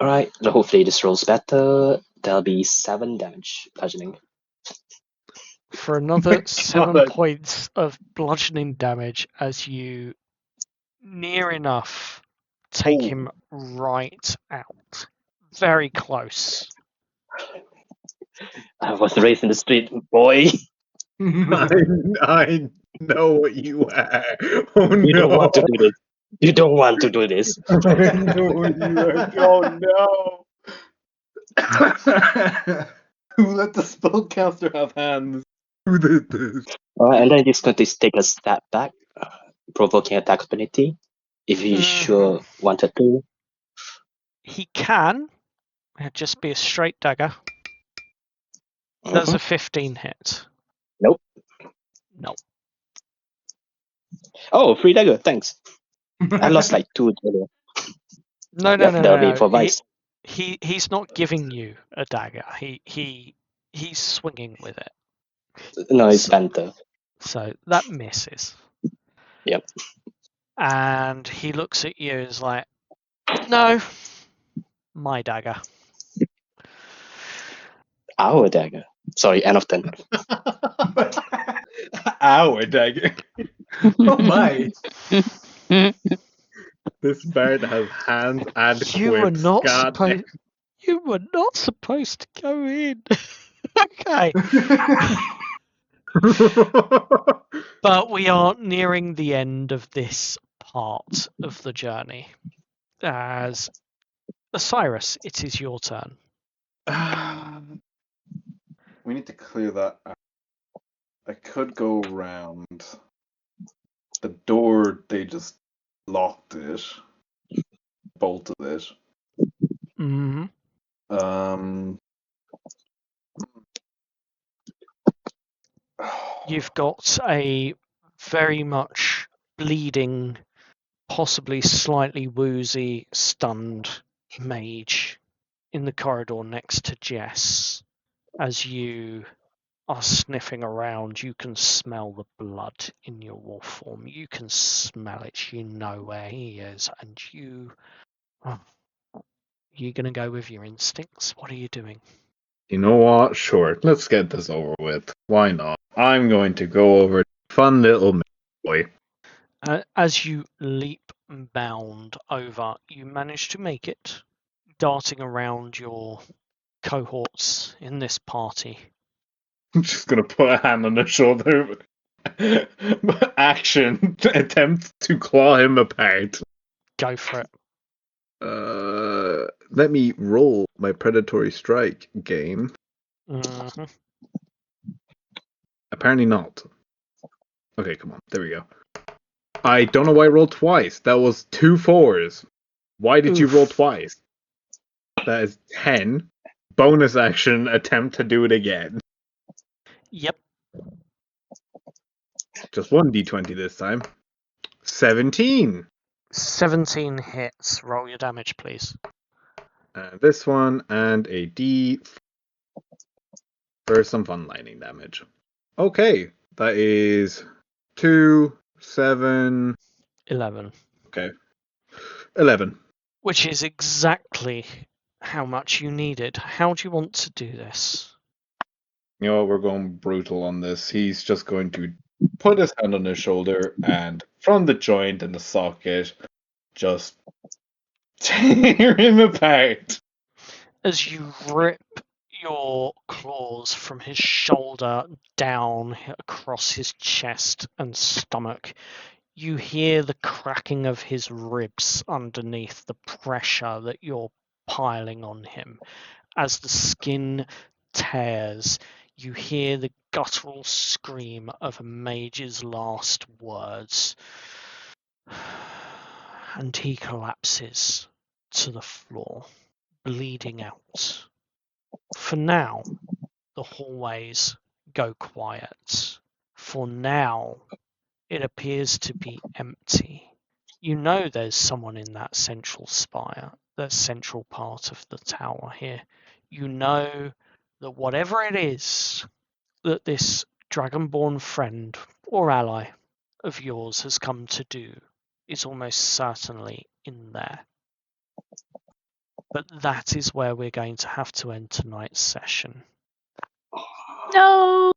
Alright, so hopefully this rolls better. There'll be 7 damage bludgeoning. For another 7 God. points of bludgeoning damage as you near enough take Oh. him right out. Very close. I was raised in the street, boy. I know what you are. Oh You no. don't want to do this. You don't want to do this. I know what you are. Oh no. Who let the spellcaster have hands? Who did this? Alright, and then he's going to take a step back, provoking attack opportunity. If he sure wanted to. He can. It'd just be a straight dagger. Does a 15 hit? Nope. Nope. Oh, free dagger, thanks. I lost like 2 earlier. No. That'll be for Vice. He's not giving you a dagger. He's swinging with it. No, it's Panther. So that misses. Yep. And he looks at you and is like, no, my dagger. Our dagger. Sorry, end of turn. Our dagger. Oh my. This bird has hands and You were quips. not God supposed. You were not supposed to go in. Okay. But we are nearing the end of this part of the journey. As Osiris, it is your turn. We need to clear that out. I could go around the door. They just locked it, bolted it. Mm-hmm. You've got a very much bleeding, possibly slightly woozy, stunned mage in the corridor next to Jess. As you are sniffing around, you can smell the blood in your wolf form. You can smell it. You know where he is, and you. You're gonna go with your instincts. What are you doing? You know what? Sure, let's get this over with. Why not? I'm going to go over to fun little boy. As you leap and bound over, you manage to make it, darting around your cohorts in this party. I'm just gonna put a hand on the shoulder. Action attempt to claw him apart. Go for it. Let me roll my predatory strike game. hmm Apparently not. Okay, come on. There we go. I don't know why I rolled twice. That was 2 4s. Why did you roll Oof. twice? That is 10. Bonus action, attempt to do it again. Yep. Just 1d20 this time. 17. 17 hits. Roll your damage, please. And this one, and a d for some fun lightning damage. Okay, that is 2, 7. 11. Okay. 11. Which is exactly how much you needed. How do you want to do this? You know what, we're going brutal on this. He's just going to put his hand on his shoulder and from the joint in the socket, just tear him apart. As you rip your claws from his shoulder down across his chest and stomach, you hear the cracking of his ribs underneath the pressure that you're piling on him. As the skin tears, you hear the guttural scream of a mage's last words. And he collapses to the floor, bleeding out. For now, the hallways go quiet. For now, it appears to be empty. You know there's someone in that central spire, that central part of the tower here. You know that whatever it is that this dragonborn friend or ally of yours has come to do is almost certainly in there. But that is where we're going to have to end tonight's session. No.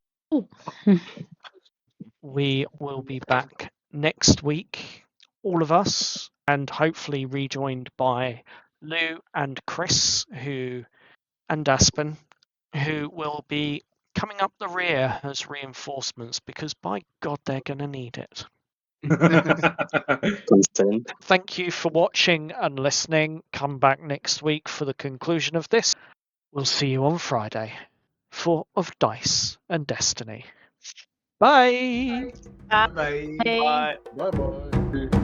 We will be back next week, all of us, and hopefully rejoined by Lou and Chris, and Aspen, who will be coming up the rear as reinforcements because by God they're going to need it. Constant. Thank you for watching and listening. Come back next week for the conclusion of this. We'll see you on Friday for Of Dice and Destiny. Bye. Bye. Bye. Bye bye.